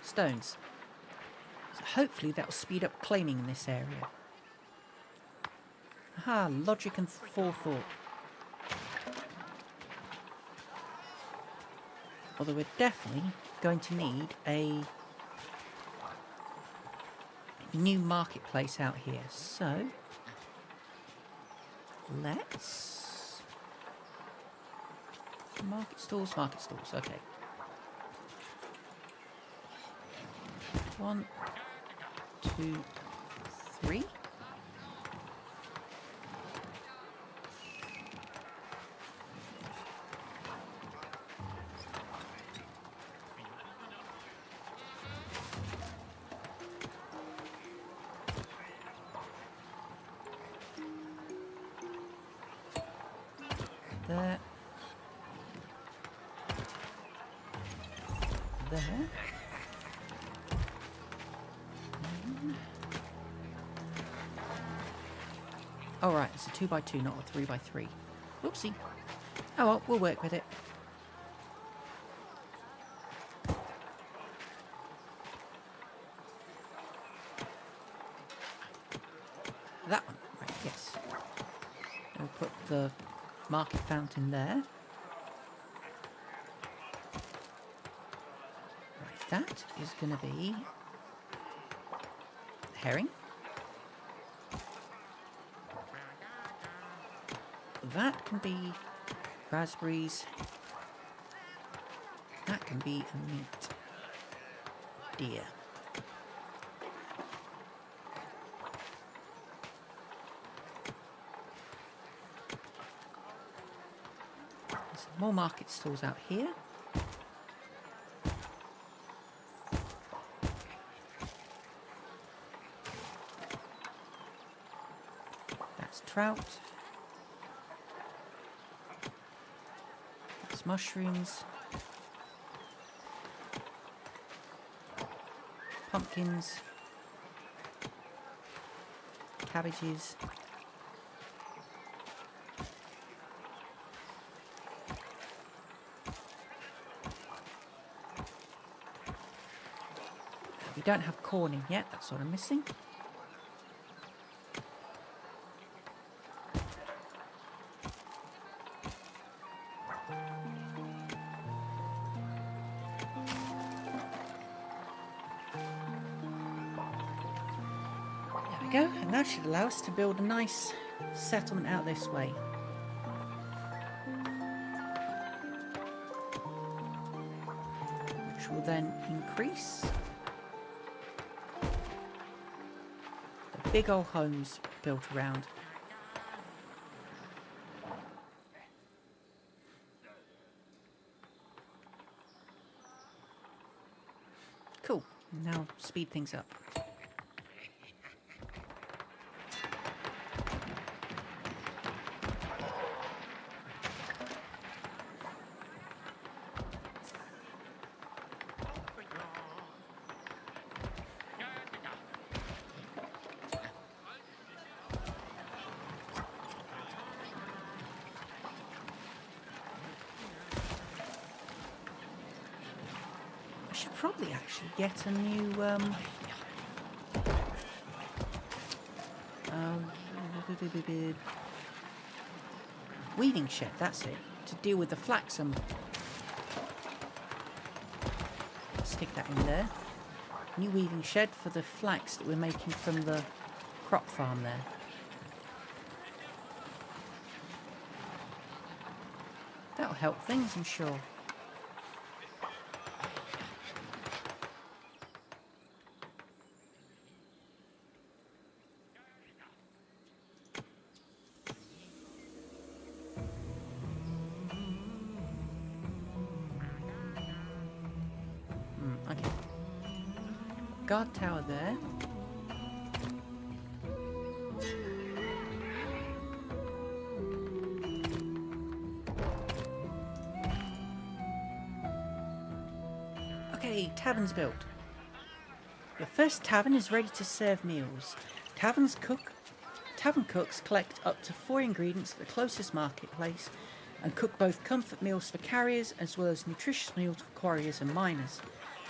stones. So hopefully that will speed up claiming in this area. Aha, logic and forethought. Although we're definitely going to need a new marketplace out here, so let's market stalls, okay. 1, 2, 3. There. Oh right, it's a 2x2, not a 3x3. Whoopsie. Oh well, we'll work with it. That one, right, yes. We'll put the market fountain there. Right, that is going to be herring. That can be raspberries. That can be a meat. Deer. There's some more market stalls out here. That's trout. mushrooms, pumpkins, cabbages. We don't have corn in yet, that's what I'm missing. There we go, and that should allow us to build a nice settlement out this way. Which will then increase the big old homes built around. Cool, now speed things up. I should probably actually get a new weaving shed, that's it, to deal with the flax. And stick that in there. New weaving shed for the flax that we're making from the crop farm there. That'll help things, I'm sure. Okay. Guard tower there. Okay, tavern's built. Your first tavern is ready to serve meals. Tavern cooks collect up to 4 ingredients at the closest marketplace and cook both comfort meals for carriers as well as nutritious meals for quarriers and miners.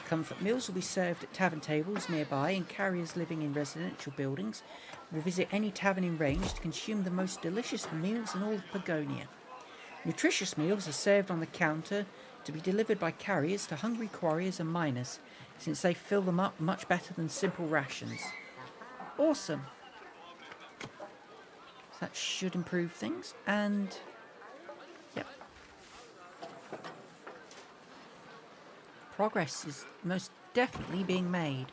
Comfort meals will be served at tavern tables nearby, and carriers living in residential buildings will visit any tavern in range to consume the most delicious meals in all of Pagonia. Nutritious meals are served on the counter to be delivered by carriers to hungry quarriers and miners, since they fill them up much better than simple rations. Awesome! That should improve things, and yep. Progress is most definitely being made.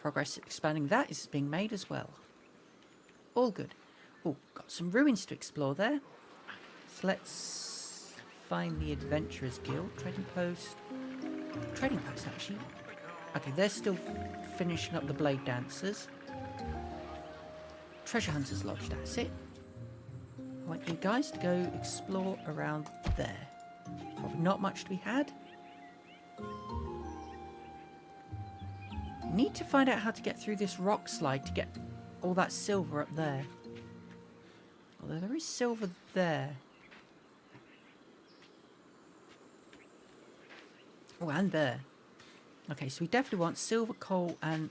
Progress expanding that is being made as well. All good. Oh, got some ruins to explore there. So let's find the Adventurers Guild. Trading post. Trading post, actually. Okay, they're still finishing up the Blade Dancers. Treasure Hunters Lodge, that's it. I want you guys to go explore around there. Probably not much to be had. Need to find out how to get through this rock slide to get all that silver up there. Although there is silver there. Oh, and there. Okay, so we definitely want silver, coal, and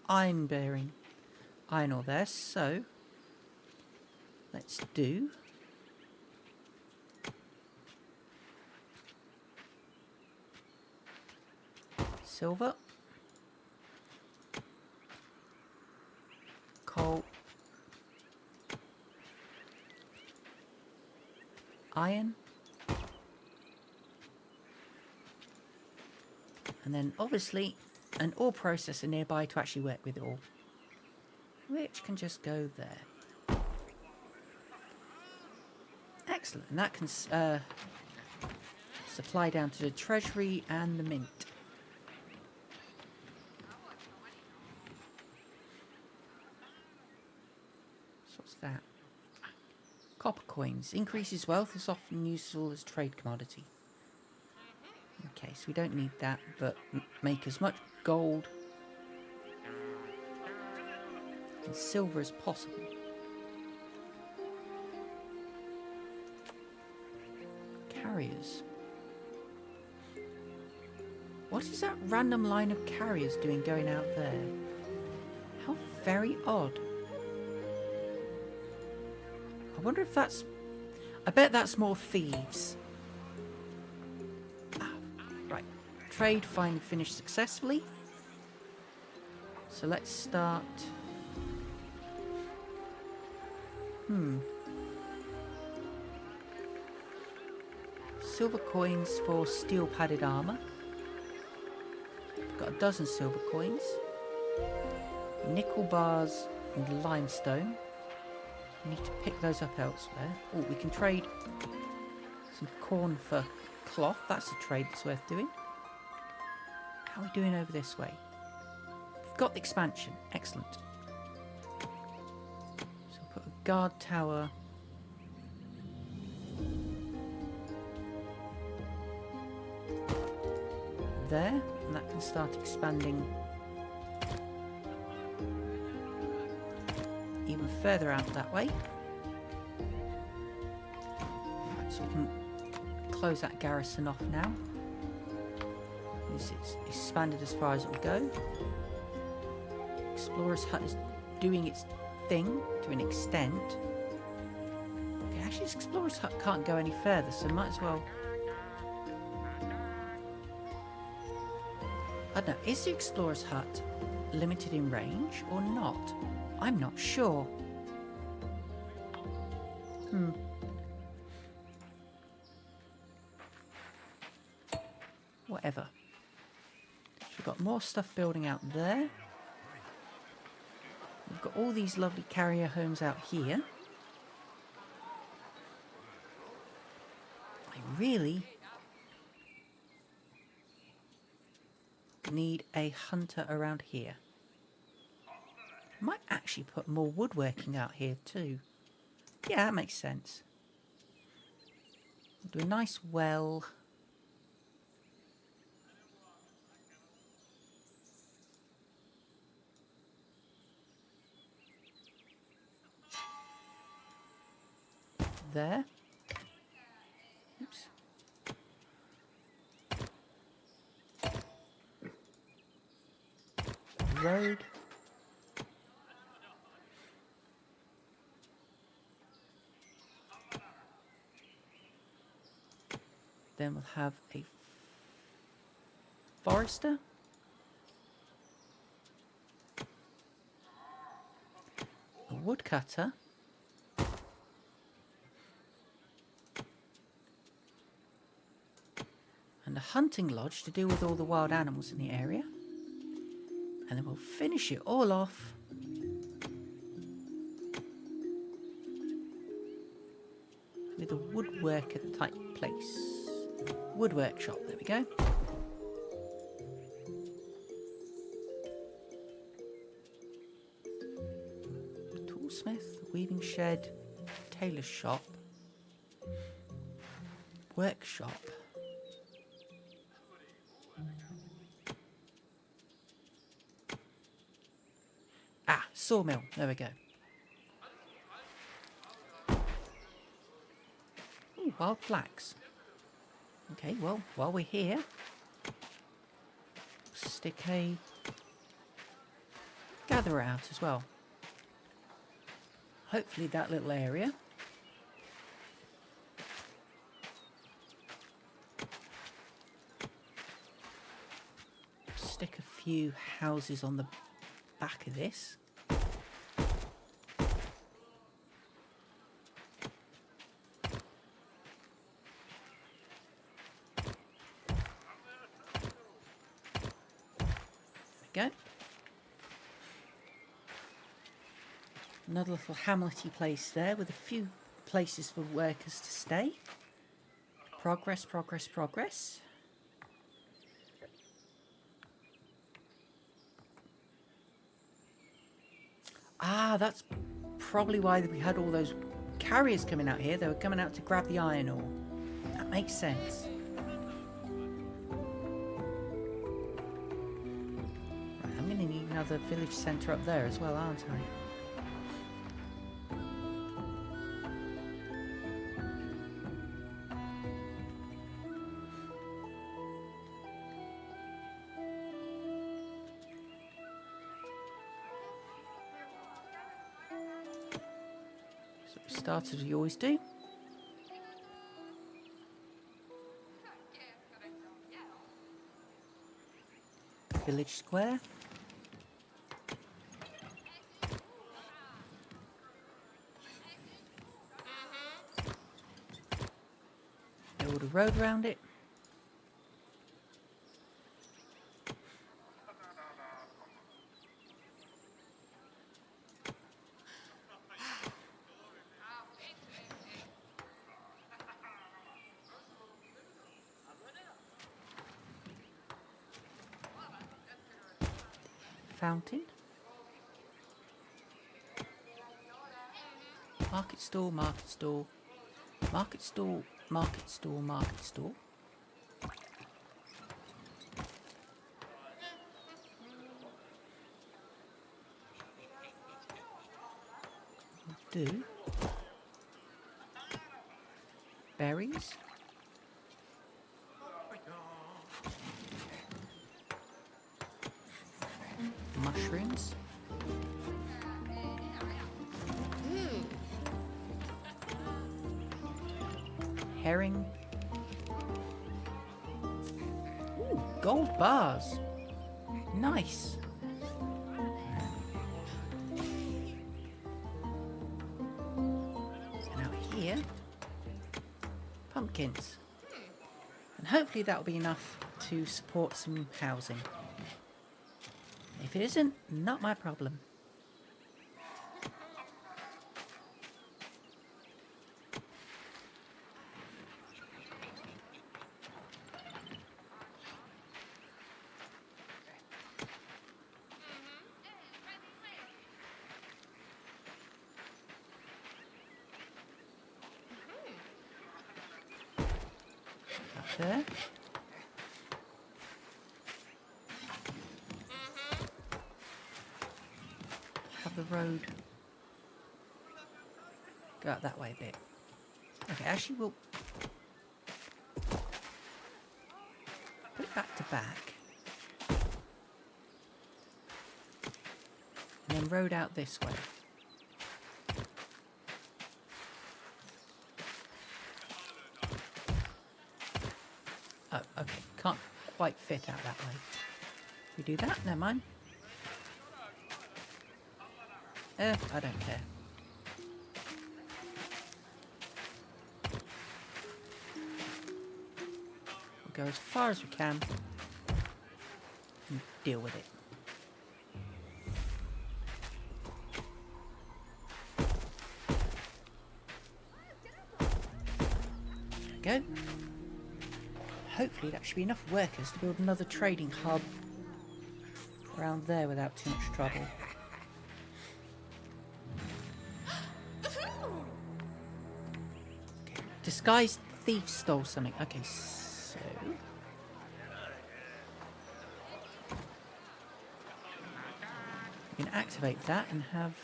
iron-bearing iron ore there. So let's do silver, coal, iron, and then obviously an ore processor nearby to actually work with it all, which can just go there. Excellent, and that can Supply down to the treasury and the mint. So what's that? Copper coins. Increases wealth, is often useful as trade commodity. Okay, so we don't need that, but make as much gold and silver as possible. Carriers. What is that random line of carriers doing going out there? How very odd. I wonder if that's... I bet that's more thieves. Ah, right. Trade finally finished successfully. So let's start... Silver coins for steel padded armour. Got a dozen silver coins. Nickel bars and limestone. We need to pick those up elsewhere. Oh, we can trade some corn for cloth. That's a trade that's worth doing. How are we doing over this way? We've got the expansion. Excellent. So we'll put a guard tower. There, and that can start expanding even further out that way. Right, so we can close that garrison off now. It's expanded as far as it will go. Explorer's Hut is doing its thing to an extent. Okay, actually this Explorer's Hut can't go any further, so might as well... I don't know, is the Explorer's Hut limited in range or not? I'm not sure. Whatever. So we've got more stuff building out there. We've got all these lovely carrier homes out here. I really need a hunter around here. Might actually put more woodworking out here too. Yeah, that makes sense. Do a nice well. There. Oops. Road. Then we'll have a forester. A woodcutter. And a hunting lodge to deal with all the wild animals in the area. And then we'll finish it all off with a woodworker type place. Wood workshop, there we go. Toolsmith, weaving shed, tailor shop, workshop. Ah, sawmill, there we go. Ooh, wild flax. Okay, well, while we're here, stick a gatherer out as well. Hopefully that little area. Stick a few houses on the back of this. Go. Another little hamlety place there with a few places for workers to stay. Progress, progress, progress. Ah, that's probably why we had all those carriers coming out here. They were coming out to grab the iron ore. That makes sense. Right, I'm going to need another village centre up there as well, aren't I? So we start as we always do. Village square. Build a road around it. Fountain. Market stall, market stall. Market stall, market stall, market stall. Do berries. Mushrooms. Herring. Ooh, gold bars. Nice. And out here, pumpkins. And hopefully that'll be enough to support some housing. If it isn't, not my problem. Up there. Have the road go out that way a bit. Okay, actually we'll put it back to back. And then road out this way. Oh, okay. Can't quite fit out that way. We do that? Never mind. I don't care. We'll go as far as we can and deal with it. There we go. Hopefully that should be enough workers to build another trading hub around there without too much trouble. Okay. Disguised thief stole something. Okay, so we can activate that and have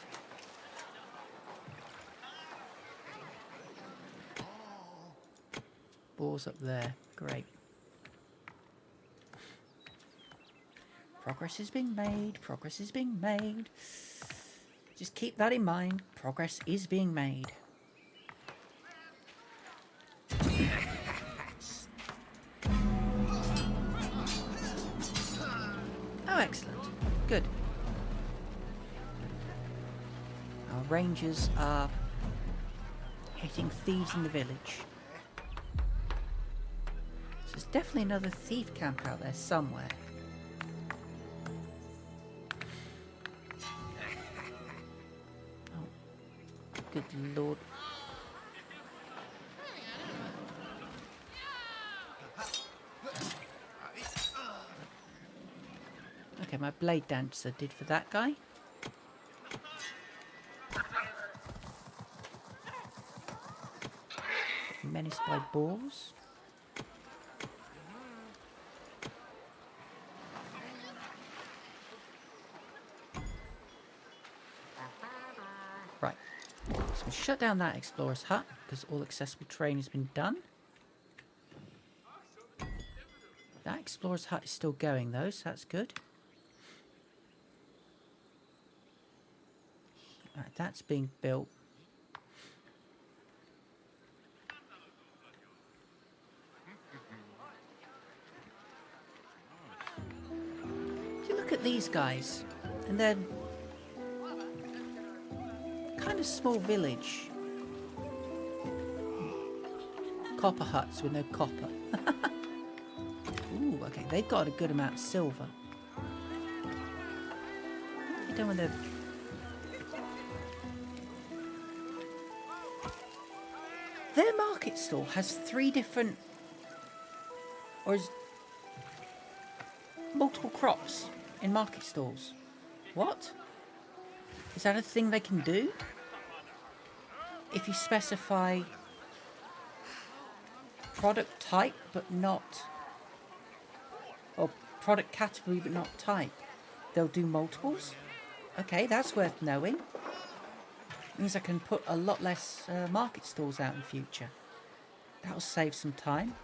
boars up there. Great. Progress is being made. Progress is being made. Just keep that in mind. Progress is being made. Oh, excellent. Good. Our rangers are hitting thieves in the village. So there's definitely another thief camp out there somewhere. Oh, good lord. Okay, my blade dancer did for that guy. Menaced by boars. Right. So we shut down that explorer's hut because all accessible terrain has been done. That explorer's hut is still going though, so that's good. Right, that's being built. If you look at these guys, and they're kind of small village. Copper huts with no copper. Ooh, okay, they've got a good amount of silver. What have you done with their... Their market stall has 3 different... or is... multiple crops in market stalls. What? Is that a thing they can do? If you specify product type but not... or product category but not type, they'll do multiples? Okay, that's worth knowing. Means I can put a lot less market stalls out in future. That'll save some time.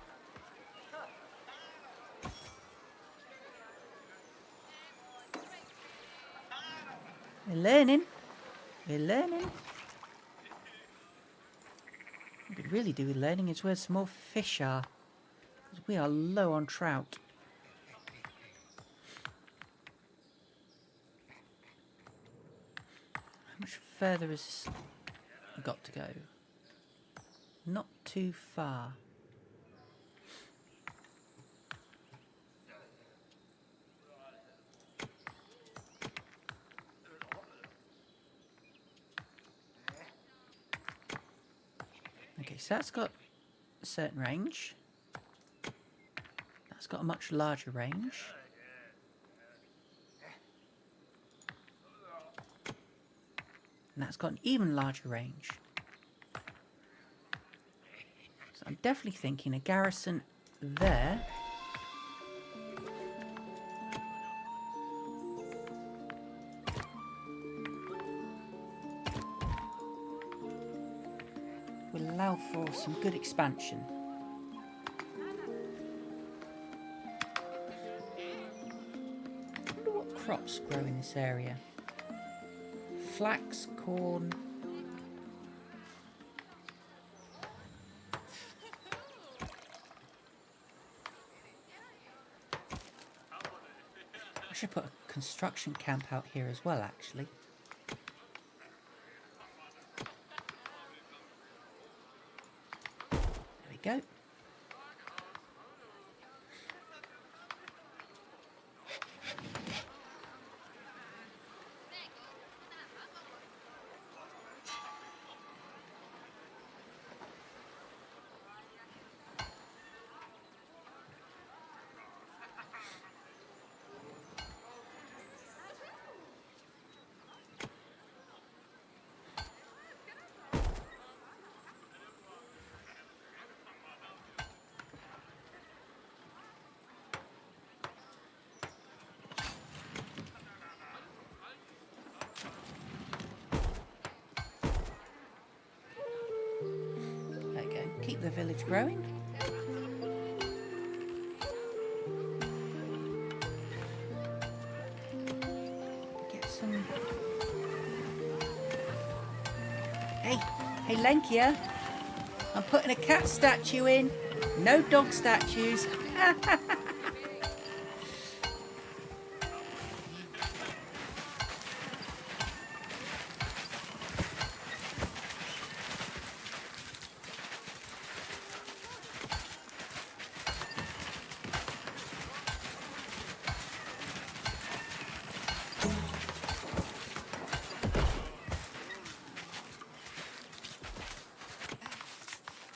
We're learning. We're learning. What we could really do with learning is where some more fish are. Because we are low on trout. How much further has this got to go? Not too far. Okay, so that's got a certain range. That's got a much larger range. And that's got an even larger range. So I'm definitely thinking a garrison there. Will allow for some good expansion. I wonder what crops grow in this area. Flax, corn. I should put a construction camp out here as well, actually. There we go. Keep the village growing. Get some... Hey Lenkia, I'm putting a cat statue in. No dog statues.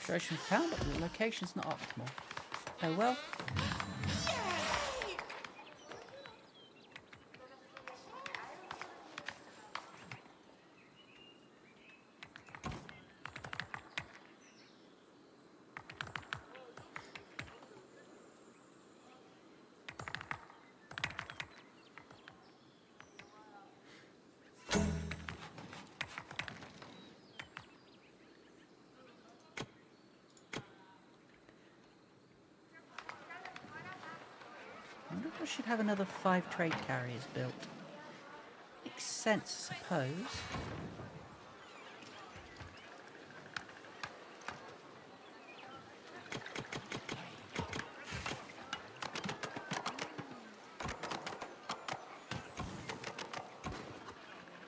Exploration found, but the location's not optimal. Oh well. I should have another 5 trade carriers built. Makes sense, I suppose.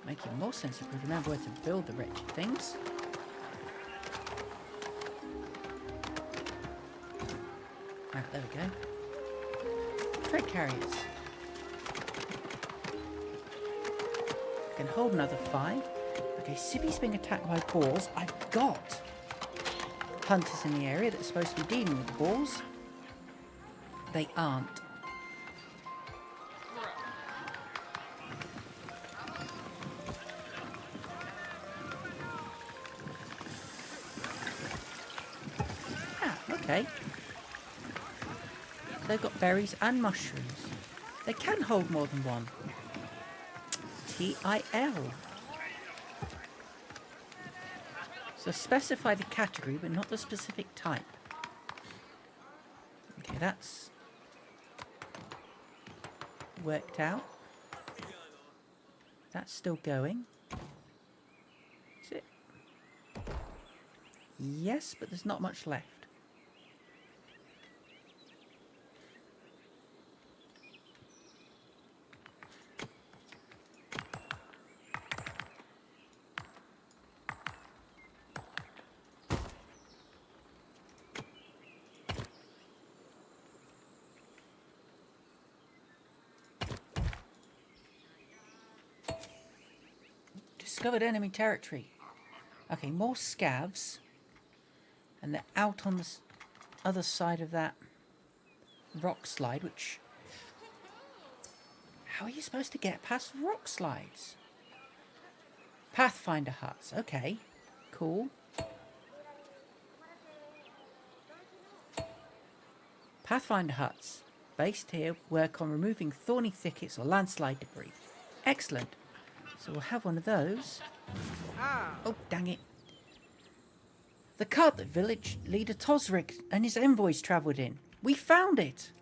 Making more sense if we remember where to build the wretched things. Ah, there we go. Trade carriers. Can hold another 5. Okay, Sibby's being attacked by boars. I've got hunters in the area that are supposed to be dealing with the boars. They aren't. Ah, okay. They've got berries and mushrooms. They can hold more than one. TIL. So specify the category, but not the specific type. Okay, that's worked out. That's still going. Is it? Yes, but there's not much left. Discovered enemy territory. Okay, more scavs. And they're out on the other side of that rock slide, which... How are you supposed to get past rock slides? Pathfinder huts. Okay, cool. Pathfinder huts. Based here, work on removing thorny thickets or landslide debris. Excellent. So we'll have one of those. Oh, dang it. The cart that village leader Tosric and his envoys travelled in. We found it.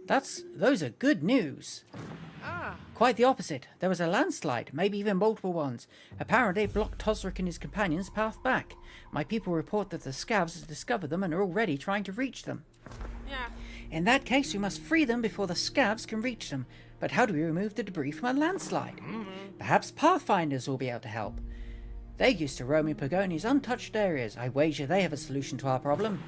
Those are good news. Quite the opposite. There was a landslide, maybe even multiple ones. Apparently it blocked Tosric and his companions' path back. My people report that the scavs have discovered them and are already trying to reach them. Yeah. In that case, we must free them before the scavs can reach them. But how do we remove the debris from a landslide? Perhaps pathfinders will be able to help. They used to roam in Pagonia's untouched areas. I wager they have a solution to our problem.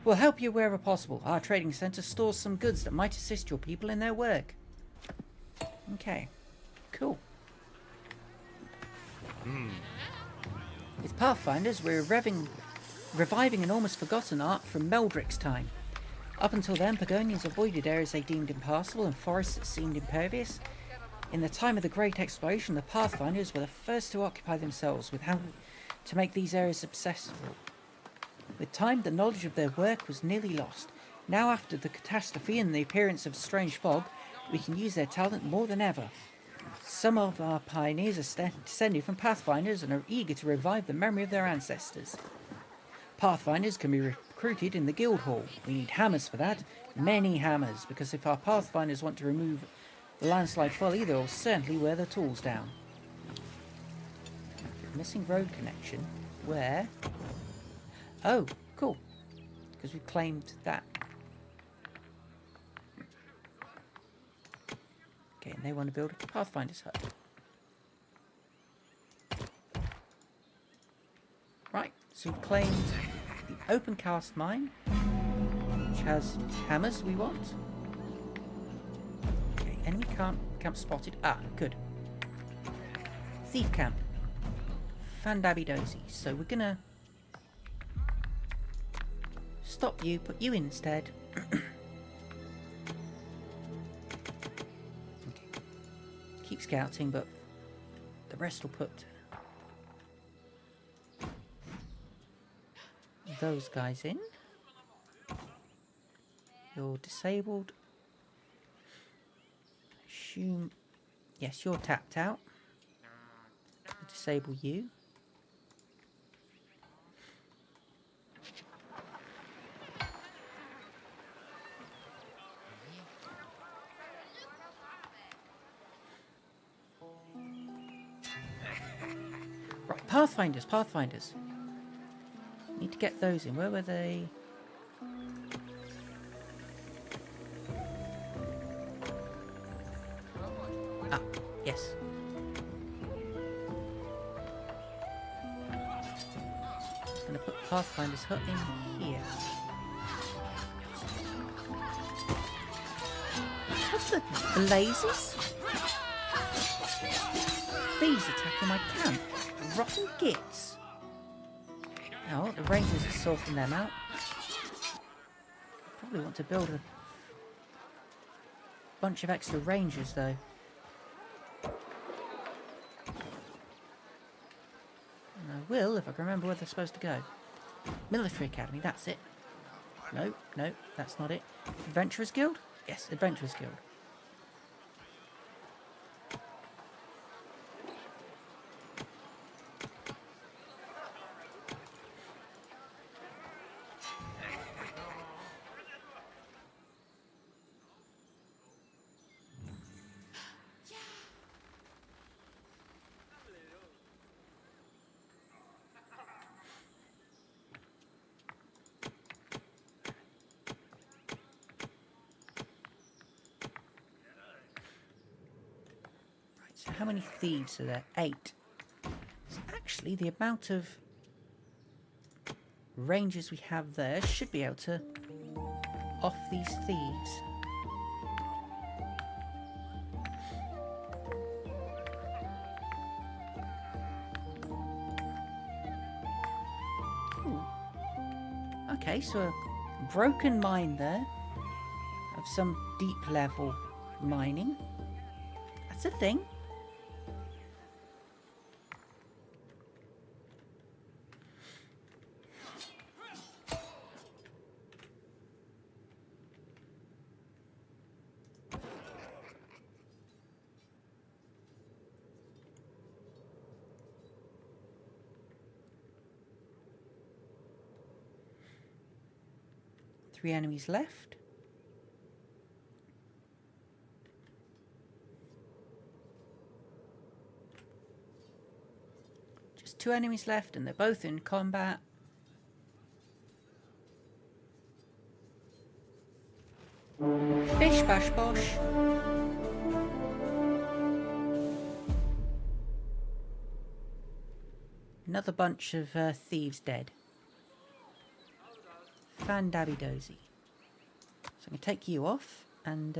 We'll help you wherever possible. Our trading centre stores some goods that might assist your people in their work. Okay, cool. With Pathfinders, we're reviving an almost forgotten art from Meldrick's time. Up until then, Pagonians avoided areas they deemed impassable and forests that seemed impervious. In the time of the Great Exploration, the Pathfinders were the first to occupy themselves with how to make these areas accessible. With time, the knowledge of their work was nearly lost. Now, after the catastrophe and the appearance of strange fog, we can use their talent more than ever. Some of our pioneers are descended from Pathfinders and are eager to revive the memory of their ancestors. Pathfinders can be recruited in the guild hall. We need hammers for that, many hammers, because if our Pathfinders want to remove the landslide fully, they'll certainly wear their tools down. Missing road connection. Where? Oh, cool. Because we claimed that. Okay, and they want to build a Pathfinder's hut. Right, so we've claimed the open cast mine, which has hammers we want. Okay, enemy camp spotted. Ah, good. Thief camp. Fandabby dozy. So we're gonna stop you, put you in instead. Okay. Keep scouting, but the rest will put those guys in. You're disabled. Assume. Yes, you're tapped out. Disable you. Pathfinders, Pathfinders. Need to get those in. Where were they? Ah, yes. I'm going to put Pathfinder's hut in here. What's the blazes? Thieves attacking my camp. Rotten gits. Oh, the rangers are sorting them out. Probably want to build a bunch of extra rangers though. And I will if I can remember where they're supposed to go. Military Academy, that's it. No, no, that's not it. Adventurers Guild? Yes, Adventurers Guild. So how many thieves are there? 8. So actually, the amount of rangers we have there should be able to off these thieves. Ooh. Okay, so a broken mine there of some deep level mining. That's a thing. Three enemies left. Just 2 enemies left and they're both in combat. Bish bash bosh. Another bunch of thieves dead. Fan-dabby dozy. So I'm going to take you off and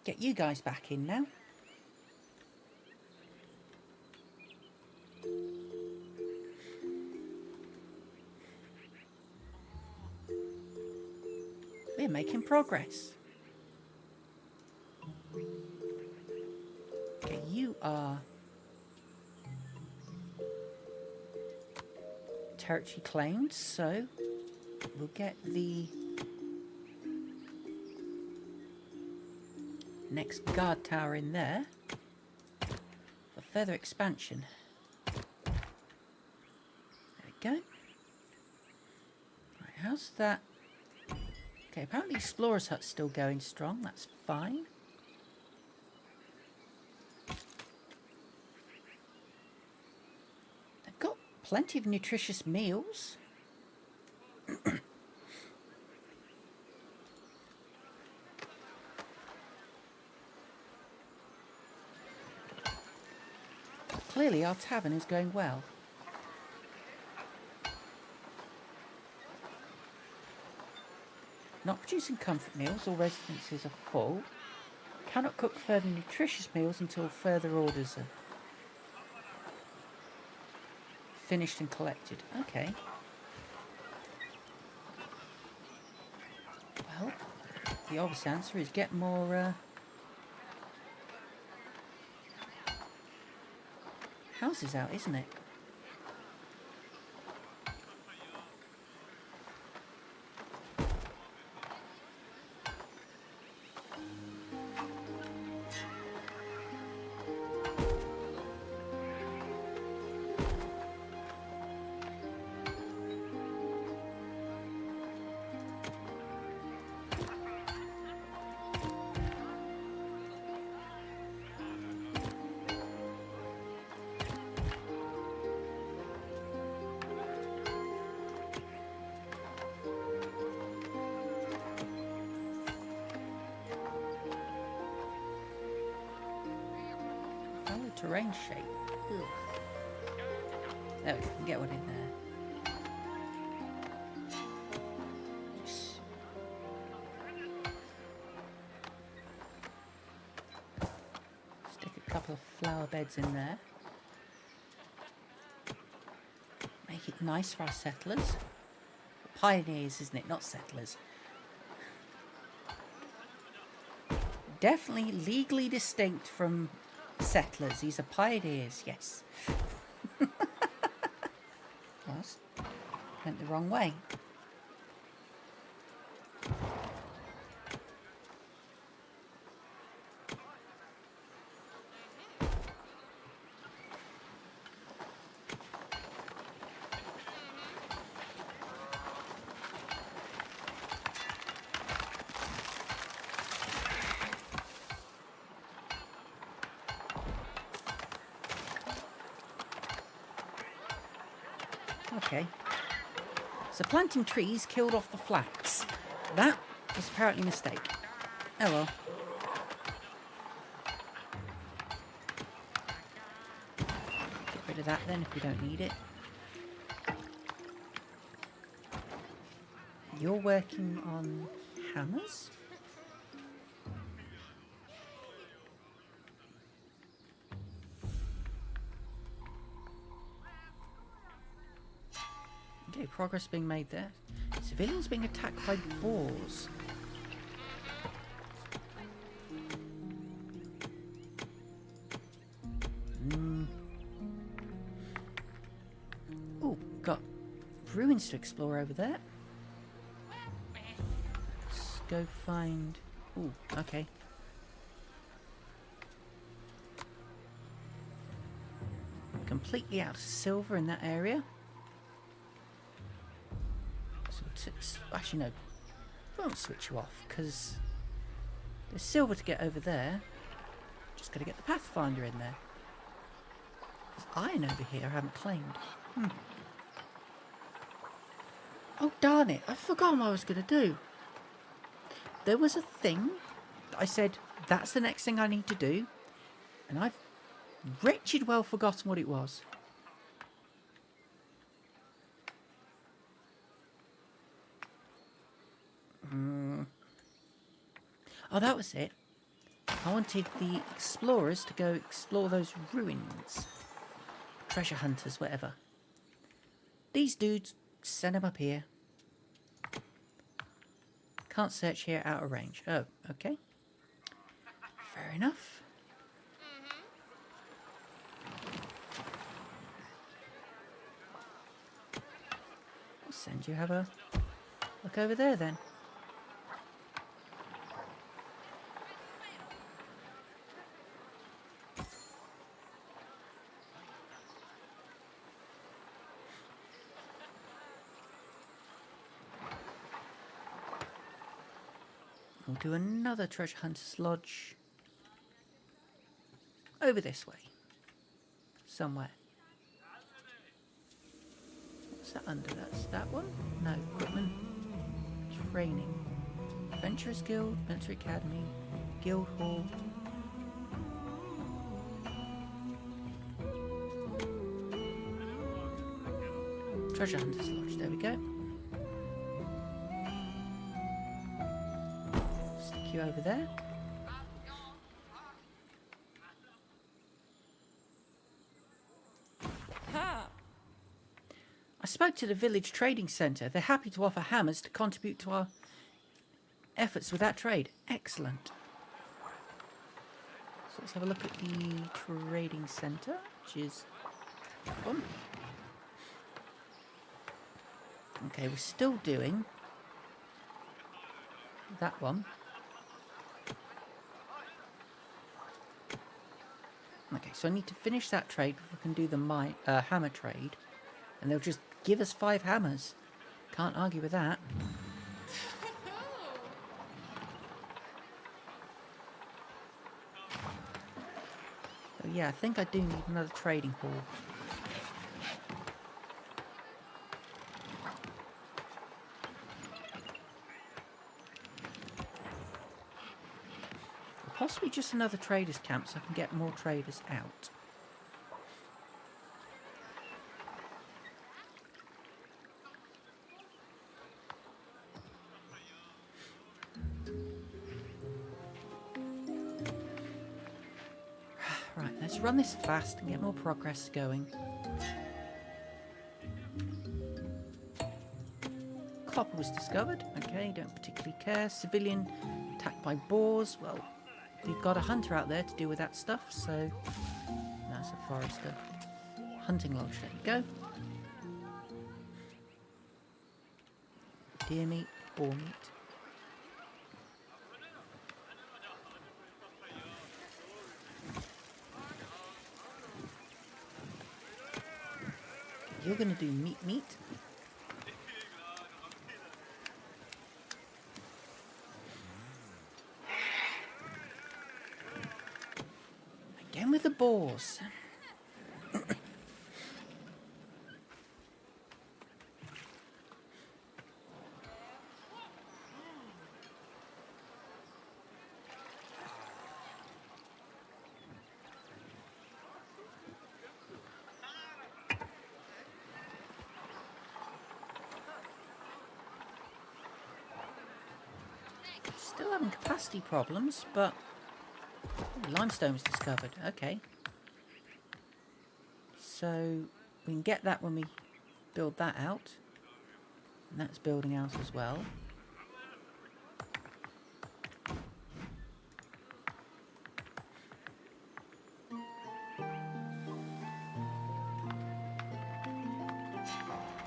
get you guys back in now. We're making progress. Okay, you are territory claimed, so we'll get the next guard tower in there for further expansion. There we go. Right, how's that? Okay, apparently Explorer's Hut's still going strong, that's fine. They've got plenty of nutritious meals. Clearly our tavern is going well. Not producing comfort meals, all residences are full. Cannot cook further nutritious meals until further orders are finished and collected. Okay. Well, the obvious answer is get more houses out, isn't it? terrain shape. Ugh. There we go, can get one in there. Yes. Stick a couple of flower beds in there. Make it nice for our settlers. Pioneers, isn't it? Not settlers. Definitely legally distinct from settlers. These are pioneers, yes. Went the wrong way. Okay. So planting trees killed off the flax. That was apparently a mistake. Oh well. Get rid of that then if we don't need it. You're working on hammers? Okay, progress being made there. Civilians being attacked by boars. Oh, got ruins to explore over there. Let's go find... Oh, okay. Completely out of silver in that area. Actually, no. I won't switch you off because there's silver to get over there. Just got to get the Pathfinder in there. There's iron over here I haven't claimed. Oh, darn it. I've forgotten what I was going to do. There was a thing that I said, that's the next thing I need to do. And I've wretched well forgotten what it was. Oh, that was it. I wanted the explorers to go explore those ruins. Treasure hunters, whatever. These dudes, send them up here. Can't search here out of range. Oh, okay. Fair enough. I'll send you have a look over there then. We'll do another treasure hunter's lodge over this way. Somewhere. What's that under? That's that one? No, equipment. Training. Adventurers Guild, Military Academy, Guild Hall. Treasure hunter's lodge, there we go. Over there. I spoke to the village trading centre. They're happy to offer hammers to contribute to our efforts with that trade. Excellent. So let's have a look at the trading centre, which is that one. Okay, we're still doing that one. Okay, so I need to finish that trade before I can do the hammer trade. And they'll just give us 5 hammers. Can't argue with that. So yeah, I think I do need another trading hall. Possibly just another traders camp so I can get more traders out. Let's run this fast and get more progress going. Copper was discovered. Okay, don't particularly care. Civilian attacked by boars. Well, we've got a hunter out there to deal with that stuff, so that's a forester. Hunting lodge, there you go. Deer meat, boar meat. You're going to do meat. Again with the boars. Still having capacity problems, but limestone was discovered. Okay. So we can get that when we build that out. And that's building out as well.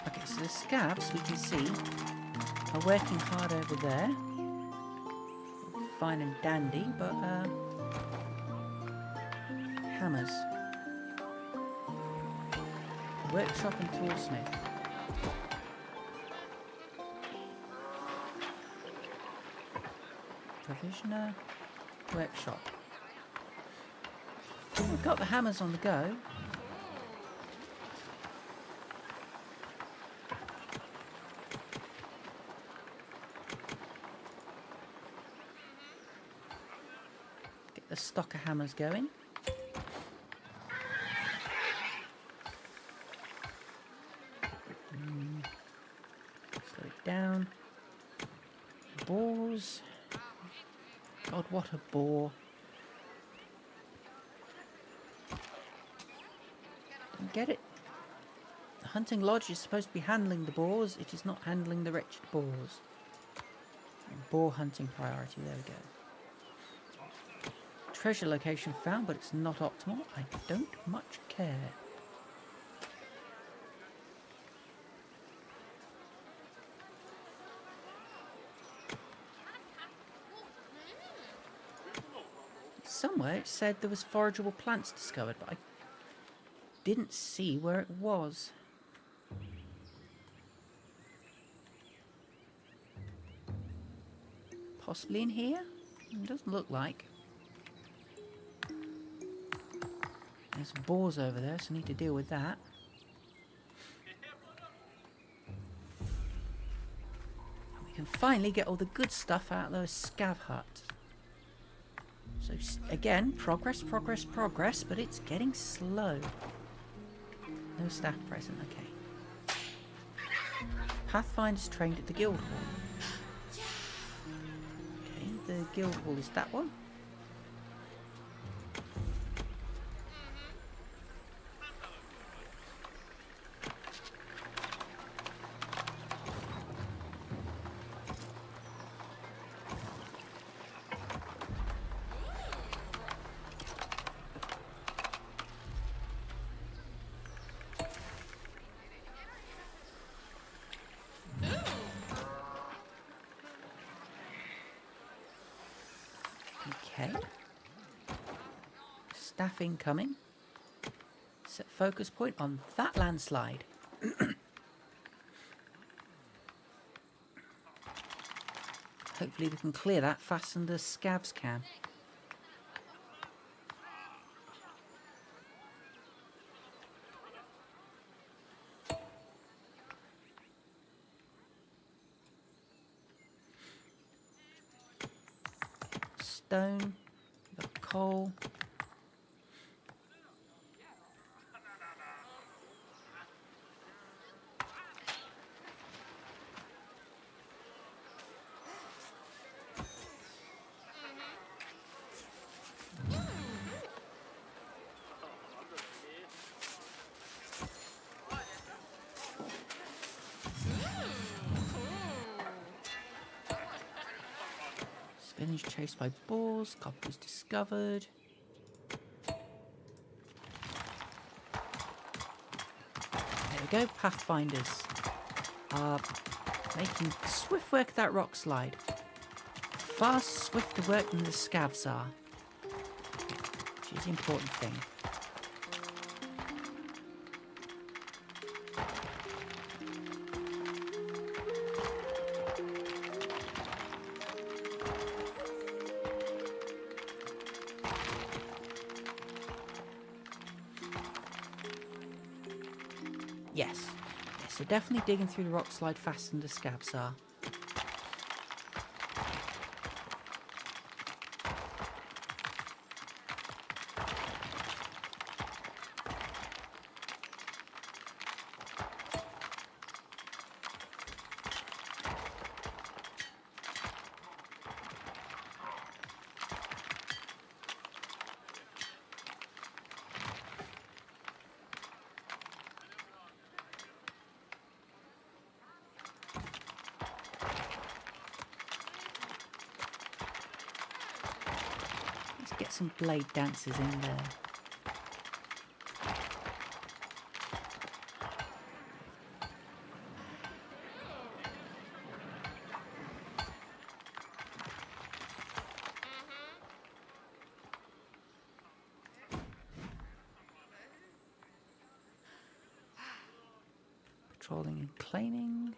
Okay, so the scabs we can see are working hard over there. Fine and dandy, but hammers. Workshop and toolsmith. Provisioner. Workshop. We've got the hammers on the go. Get the stock of hammers going. Slow it down. Boars. God, what a bore. Don't get it. The hunting lodge is supposed to be handling the boars. It is not handling the wretched boars. Boar hunting priority. There we go. Treasure location found, but it's not optimal. I don't much care. Somewhere it said there was forageable plants discovered, but I didn't see where it was. Possibly in here? It doesn't look like. There's boars over there, so I need to deal with that. And we can finally get all the good stuff out of those scav huts. So again, progress, but it's getting slow. No staff present, okay. Pathfinder's trained at the guild hall. Okay, the guild hall is that one. Okay. Staff incoming. Set focus point on that landslide. Hopefully we can clear that faster than the scavs can. Stone, the coal. Village chased by boars. Coppers discovered. There we go. Pathfinders are making swift work of that rock slide. Far swifter work than the scavs are. Which is the important thing. Yes, they're definitely digging through the rock slide faster than the scavs are. Get some blade dancers in there. Patrolling and claiming.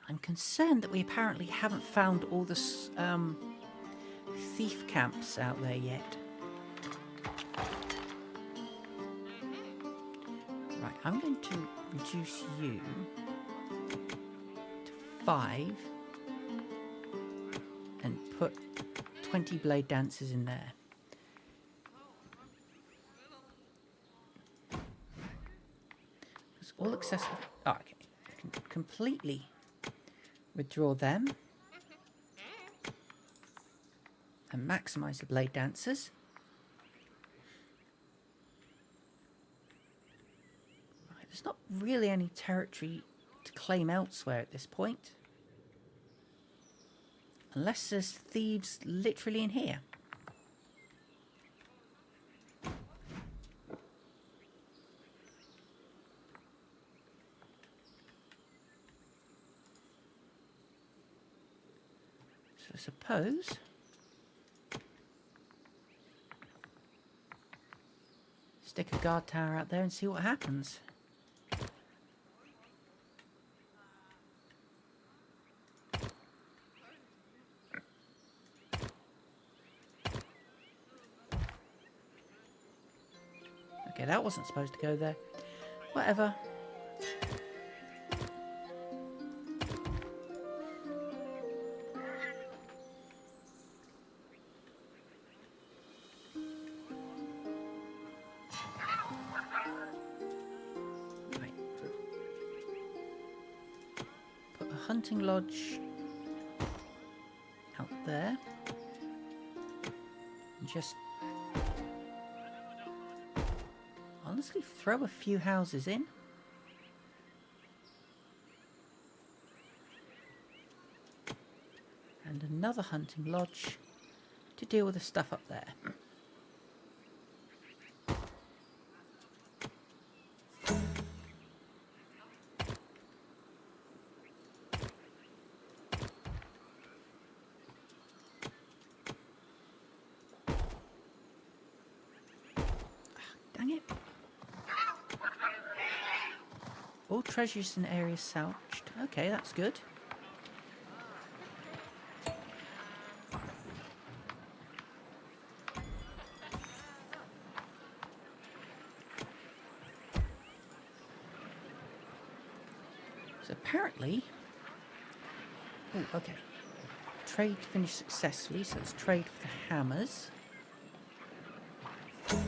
I'm concerned that we apparently haven't found all the thief camps out there yet. Right, I'm going to reduce you to 5 and put 20 blade dancers in there. It's all accessible. Oh, okay. I can completely withdraw them and maximize the blade dancers. Right, there's not really any territory to claim elsewhere at this point, unless there's thieves literally in here. So I suppose stick a guard tower out there and see what happens. Okay, that wasn't supposed to go there. Whatever. Right. Put a hunting lodge out there. And just honestly throw a few houses in. And another hunting lodge to deal with the stuff up there. Dang it. All treasures and areas salvaged. Okay, that's good. So apparently... Oh, okay. Trade finished successfully, so let's trade for the hammers. Okay.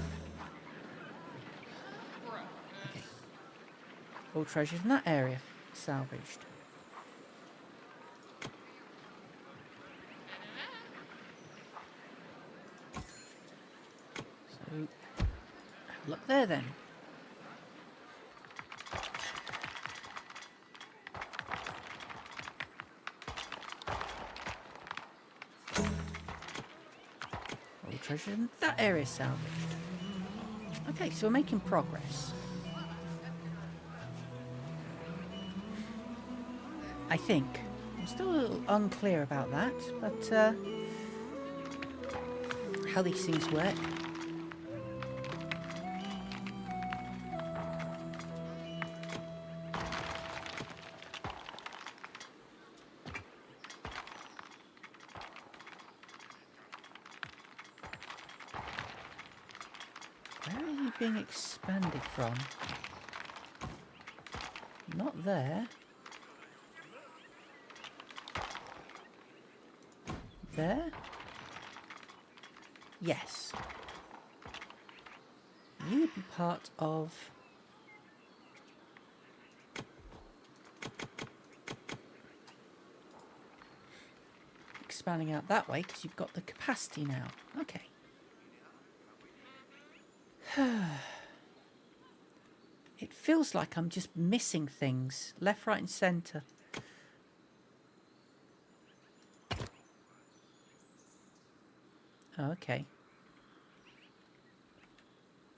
All treasures in that area salvaged. Look there then. All the treasure in that area salvaged. Okay, so we're making progress. I think. I'm still a little unclear about that, but how these things work. Where are you being expanded from? Not there. There? Yes. You would be part of... expanding out that way because you've got the capacity now. Okay. It feels like I'm just missing things left, right and centre. Oh, okay.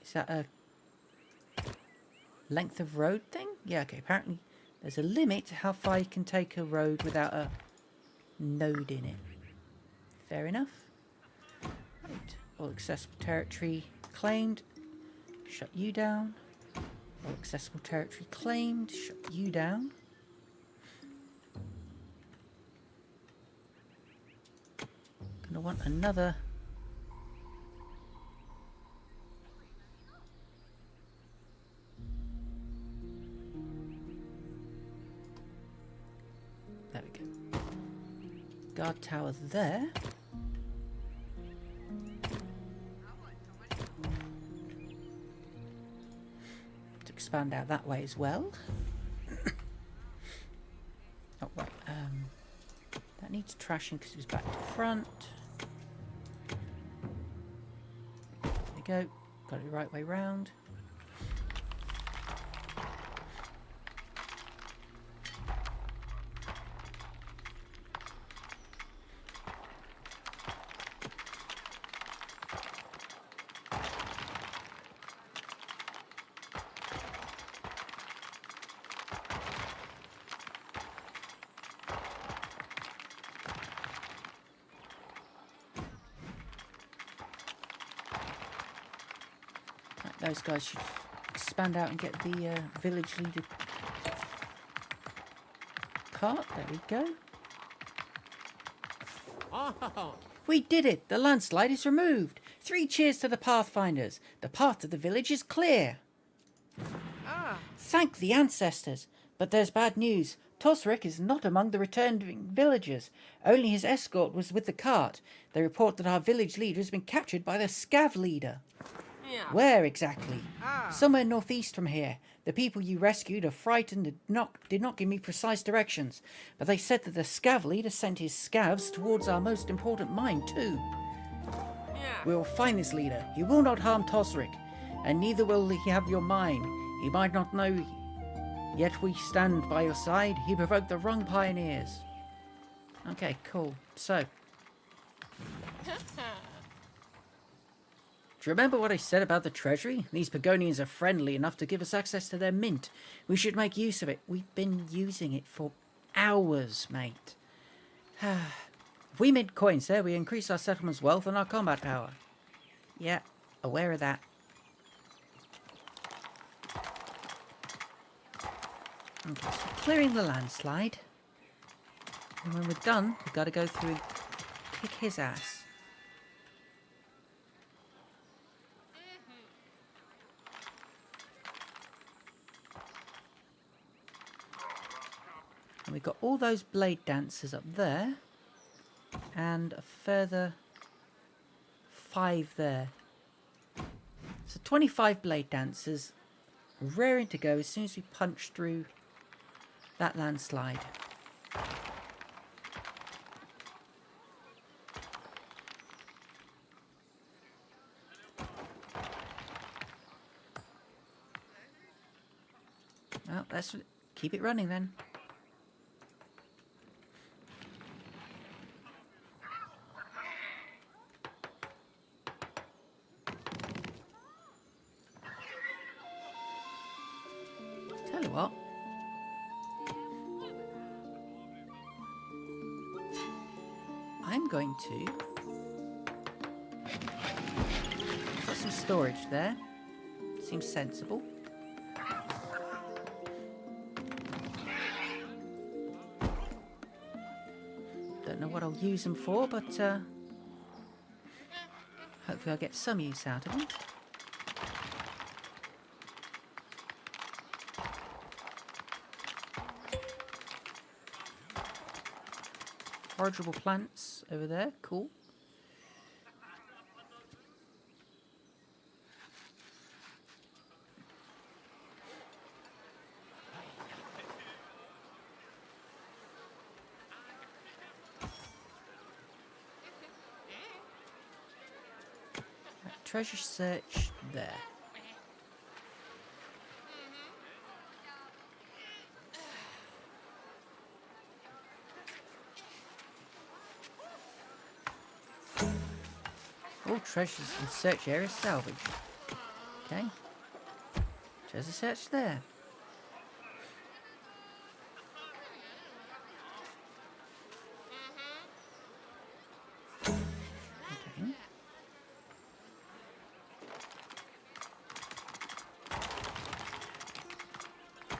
Is that a length of road thing? Yeah, okay. Apparently there's a limit to how far you can take a road without a node in it. Fair enough. Right. All accessible territory claimed. Shut you down. All accessible territory claimed. Shut you down. Gonna want another. There we go. Guard tower there. To expand out that way as well. Oh, right. That needs trashing because it was back to front. There we go. Got it the right way round. Those guys should expand out and get the village leader cart. There we go. Oh. We did it! The landslide is removed! 3 cheers to the Pathfinders! The path to the village is clear! Ah. Thank the ancestors! But there's bad news. Tosric is not among the returning villagers. Only his escort was with the cart. They report that our village leader has been captured by the Scav leader. Yeah. Where exactly? Ah. Somewhere northeast from here. The people you rescued are frightened and did not give me precise directions, but they said that the Scav leader sent his scavs towards our most important mine too. Yeah. We will find this leader. He will not harm Tosric, and neither will he have your mine. He might not know, yet we stand by your side. He provoked the wrong pioneers. Okay, cool. So, do you remember what I said about the treasury? These Pagonians are friendly enough to give us access to their mint. We should make use of it. We've been using it for hours, mate. If we mint coins there, we increase our settlement's wealth and our combat power. Yeah, aware of that. Okay, so clearing the landslide. And when we're done, we've got to go through and kick his ass. And we've got all those blade dancers up there. And a further 5 there. So 25 blade dancers raring to go as soon as we punch through that landslide. let's keep it running then. Tell you what. I'm going to put some storage there. Seems sensible. Don't know what I'll use them for, but hopefully I'll get some use out of them. Forageable plants over there, cool. Right, treasure search there. All treasures in search area salvage. Okay. Treasure search there. Okay.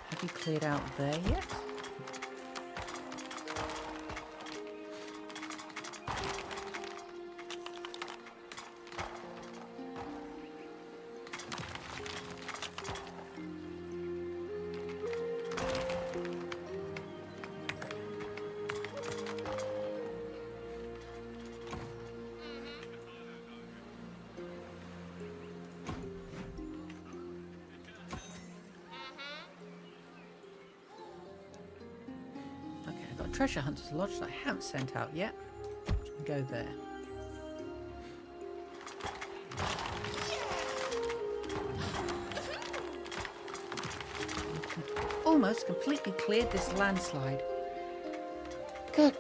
Have you cleared out there yet? Treasure Hunter's Lodge that I haven't sent out yet. Go there. Almost completely cleared this landslide. Good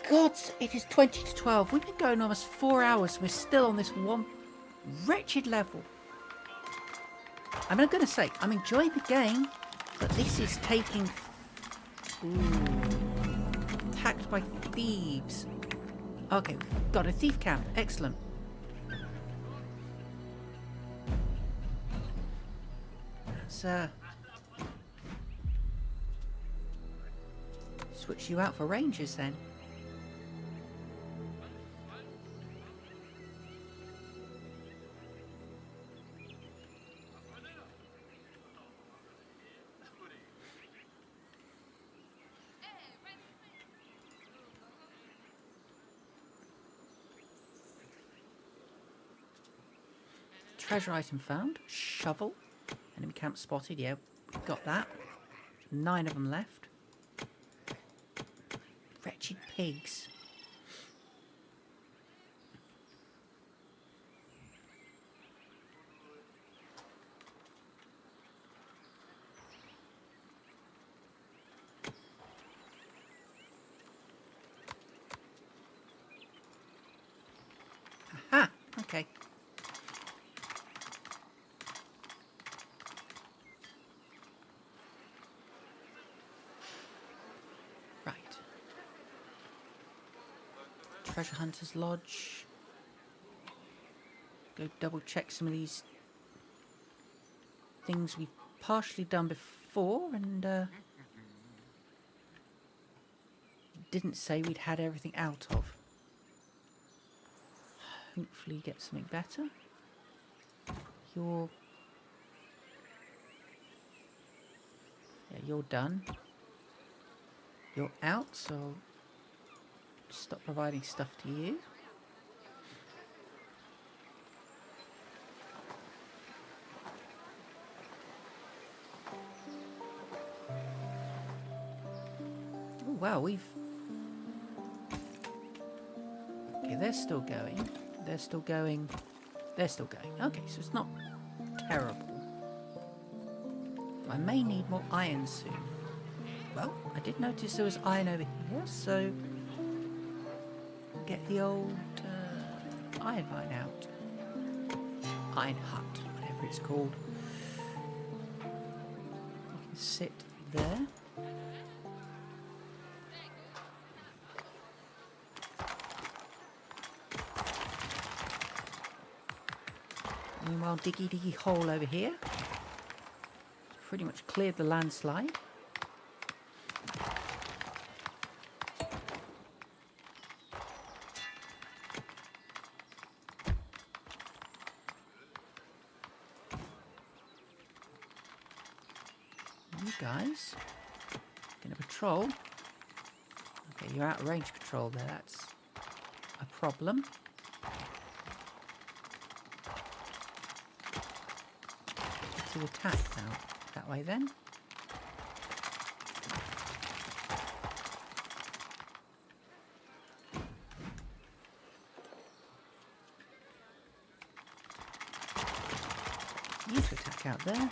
gods, it is 20 to 12. We've been going almost 4 hours and we're still on this one wretched level. I'm going to say, I'm enjoying the game, but this is taking... Ooh. Attacked by thieves. Okay, got a thief camp. Excellent. Let's switch you out for rangers then. Treasure item found. Shovel. Enemy camp spotted. Yeah, got that. 9 of them left. Wretched pigs. Aha! Okay. Treasure Hunter's Lodge. Go double check some of these things we've partially done before and didn't say we'd had everything out of. Hopefully get something better. You're done. You're out, so stop providing stuff to you. Oh wow, we've... Okay, they're still going. They're still going. They're still going. Okay, so it's not terrible. I may need more iron soon. Well, I did notice there was iron over here, so get the old iron mine out. Iron hut, whatever it's called. You can sit there. Meanwhile, diggy hole over here. Pretty much cleared the landslide. You guys gonna patrol? Okay, you're out of range patrol there. That's a problem. To attack now. That way then. You to attack out there.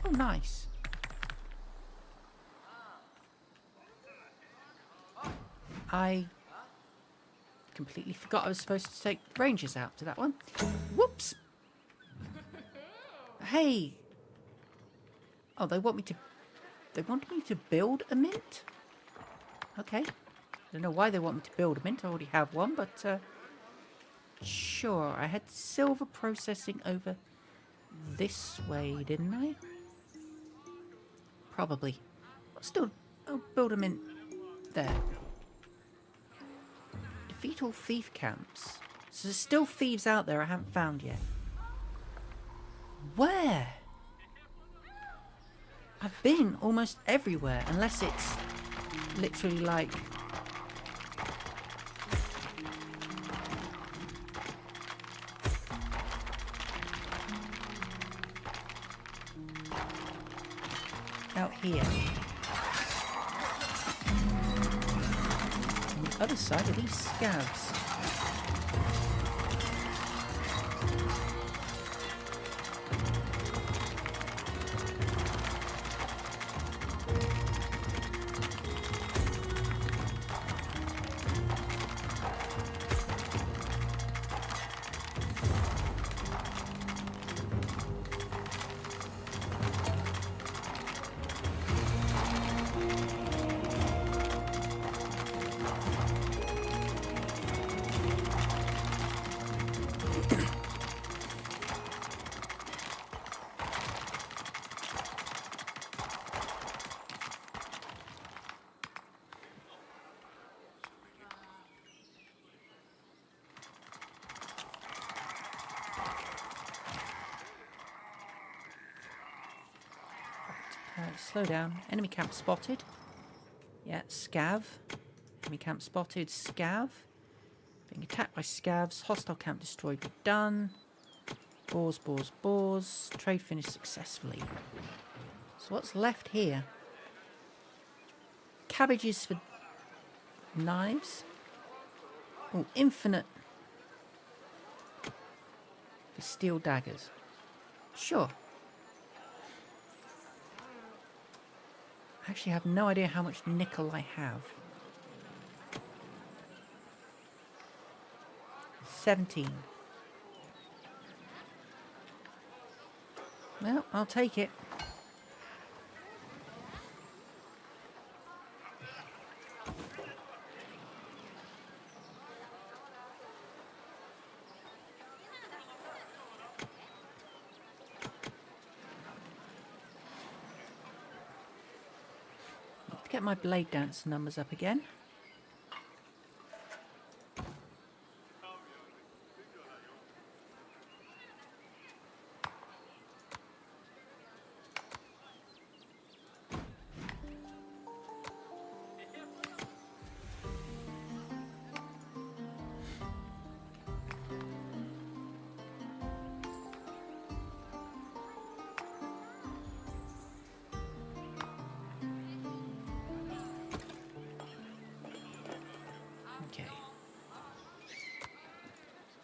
Oh, nice. I completely forgot I was supposed to take rangers out to that one. Whoops. Hey. Oh, they want me to build a mint? Okay. I don't know why they want me to build a mint. I already have one, but sure. I had silver processing over this way, didn't I? Probably. But still, I'll build a mint there. Defeat all thief camps. So there's still thieves out there I haven't found yet. Where? I've been almost everywhere, unless it's literally like... out here. On the other side of these scavs. Slow down. Enemy camp spotted. Yeah, scav. Enemy camp spotted. Scav. Being attacked by scavs. Hostile camp destroyed. Done. Boars, boars, boars. Trade finished successfully. So what's left here? Cabbages for knives. Oh, infinite for steel daggers. Sure. I actually have no idea how much nickel I have. 17. Well, I'll take it. Get my blade dance numbers up again.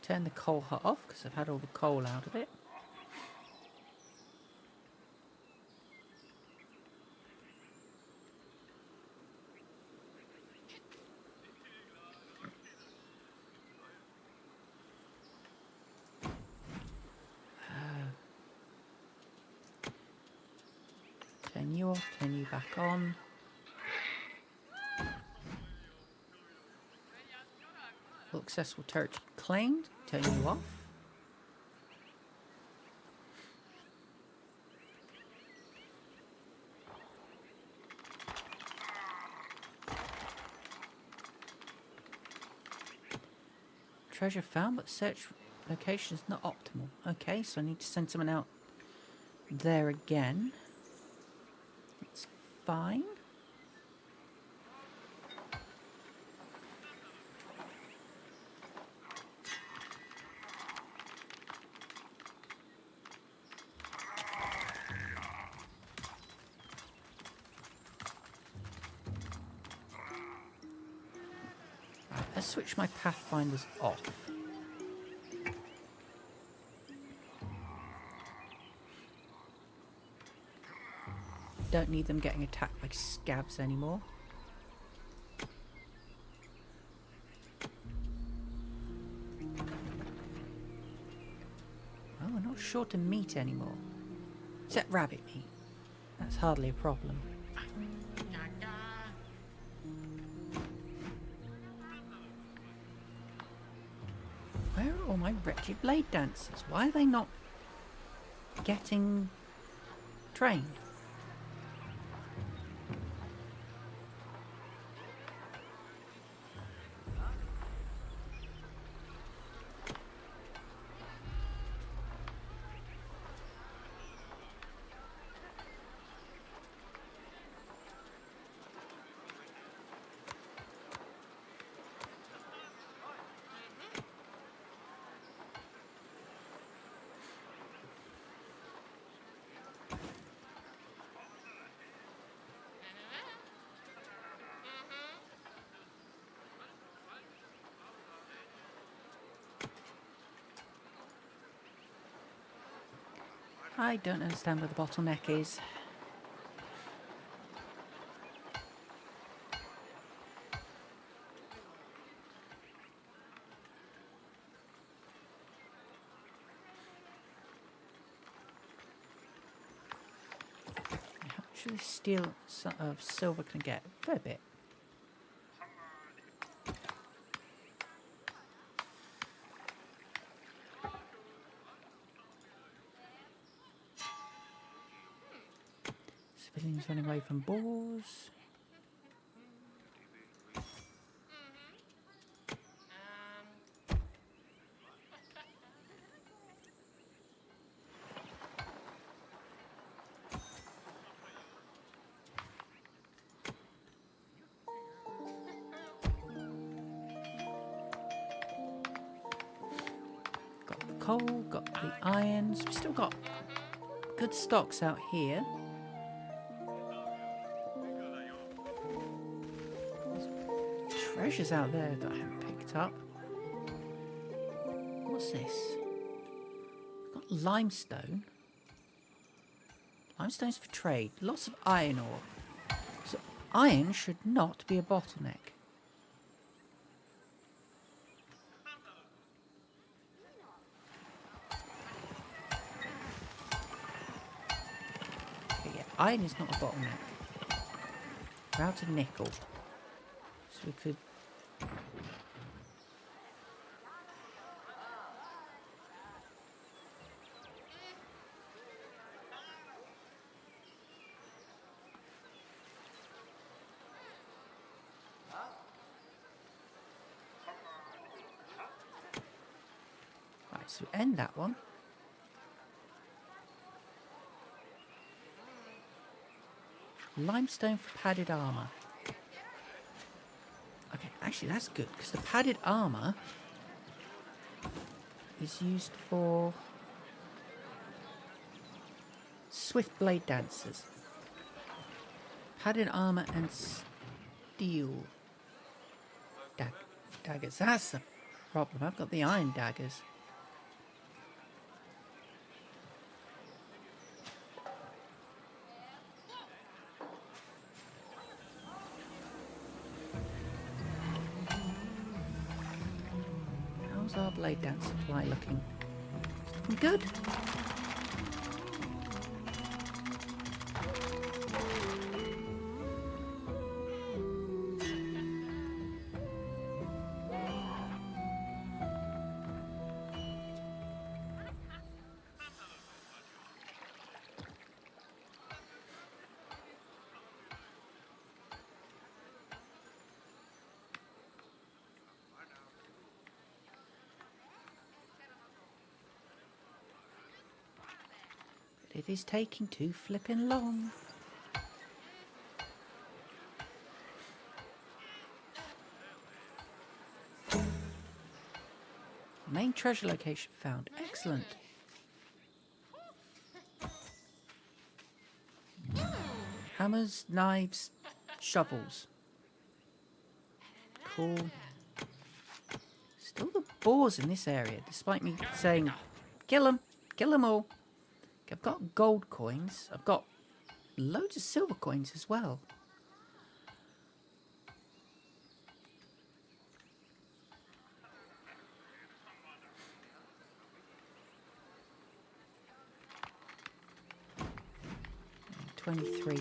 turn the coal hut off because I've had all the coal out of it. Turn you off, turn you back on. All accessible territory claimed, turn you off. Treasure found, but search location is not optimal. Okay, so I need to send someone out there again. It's fine. Right, let's switch my pathfinders off. Don't need them getting attacked by scabs anymore. Oh, we're not short of meat anymore. Except rabbit meat. That's hardly a problem. Where are all my wretched blade dancers? Why are they not getting trained? I don't understand where the bottleneck is. How much of this steel of silver can I get? A fair bit. Civilians running away from boars. Got the coal, got the irons. We've still got good stocks out here. Treasures out there that I haven't picked up. What's this? Got limestone. Limestone's for trade. Lots of iron ore. So iron should not be a bottleneck. Okay, yeah, iron is not a bottleneck. We're out of nickel. So we could... Right, so end that one. Limestone for padded armour. Okay, actually that's good, because the padded armour is used for swift blade dancers. Padded armour and steel daggers. That's the problem. I've got the iron daggers. How's our blade dance supply looking? Good. It is taking too flippin' long. Main treasure location found. Excellent. Hammers, knives, shovels. Cool. Still the boars in this area, despite me saying, kill them all. I've got gold coins. I've got loads of silver coins as well. And 23.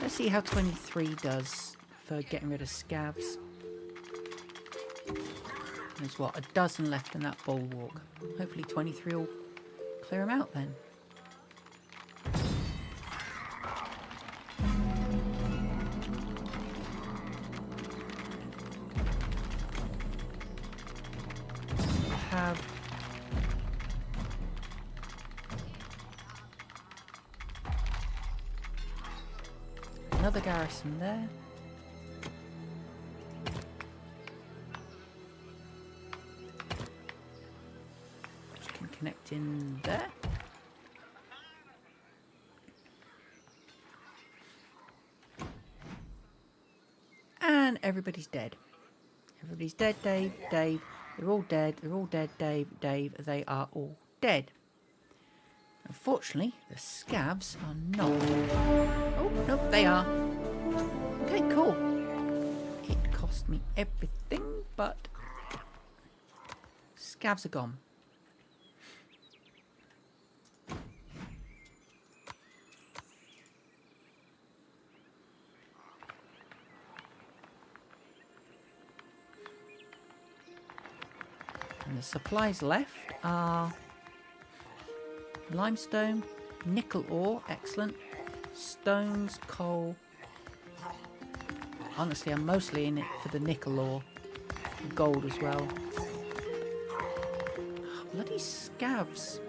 Let's see how 23 does for getting rid of scavs. There's what, a dozen left in that bulwark. Hopefully 23 will clear them out then. Have another garrison there. Which can connect in there. And everybody's dead. Everybody's dead, Dave, Dave. They're all dead. They're all dead, Dave, Dave. They are all dead. Unfortunately, the scavs are not. Oh, no, they are. Okay, cool. It cost me everything, but scavs are gone. And the supplies left are limestone, nickel ore, excellent, stones, coal. Honestly, I'm mostly in it for the nickel ore, gold as well. Oh, bloody scavs.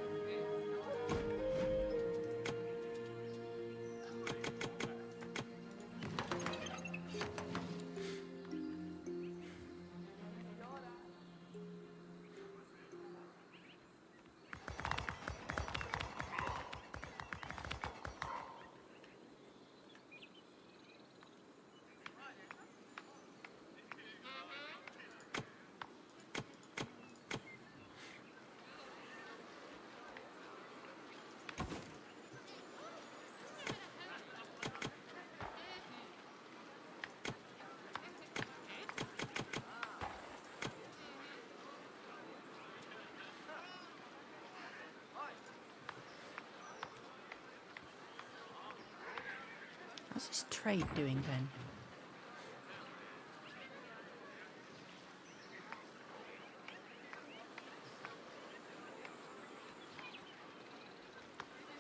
How's this trade doing then?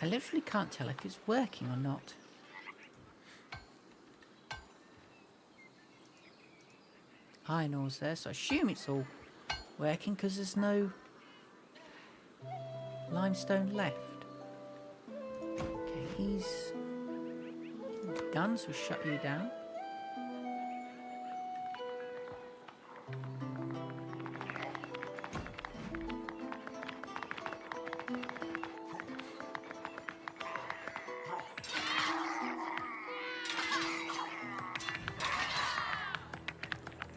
I literally can't tell if it's working or not. Iron ore's there, so I assume it's all working because there's no limestone left. Okay, he's done, so we'll shut you down.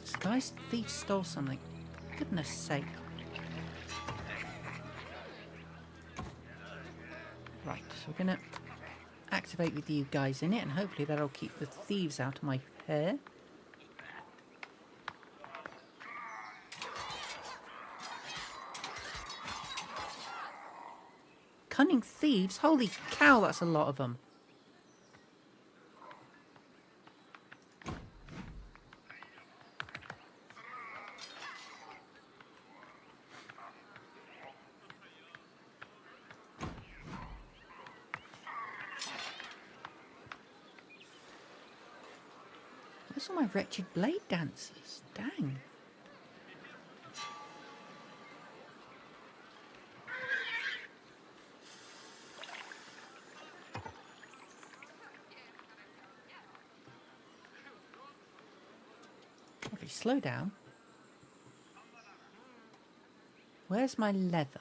This guy's thief stole something. goodness sake. Right, so we're going to activate with you guys in it, and hopefully that'll keep the thieves out of my hair. Cunning thieves? Holy cow, that's a lot of them. Where's all my wretched blade dancers? Dang. Okay, slow down. Where's my leather?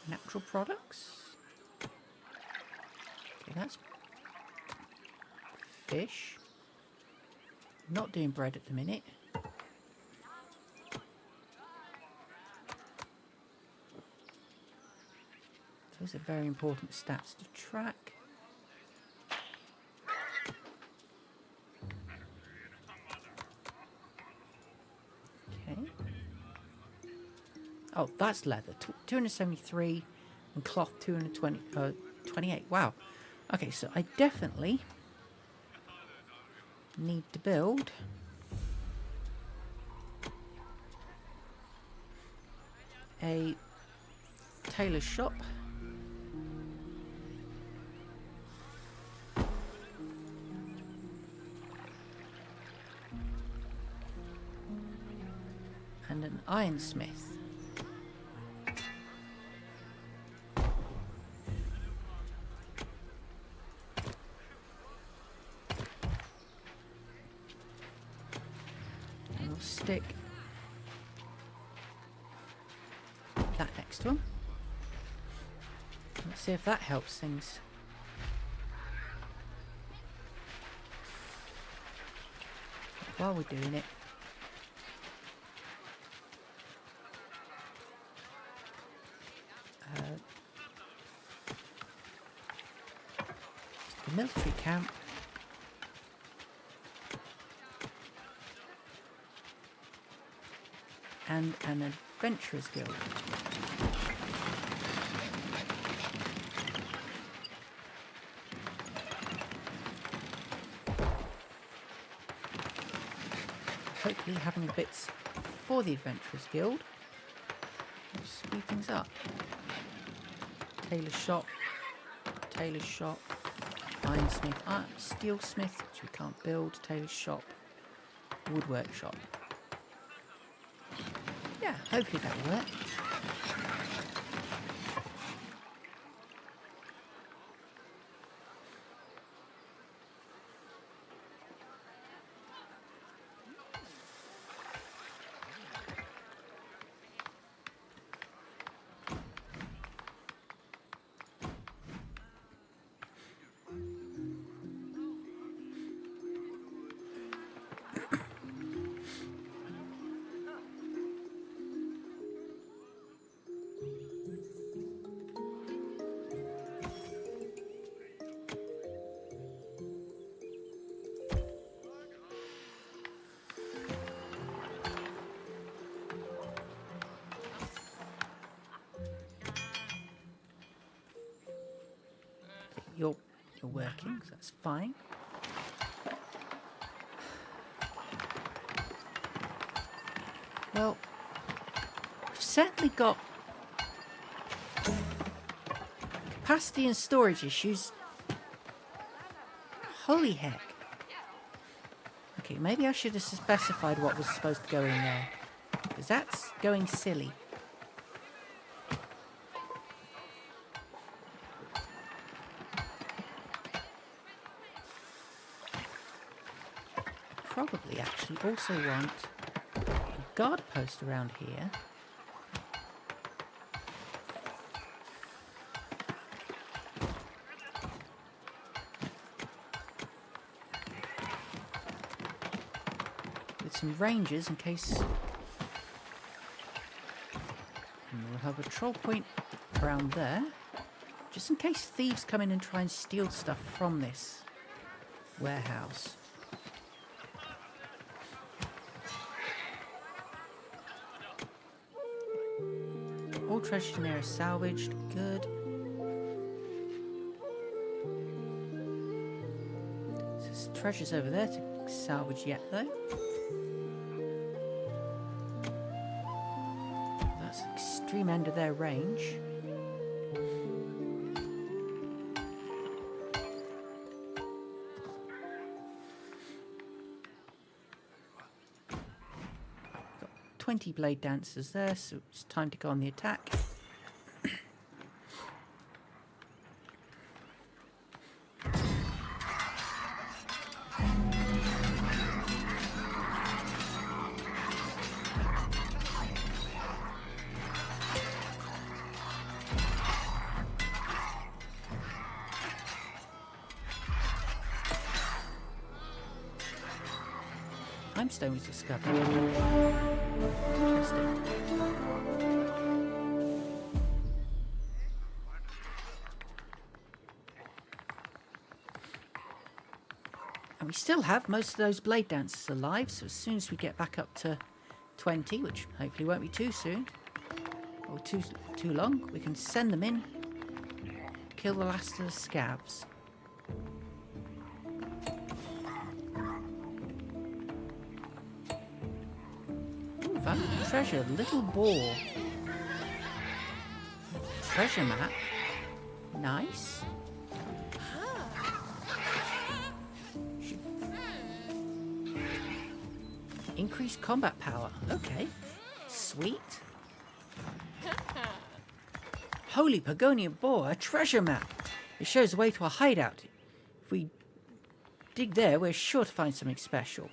Natural products? Okay, that's fish. Not doing bread at the minute. Those are very important stats to track. Okay. Oh, that's leather. 273 and cloth 28. Wow. Okay, so I definitely need to build a tailor's shop. And an ironsmith. And we'll stick that next to him. Let's see if that helps things. While we're doing it, the military camp. And an adventurers guild. Hopefully having the bits for the adventurers guild will speed things up. Tailor's shop, ironsmith, steelsmith, which we can't build, tailor's shop, woodwork shop. Yeah, hopefully that'll work. You're working, so that's fine. Well, we've certainly got capacity and storage issues. Holy heck. Okay, maybe I should have specified what was supposed to go in there, because that's going silly. Probably actually also want a guard post around here. some rangers in case. And we'll have a patrol point around there, just in case thieves come in and try and steal stuff from this warehouse. All treasures in there are salvaged. Good. There's treasures over there to salvage yet, though. That's the extreme end of their range. Got 20 blade dancers there, so it's time to go on the attack. Limestone was discovered. Interesting. And we still have most of those blade dancers alive, so as soon as we get back up to 20, which hopefully won't be too soon, or too long, we can send them in, kill the last of the scavs. Found a treasure, little boar. Treasure map. Nice. Increased combat power. Okay. Sweet. Holy Pagonia boar, a treasure map. It shows the way to a hideout. If we dig there, we're sure to find something special.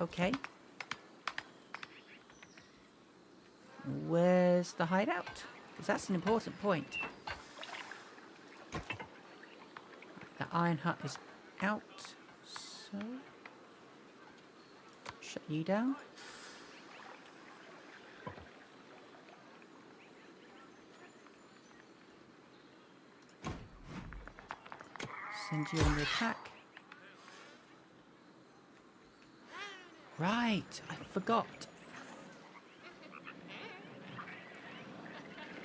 Okay. Where's the hideout? Because that's an important point. The iron hut is out, so shut you down. Send you on the attack. Right, I forgot.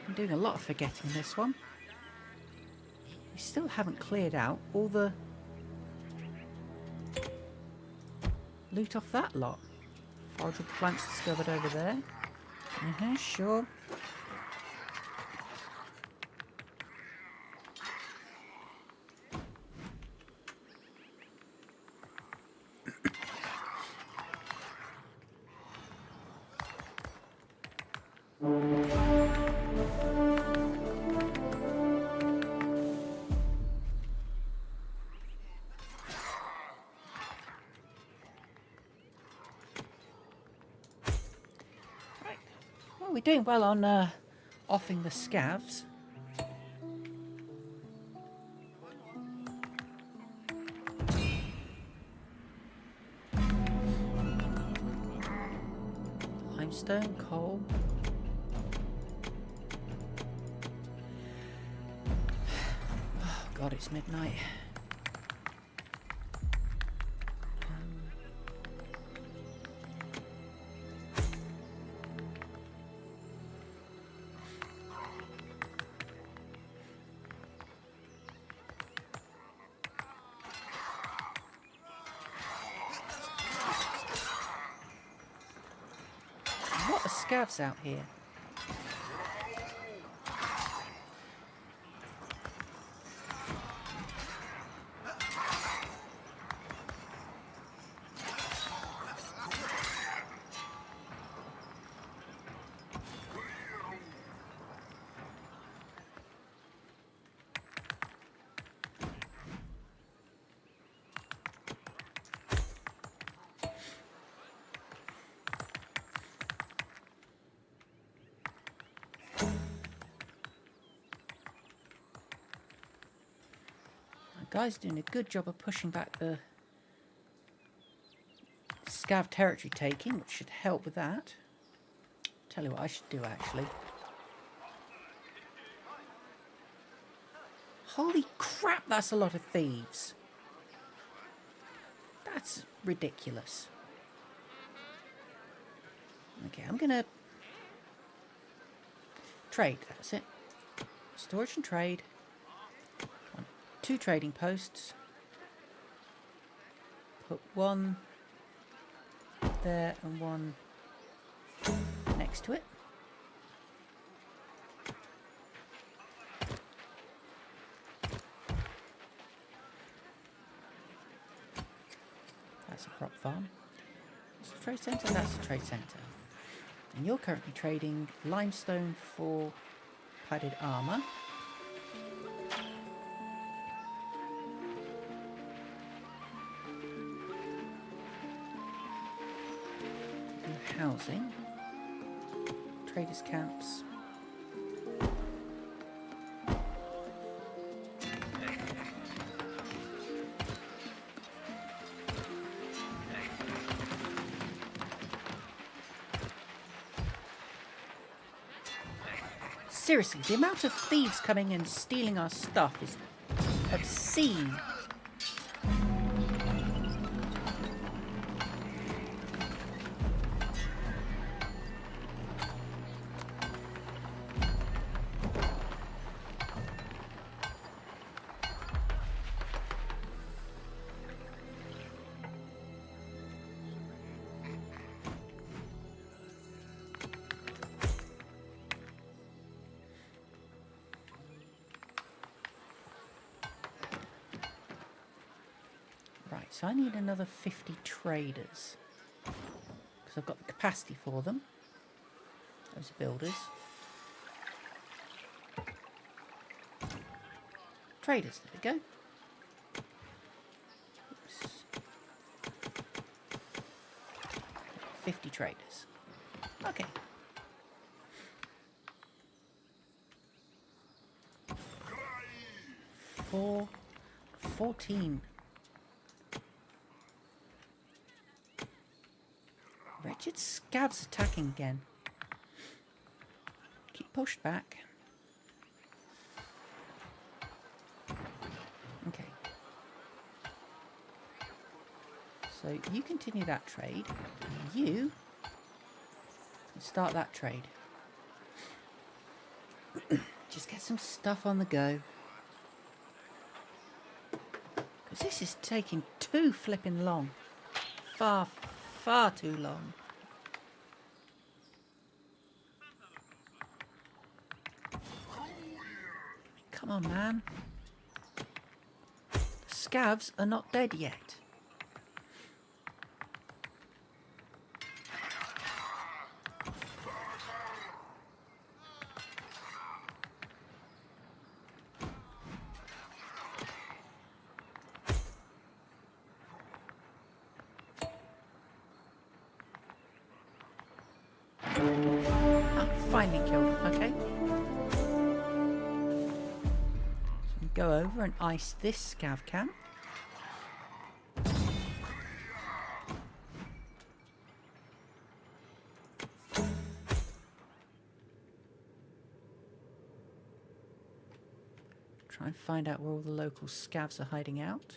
I'm doing a lot of forgetting this one. We still haven't cleared out all the loot off that lot. Forageable plants discovered over there. Sure. We're doing well on offing the scavs. Limestone, coal. Oh God, it's midnight. What are scavs out here? Guy's doing a good job of pushing back the scav territory taking, which should help with that. Tell you what I should do, actually. Holy crap, that's a lot of thieves. That's ridiculous. Okay, I'm gonna trade, that's it. Storage and trade. 2 trading posts. Put 1 there and 1 next to it. That's a crop farm. That's a trade centre, that's a trade centre. And you're currently trading limestone for padded armour. And housing. Traders' camps. Seriously, the amount of thieves coming and stealing our stuff is obscene. Right, so I need another 50 traders. Because I've got the capacity for them. Those are builders. Traders, there we go. Oops. 50 traders. Okay. 14. Wretched scavs attacking again. Keep pushed back. Okay. So you continue that trade. And you can start that trade. Just get some stuff on the go. Because this is taking too flipping long. Far too long. Come on, man. The scavs are not dead yet. Finally killed him, okay. So go over and ice this scav camp. Try and find out where all the local scavs are hiding out.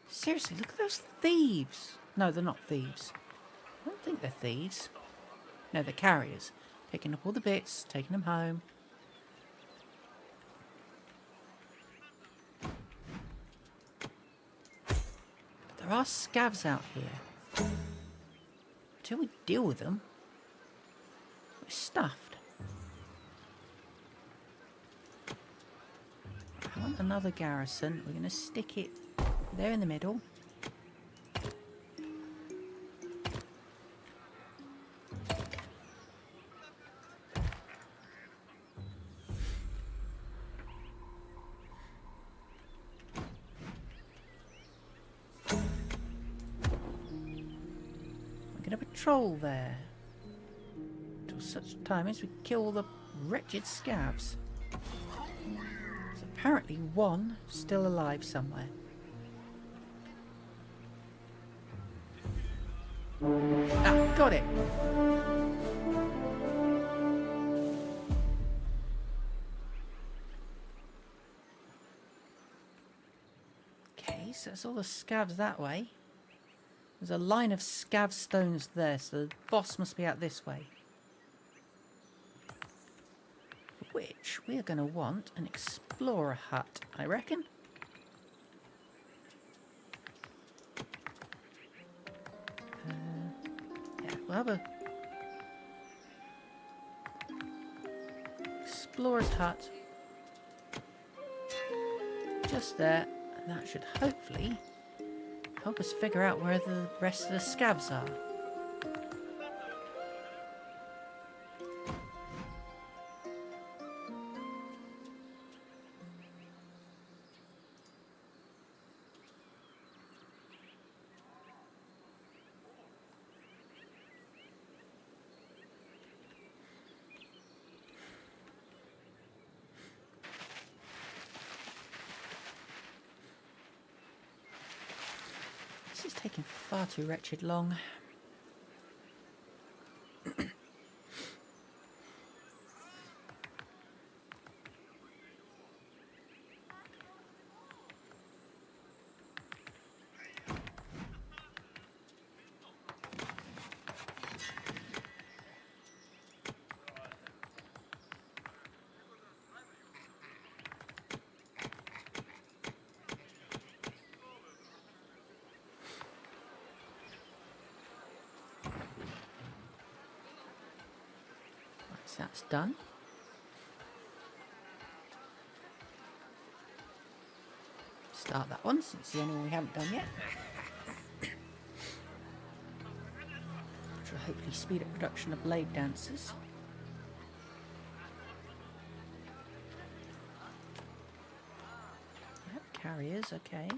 Seriously, look at those thieves. No, they're not thieves. I don't think they're thieves. No, they're carriers. Picking up all the bits, taking them home. But there are scavs out here. Until we deal with them, we're stuffed. I want another garrison. We're going to stick it there in the middle. making a patrol there. Till such time as we kill all the wretched scavs. There's apparently one still alive somewhere. Ah, got it. Okay, so that's all the scavs that way. There's a line of scav stones there, so the boss must be out this way. For which we are going to want an explorer hut, I reckon. Yeah, we'll have a explorer's hut just there, and that should hopefully help us figure out where the rest of the scavs are. This is taking far too wretched long. So that's done. Start that one since it's the only one we haven't done yet. Which will hopefully speed up production of blade dancers. Yep, carriers, okay.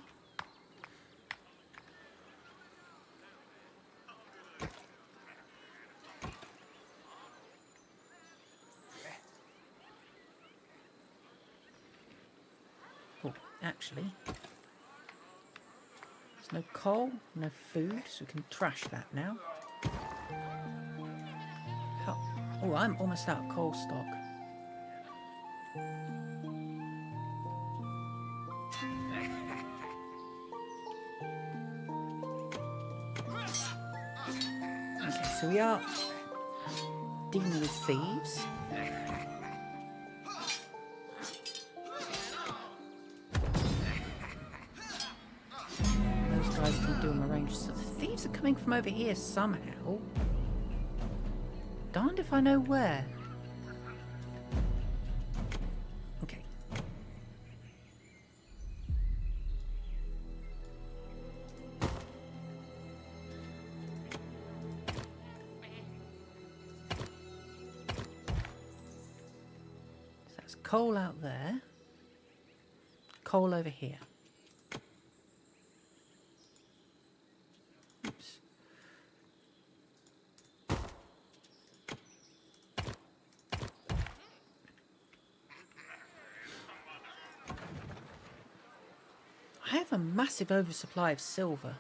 Oh, actually, there's no coal, no food, so we can trash that now. Oh, I'm almost out of coal stock. Okay, so we are dealing with thieves. Those guys can do them arrange. So the thieves are coming from over here somehow. Darned if I know where. Okay. So that's coal out there. Coal over here. Oops. I have a massive oversupply of silver.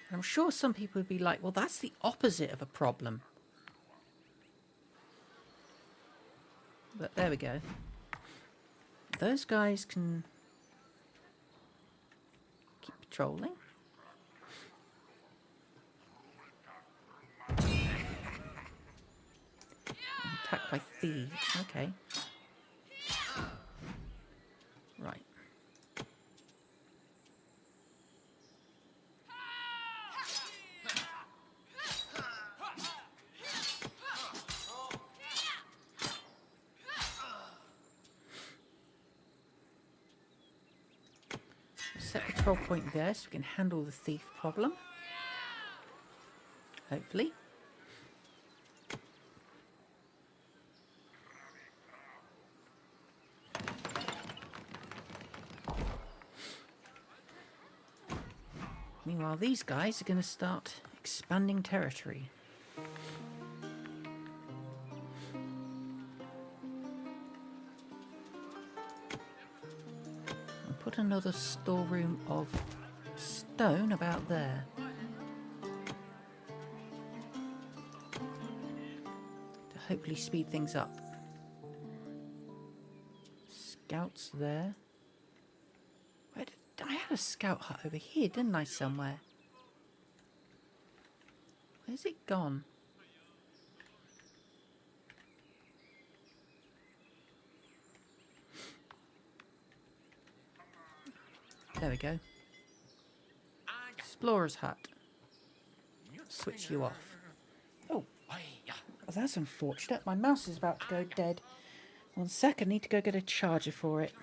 I'm sure some people would be like, well, that's the opposite of a problem. But there we go. Those guys can keep patrolling. Attacked by thieves. Okay. Right. Set patrol point there so we can handle the thief problem. hopefully. Meanwhile, these guys are going to start expanding territory. And put another storeroom of stone about there. To hopefully speed things up. Scouts there. I had a scout hut over here, didn't I, somewhere? Where's it gone? There we go. Explorer's hut. Switch you off. Oh, that's unfortunate. My mouse is about to go dead. 1 second, need to go get a charger for it.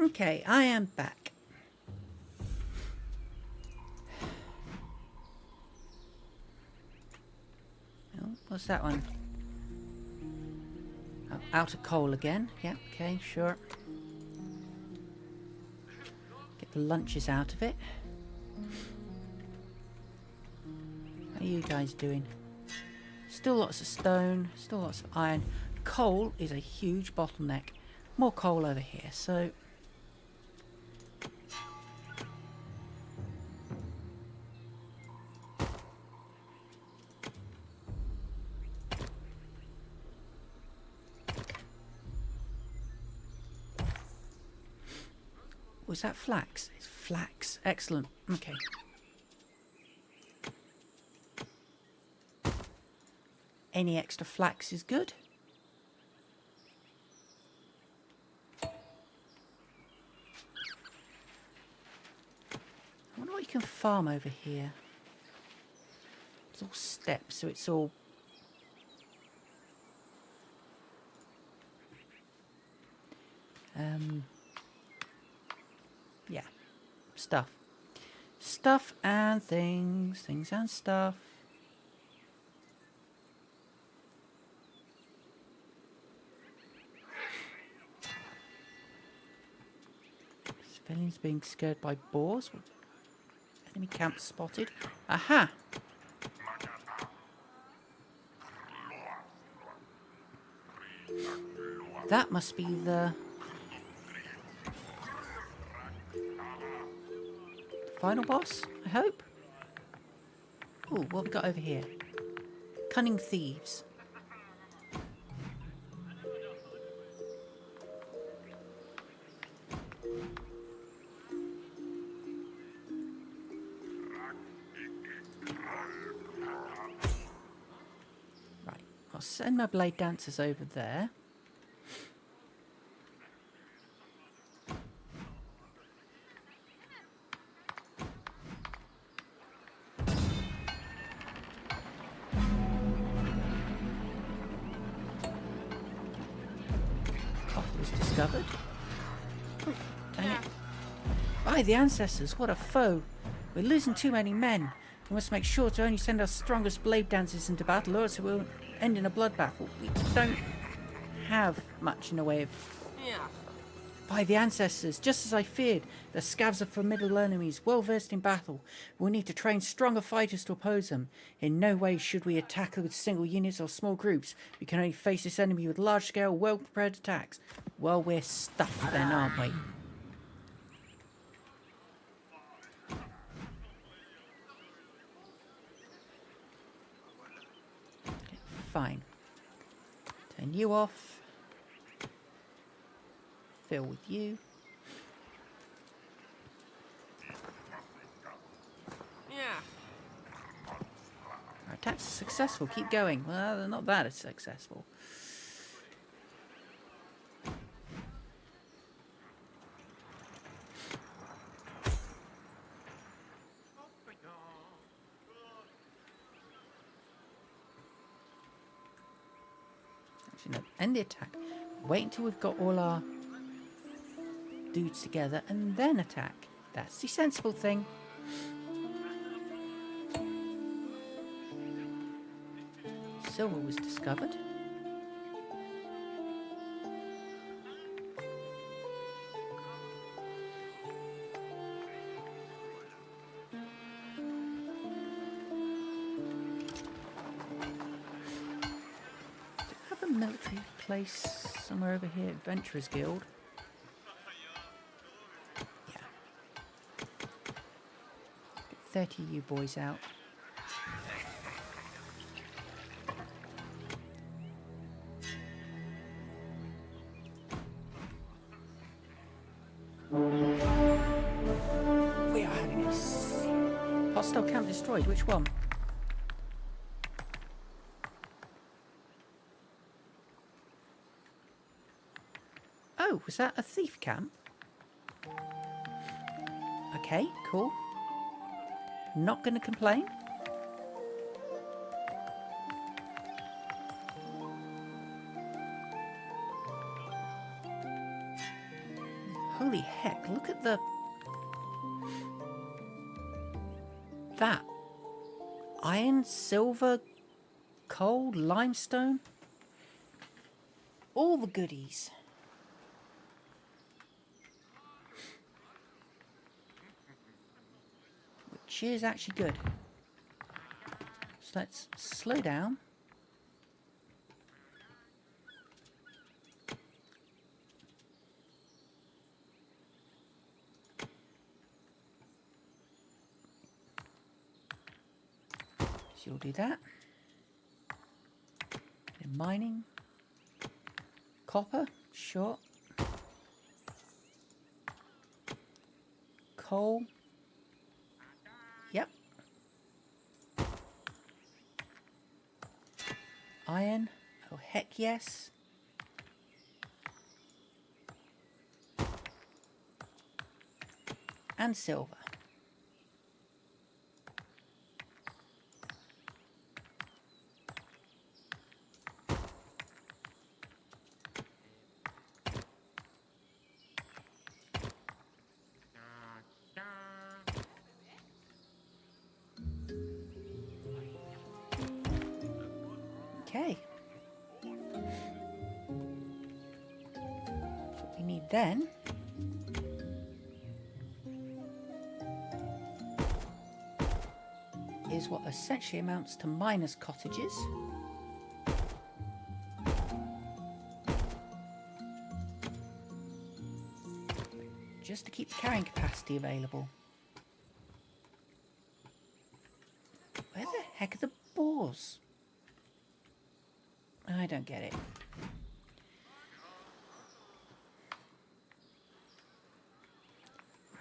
Okay, I am back. Oh, what's that one? Oh, out of coal again. Yeah, okay, sure. Get the lunches out of it. How are you guys doing? Still lots of stone, still lots of iron. Coal is a huge bottleneck. More coal over here, so... Was that flax? It's flax. Excellent. Okay. Any extra flax is good. I wonder what you can farm over here. It's all steps, so it's all... yeah. Stuff. Stuff and things. Things and stuff. Civilians being scared by boars. Enemy camp spotted. Aha! That must be the final boss, I hope. Oh, what have we got over here? Cunning thieves. Right, I'll send my blade dancers over there. Was discovered. Oh, dang it. By the ancestors, what a foe. We're losing too many men. We must make sure to only send our strongest blade dancers into battle, or else it will end in a bloodbath. We don't have much in the way of... Yeah. By the ancestors, just as I feared, the scavs are formidable enemies, well versed in battle. We'll need to train stronger fighters to oppose them. In no way should we attack with single units or small groups. We can only face this enemy with large-scale, well-prepared attacks. Well, we're stuffed then, aren't we? Okay, fine. Send you off. Fill with you. Yeah. Our attacks are successful. Keep going. Well, they're not that successful. Actually, no. End the attack. Wait until we've got all our dudes together and then attack. That's the sensible thing. Silver was discovered. Do we have a military place somewhere over here? Adventurers Guild. Yeah. Get 30 of you boys out. We are having a hostile camp destroyed. Which one? Oh, was that a thief camp? Okay, cool. Not going to complain. Holy heck, look at that. Iron, silver, coal, limestone. All the goodies. Which is actually good. So let's slow down. So you'll do that. And mining. Copper, sure. Coal. Yep. Iron. Oh, heck yes. And silver. Okay. What we need then is what essentially amounts to miners' cottages. Just to keep the carrying capacity available. Where the heck are the boars? I don't get it.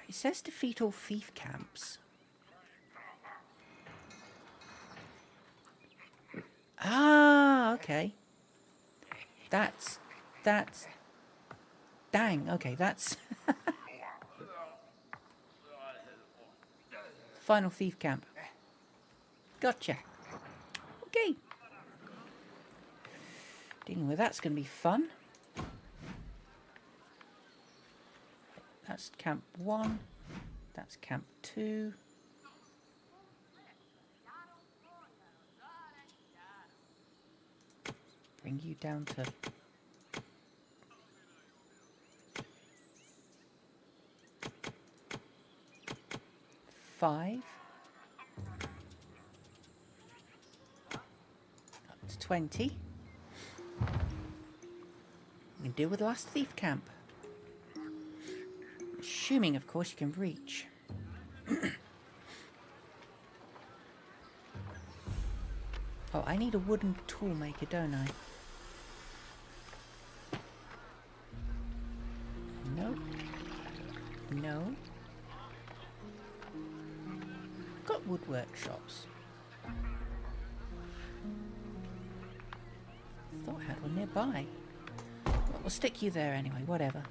It says defeat all thief camps. Ah, okay. That's dang, okay, that's final thief camp. Gotcha. Okay. Dealing with that's going to be fun. That's camp 1. That's camp 2. Bring you down to 5. Up to 20. We can deal with the last thief camp. Assuming, of course, you can reach. Oh, I need a wooden tool maker, don't I? No. Got woodwork shops. Thought I had one nearby. Well, we'll stick you there anyway, whatever.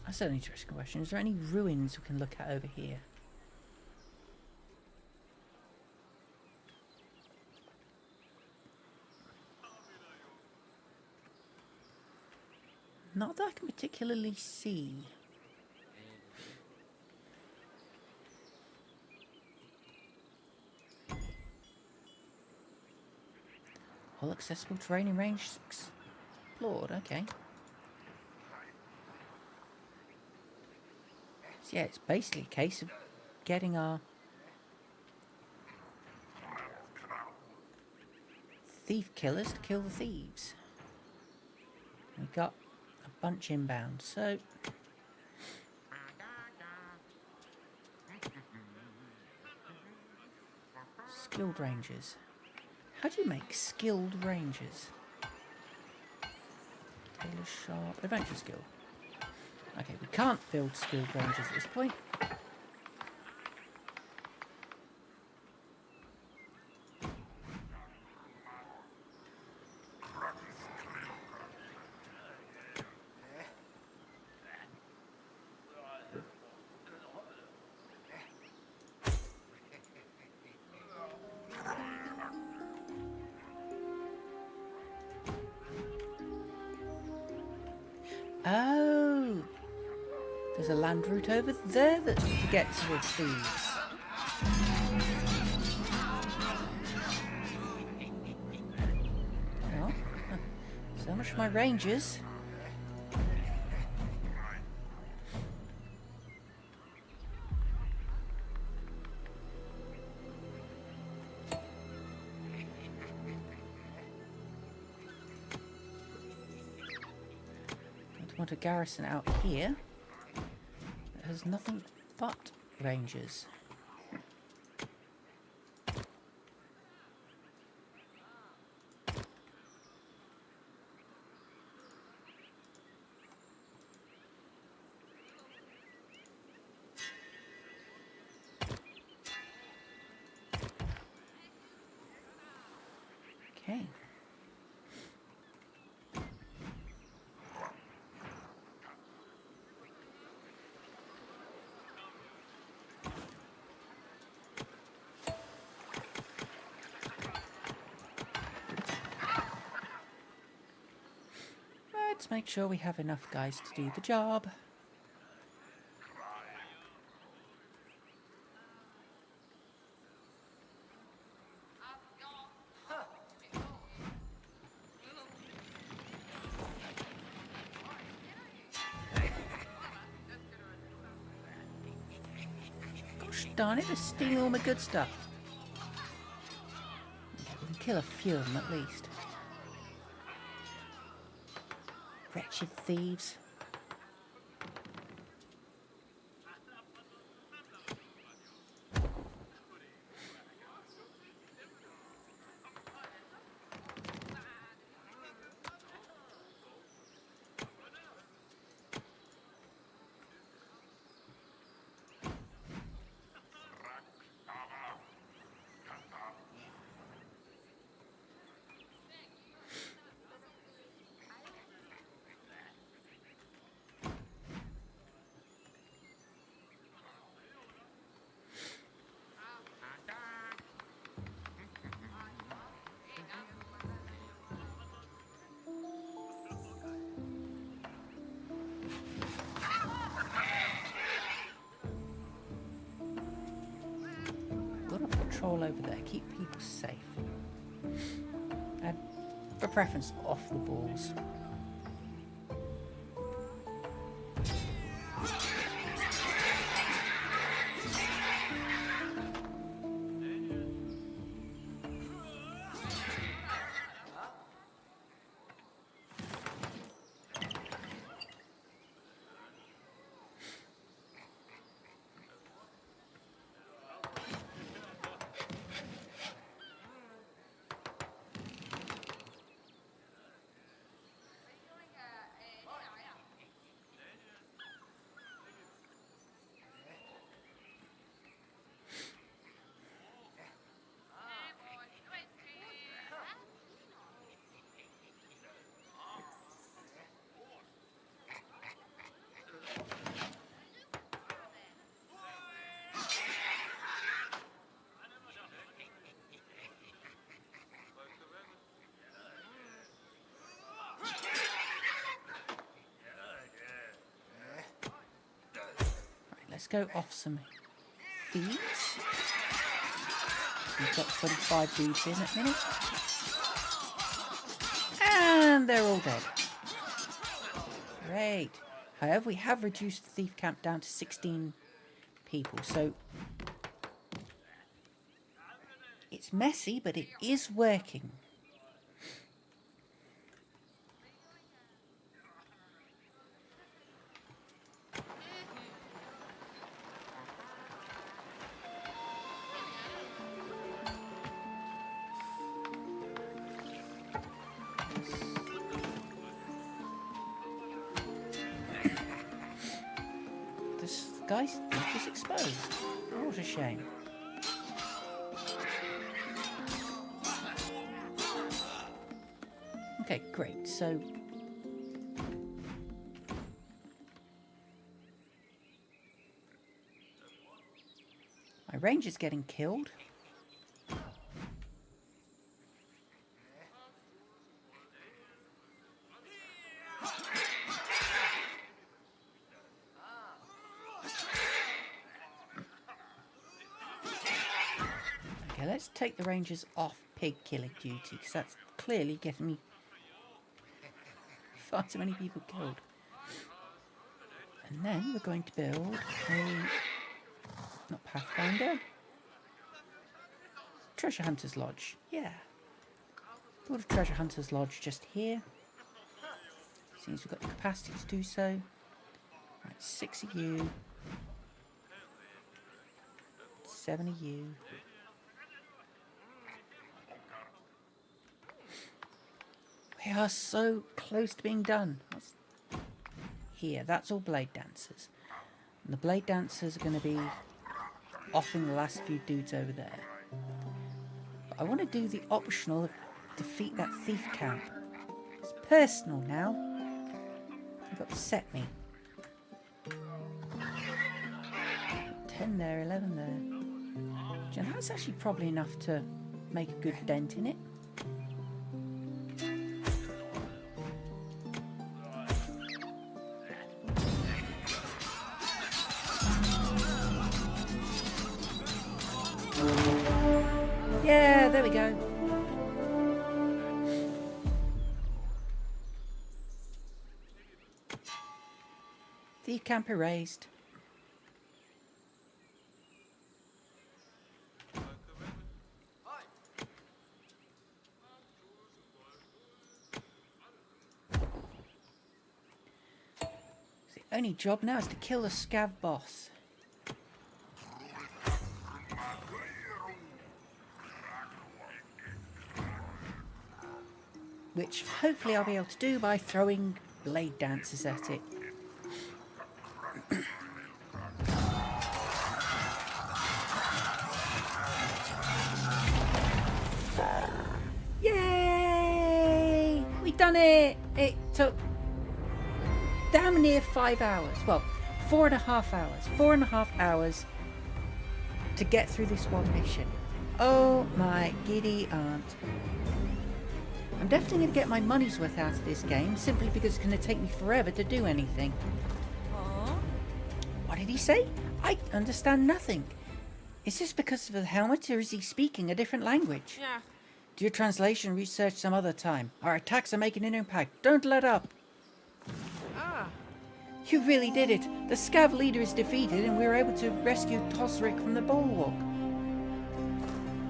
That's an interesting question. Is there any ruins we can look at over here? Not that I can particularly see. All accessible terrain in range explored. Okay. So yeah, it's basically a case of getting our thief killers to kill the thieves. We got a bunch inbound, so skilled rangers. How do you make skilled rangers? Tailor sharp, adventure skill. Okay, we can't build skilled rangers at this point. Oh, there's a land route over there that to get to the thieves. Well, so much for my rangers. Want a garrison out here that has nothing but rangers. Okay. Let's make sure we have enough guys to do the job. Gosh darn it, they're stealing all my good stuff. Okay, we can kill a few of them at least. Wretched thieves. Patrol over there, keep people safe. And for preference, off the balls. Let's go off some thieves. We've got 25 dudes in at the minute. And they're all dead. Great. However, we have reduced the thief camp down to 16 people, so it's messy, but it is working. This guy's thief is exposed. Oh, what a shame. Okay, great. So my ranger's getting killed. Okay, let's take the rangers off pig killing duty, because that's clearly getting me far too many people killed. And then we're going to build a, not Pathfinder, Treasure Hunter's Lodge. Yeah. Build a Treasure Hunter's Lodge just here. Seems we've got the capacity to do so. Right, 6 of you. 7 of you. We are so close to being done. What's here? That's all blade dancers. And the blade dancers are going to be offing the last few dudes over there. But I want to do the optional of defeat that thief camp. It's personal now. You've upset me. 10 there, 11 there. Do you know, that's actually probably enough to make a good dent in it. Yeah, there we go. Thief camp erased. The only job now is to kill the scav boss. Which hopefully I'll be able to do by throwing blade dancers at it. Yay! We done it! It took damn near 5 hours. Well, 4.5 hours. 4.5 hours to get through this one mission. Oh my giddy aunt. I'm definitely going to get my money's worth out of this game, simply because it's going to take me forever to do anything. What did he say? I understand nothing. Is this because of the helmet, or is he speaking a different language? Yeah. Do your translation research some other time. Our attacks are making an impact. Don't let up. Ah. You really did it. The scav leader is defeated, and we were able to rescue Tosric from the bulwark.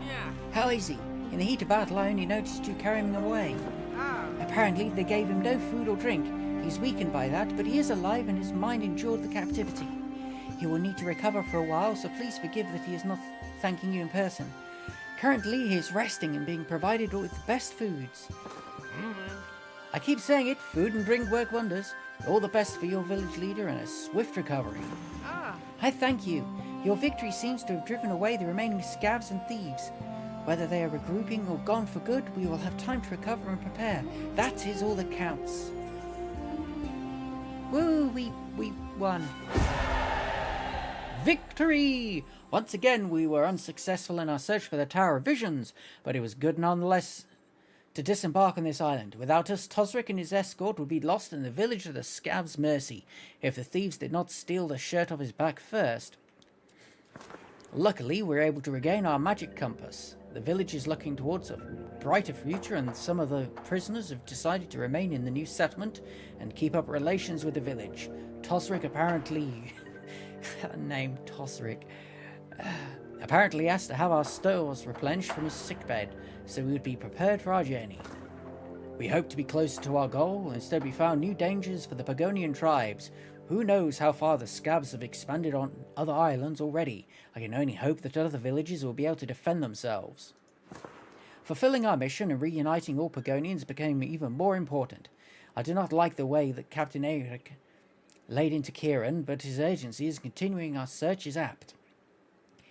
Yeah. How is he? In the heat of battle, I only noticed you carrying him away. Ah. Apparently, they gave him no food or drink. He's weakened by that, but he is alive and his mind endured the captivity. He will need to recover for a while, so please forgive that he is not thanking you in person. Currently, he is resting and being provided with the best foods. I keep saying it, food and drink work wonders. All the best for your village leader and a swift recovery. Ah. I thank you. Your victory seems to have driven away the remaining scavs and thieves. Whether they are regrouping or gone for good, we will have time to recover and prepare. That is all that counts. Woo, we won. Victory! Once again, we were unsuccessful in our search for the Tower of Visions, but it was good nonetheless to disembark on this island. Without us, Tosric and his escort would be lost in the village of the Scab's mercy if the thieves did not steal the shirt off his back first. Luckily, we're able to regain our magic compass. The village is looking towards a brighter future, and some of the prisoners have decided to remain in the new settlement and keep up relations with the village. Tosric apparently... name Tosric... apparently asked to have our stores replenished from his sickbed, so we would be prepared for our journey. We hope to be closer to our goal. Instead, we found new dangers for the Pagonian tribes. Who knows how far the Scabs have expanded on other islands already. I can only hope that other villages will be able to defend themselves. Fulfilling our mission and reuniting all Pagonians became even more important. I do not like the way that Captain Eric laid into Kieran, but his urgency in continuing our search is apt.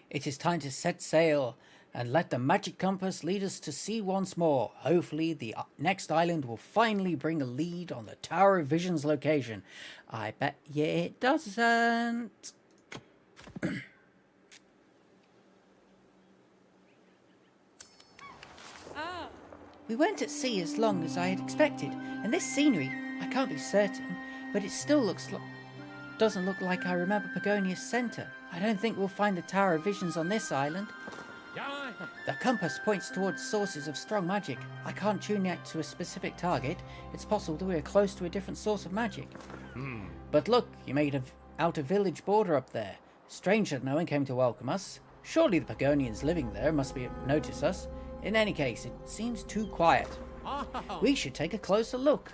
It is time to set sail and let the magic compass lead us to sea once more. Hopefully the next island will finally bring a lead on the Tower of Vision's location. I bet you it doesn't. Ah. We weren't at sea as long as I had expected, and this scenery, I can't be certain, but it still doesn't look like I remember Pagonia's centre. I don't think we'll find the Tower of Visions on this island. The compass points towards sources of strong magic. I can't tune it to a specific target. It's possible that we're close to a different source of magic. But look, you made out a village border up there. Strange that no one came to welcome us. Surely the Pagonians living there must be notice us. In any case, it seems too quiet. We should take a closer look.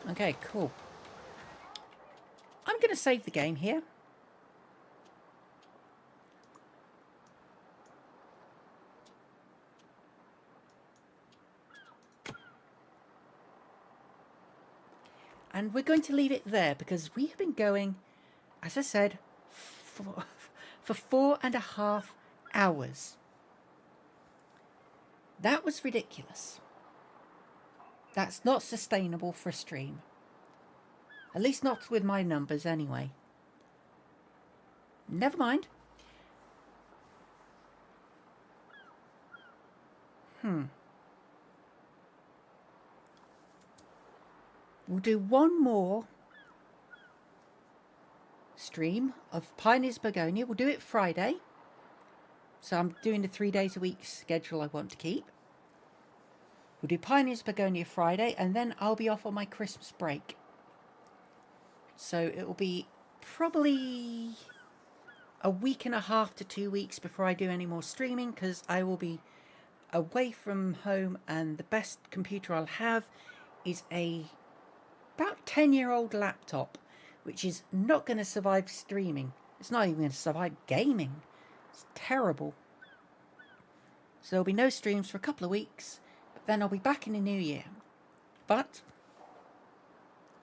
Okay, cool. I'm going to save the game here. And we're going to leave it there because we have been going, as I said, for 4.5 hours. That was ridiculous. That's not sustainable for a stream. At least not with my numbers anyway. Never mind. We'll do one more stream of Pioneers Pagonia. We'll do it Friday. So I'm doing the 3 days a week schedule I want to keep. We'll do Pioneers Pagonia Friday, and then I'll be off on my Christmas break. So it will be probably a week and a half to 2 weeks before I do any more streaming, because I will be away from home, and the best computer I'll have is a about 10-year-old laptop, which is not going to survive streaming. It's not even going to survive gaming. It's terrible. So there'll be no streams for a couple of weeks, but then I'll be back in the new year. But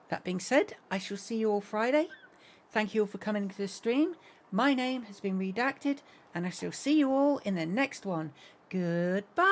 that being said, I shall see you all Friday. Thank you all for coming to the stream. My name has been Redacted, and I shall see you all in the next one. Goodbye!